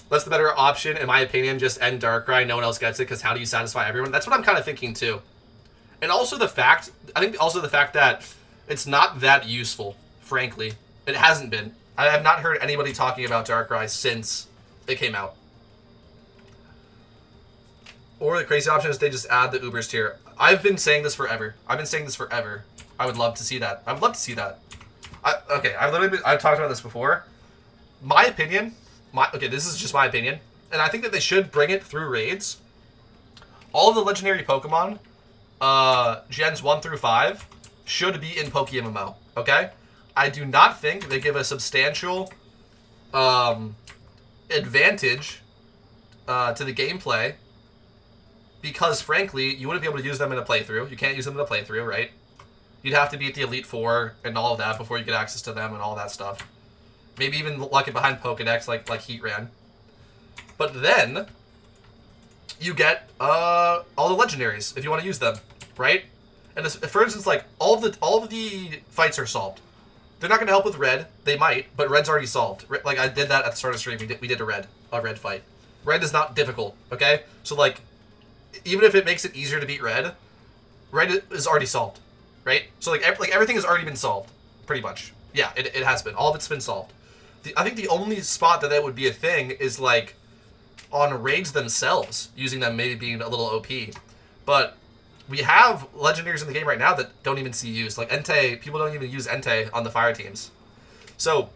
That's the better option, in my opinion. Just end Darkrai, no one else gets it, because how do you satisfy everyone? That's what I'm kind of thinking, too. And also the fact, I think also the fact that it's not that useful, frankly. It hasn't been. I have not heard anybody talking about Darkrai since it came out. Or the crazy option is they just add the Ubers tier. I've been saying this forever. I would love to see that. I would love to see that. I've talked about this before. My opinion... this is just my opinion, and I think that they should bring it through raids. All of the legendary Pokemon, gens 1 through 5, should be in PokeMMO, okay? I do not think they give a substantial advantage to the gameplay, because, frankly, you wouldn't be able to use them in a playthrough. You can't use them in a playthrough, right? You'd have to beat the Elite Four and all of that before you get access to them and all that stuff. Maybe even lock it behind Pokedex like Heat ran. But then you get all the legendaries if you want to use them, right? And for instance, like all of the fights are solved. They're not going to help with Red. They might, but Red's already solved. Like I did that at the start of the stream. We did a Red fight. Red is not difficult, okay? So like, even if it makes it easier to beat Red is already solved, right? So like everything has already been solved, pretty much. Yeah, it has been. All of it's been solved. I think the only spot that would be a thing is, like, on raids themselves, using them maybe being a little OP. But we have legendaries in the game right now that don't even see use. Like, Entei, people don't even use Entei on the fire teams. So,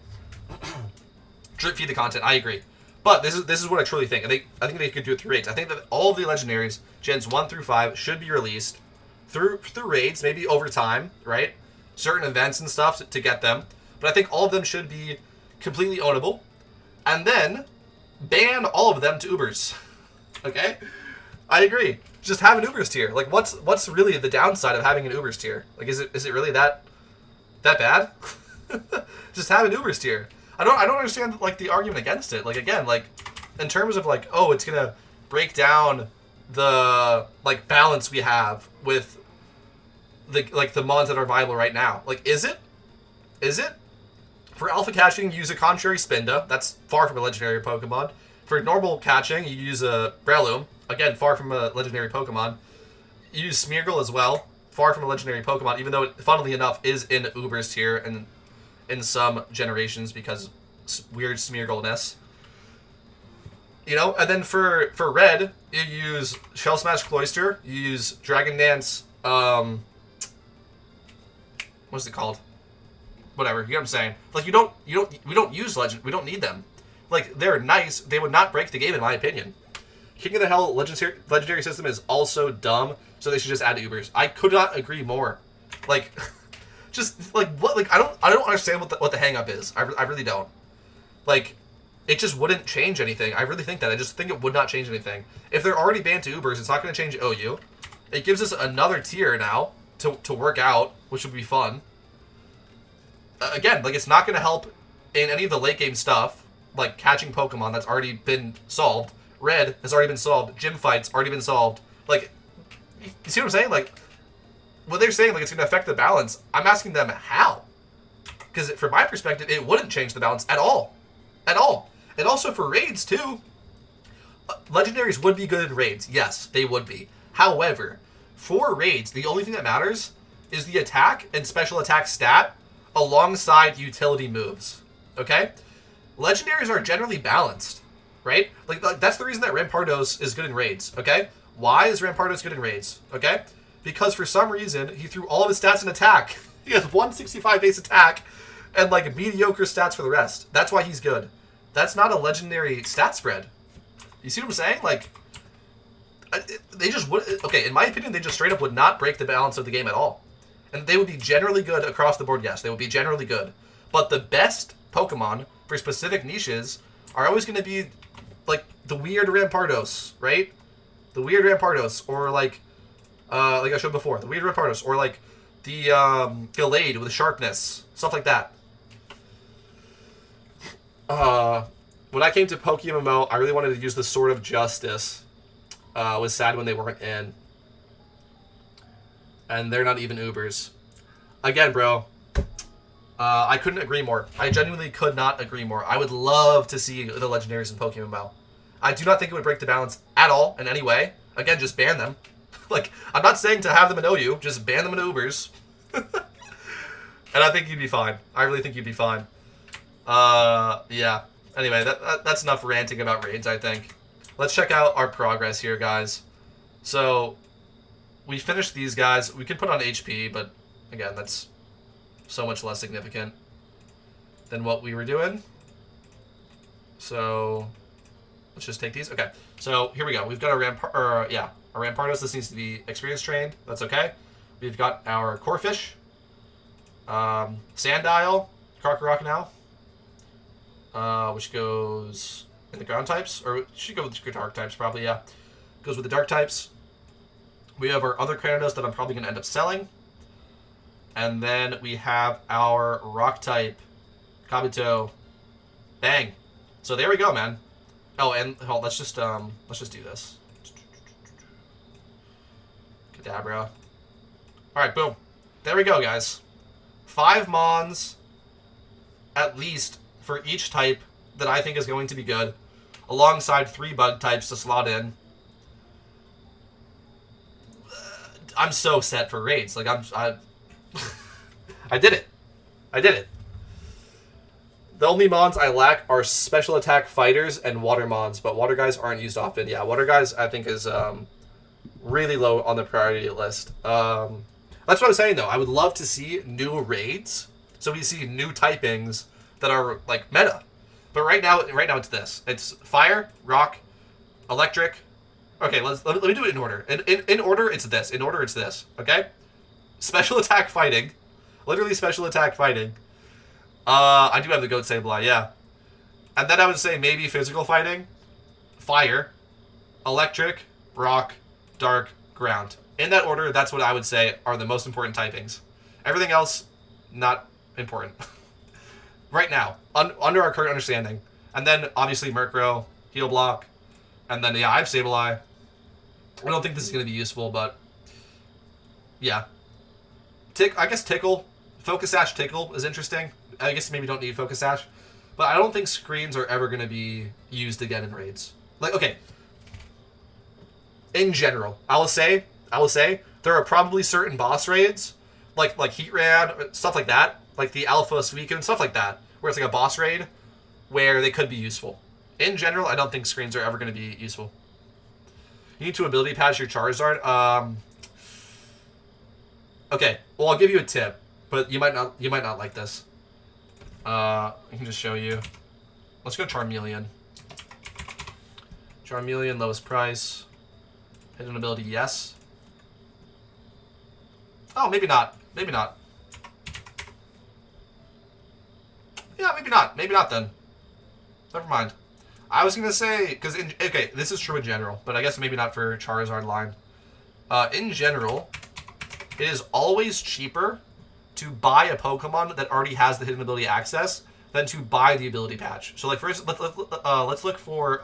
drip feed the content, I agree. But this is what I truly think. I think they could do it through raids. I think that all of the legendaries, gens 1 through 5, should be released through raids, maybe over time, right? Certain events and stuff to get them. But I think all of them should be completely ownable, and then ban all of them to Ubers. Okay? I agree. Just have an Ubers tier. Like, what's really the downside of having an Ubers tier? Like, is it really that bad? Just have an Ubers tier. I don't understand, like, the argument against it. Like, again, like, in terms of, like, oh, it's gonna break down the, like, balance we have with the mods that are viable right now. Like, is it? Is it? For alpha catching, you use a contrary Spinda. That's far from a legendary Pokemon. For normal catching, you use a Breloom. Again, far from a legendary Pokemon. You use Smeargle as well. Far from a legendary Pokemon, even though it, funnily enough, is in Uber's tier and in some generations because weird Smeargle-ness. You know, and then for Red, you use Shell Smash Cloyster. You use Dragon Dance. What's it called? Whatever, you know what I'm saying? Like, we don't use Legend. We don't need them. Like, they're nice. They would not break the game, in my opinion. King of the Hell legendary system is also dumb, so they should just add Ubers. I could not agree more. Like, just like what? Like, I don't understand what the hang up is. I really don't. Like, it just wouldn't change anything. I really think that. I just think it would not change anything. If they're already banned to Ubers, it's not going to change OU. It gives us another tier now to work out, which would be fun. again, like, it's not going to help in any of the late game stuff, like catching Pokemon that's already been solved. Red has already been solved. Gym fights already been solved. Like, you see what I'm saying? Like, what they're saying, like, it's going to affect the balance. I'm asking them how. Because from my perspective, it wouldn't change the balance at all. At all. And also for raids, too. Legendaries would be good in raids. Yes, they would be. However, for raids, the only thing that matters is the attack and special attack stat alongside utility moves. Okay? Legendaries are generally balanced, right? Like that's the reason that Rampardos is good in raids, okay? Why is Rampardos good in raids, okay? Because for some reason, he threw all of his stats in attack. He has 165 base attack and, like, mediocre stats for the rest. That's why he's good. That's not a legendary stat spread. You see what I'm saying? Like, they just would... Okay, in my opinion, they just straight up would not break the balance of the game at all. And they would be generally good across the board, yes. They would be generally good. But the best Pokemon for specific niches are always going to be, like, the weird Rampardos, right? The weird Rampardos, or, like I showed before, the weird Rampardos, or, like, the Gallade with sharpness, stuff like that. When I came to PokeMMO, I really wanted to use the Sword of Justice. Was sad when they weren't in. And they're not even Ubers. Again, bro, I couldn't agree more. I genuinely could not agree more. I would love to see the Legendaries in PokeMMO. I do not think it would break the balance at all in any way. Again, just ban them. Like, I'm not saying to have them in OU, just ban them in Ubers. And I think you'd be fine. I really think you'd be fine. Yeah. Anyway, that's enough ranting about raids, I think. Let's check out our progress here, guys. So, we finished these guys. We can put on HP, but, again, that's so much less significant than what we were doing. So, let's just take these. Okay, so here we go. We've got our Rampardos. This needs to be experience trained. That's okay. We've got our Corphish, Sandile, Crocodile, which goes in the ground types, or it should go with the dark types probably, yeah. Goes with the dark types. We have our other Cranidos that I'm probably going to end up selling. And then we have our rock type, Kabuto. Bang. So there we go, man. Oh, and let's just do this. Kadabra. Alright, boom. There we go, guys. 5 Mons, at least, for each type that I think is going to be good, alongside 3 bug types to slot in. I'm so set for raids. Like, I did it. I did it. The only Mons I lack are special attack fighters and water Mons, but water guys aren't used often. Yeah, water guys I think is really low on the priority list. That's what I'm saying, though. I would love to see new raids, so we see new typings that are, like, meta. But right now it's this. It's fire, rock, electric. Okay, let me do it in order. In order, it's this. In order, it's this. Okay? Special attack fighting. Literally special attack fighting. I do have the Goat Sableye, yeah. And then I would say maybe physical fighting, fire, electric, rock, dark, ground. In that order, that's what I would say are the most important typings. Everything else, not important. Right now, under our current understanding. And then, obviously, Murkrow, Heal Block, and then, yeah, I have Sableye. I don't think this is going to be useful, but, yeah. I guess Tickle, Focus Sash Tickle is interesting. I guess maybe don't need Focus Sash. But I don't think screens are ever going to be used again in raids. Like, okay. In general, I will say, there are probably certain boss raids, like Heatran, stuff like that, like the Alpha Suicune, stuff like that, where it's like a boss raid, where they could be useful. In general, I don't think screens are ever going to be useful. You need to ability patch your Charizard. Okay, well, I'll give you a tip, but you might not like this. I can just show you. Let's go Charmeleon. Charmeleon, lowest price. Hidden ability, yes. Oh, maybe not. Maybe not. Yeah, maybe not. Maybe not then. Never mind. I was going to say, because, okay, this is true in general, but I guess maybe not for Charizard line. In general, it is always cheaper to buy a Pokemon that already has the hidden ability access than to buy the ability patch. So like first, let's look for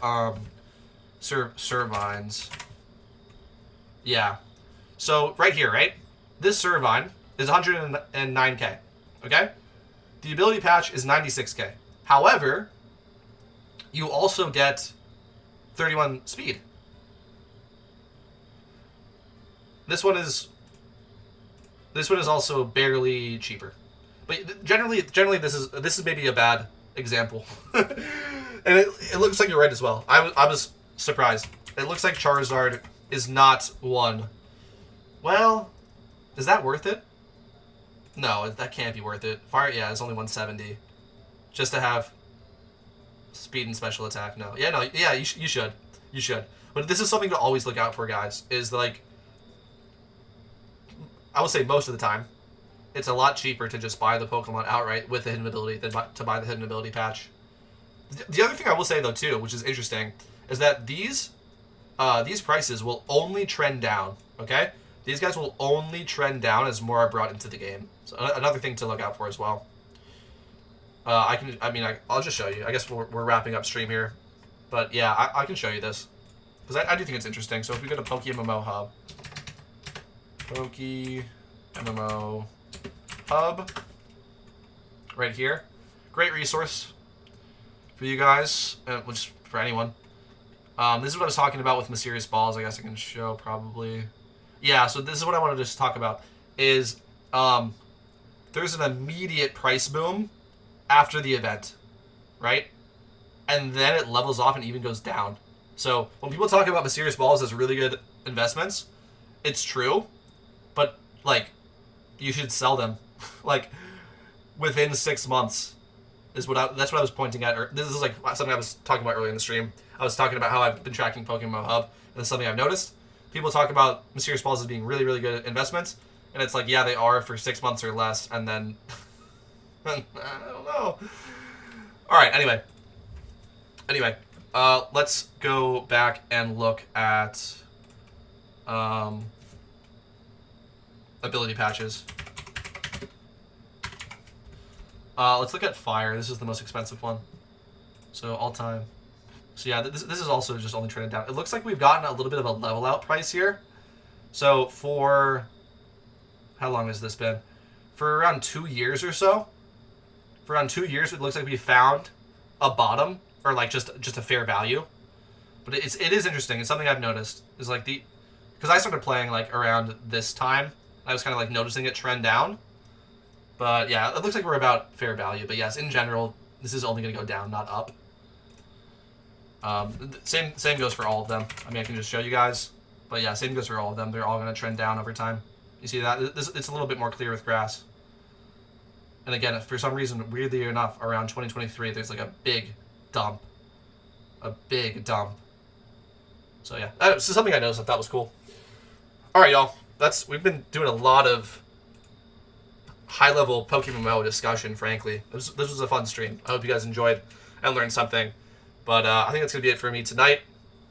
Servines. Yeah. So right here, right? This Servine is 109k. Okay? The ability patch is 96k. However, you also get 31 speed. This one is also barely cheaper. But generally this is maybe a bad example. And it looks like you're right as well. I was surprised. It looks like Charizard is not one. Well, is that worth it? No, that can't be worth it. Fire, yeah, it's only 170. Just to have speed and special attack, no. Yeah, no, yeah, you should. You should. But this is something to always look out for, guys, is like, I would say most of the time, it's a lot cheaper to just buy the Pokemon outright with the hidden ability than to buy the hidden ability patch. The other thing I will say, though, too, which is interesting, is that these prices will only trend down, okay? These guys will only trend down as more are brought into the game. So another thing to look out for as well. I'll just show you. I guess we're wrapping up stream here. But yeah, I can show you this. Because I do think it's interesting. So if we go to PokeMMO Hub. PokeMMO Hub. Right here. Great resource for you guys. Which for anyone. This is what I was talking about with Mysterious Balls. I guess I can show probably. Yeah, so this is what I wanted to just talk about. Is there's an immediate price boom after the event, right? And then it levels off and even goes down. So when people talk about Mysterious Balls as really good investments, it's true, but like you should sell them like within 6 months is that's what I was pointing at. Or this is like something I was talking about earlier in the stream. I was talking about how I've been tracking PokeMMO Hub, and it's something I've noticed. People talk about Mysterious Balls as being really, really good investments, and it's like, yeah, they are for 6 months or less, and then I don't know. All right. Anyway, let's go back and look at ability patches. Let's look at Fire. This is the most expensive one. So all time. So yeah, this is also just only trending down. It looks like we've gotten a little bit of a level out price here. So for how long has this been? For around 2 years or so. For around 2 years, it looks like we found a bottom, or like just a fair value. But it is interesting. It's something I've noticed. Is like because I started playing like around this time. I was kind of like noticing it trend down. But yeah, it looks like we're about fair value. But yes, in general, this is only going to go down, not up. Same goes for all of them. I mean, I can just show you guys. But yeah, same goes for all of them. They're all going to trend down over time. You see that? It's a little bit more clear with grass. And again, for some reason, weirdly enough, around 2023, there's like a big dump. A big dump. So yeah, this is something I noticed that was cool. All right, y'all. We've been doing a lot of high-level PokeMMO discussion, frankly. This was a fun stream. I hope you guys enjoyed and learned something. But I think that's going to be it for me tonight.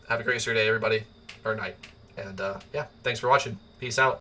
Have a great rest of your day, everybody. Or night. And yeah, thanks for watching. Peace out.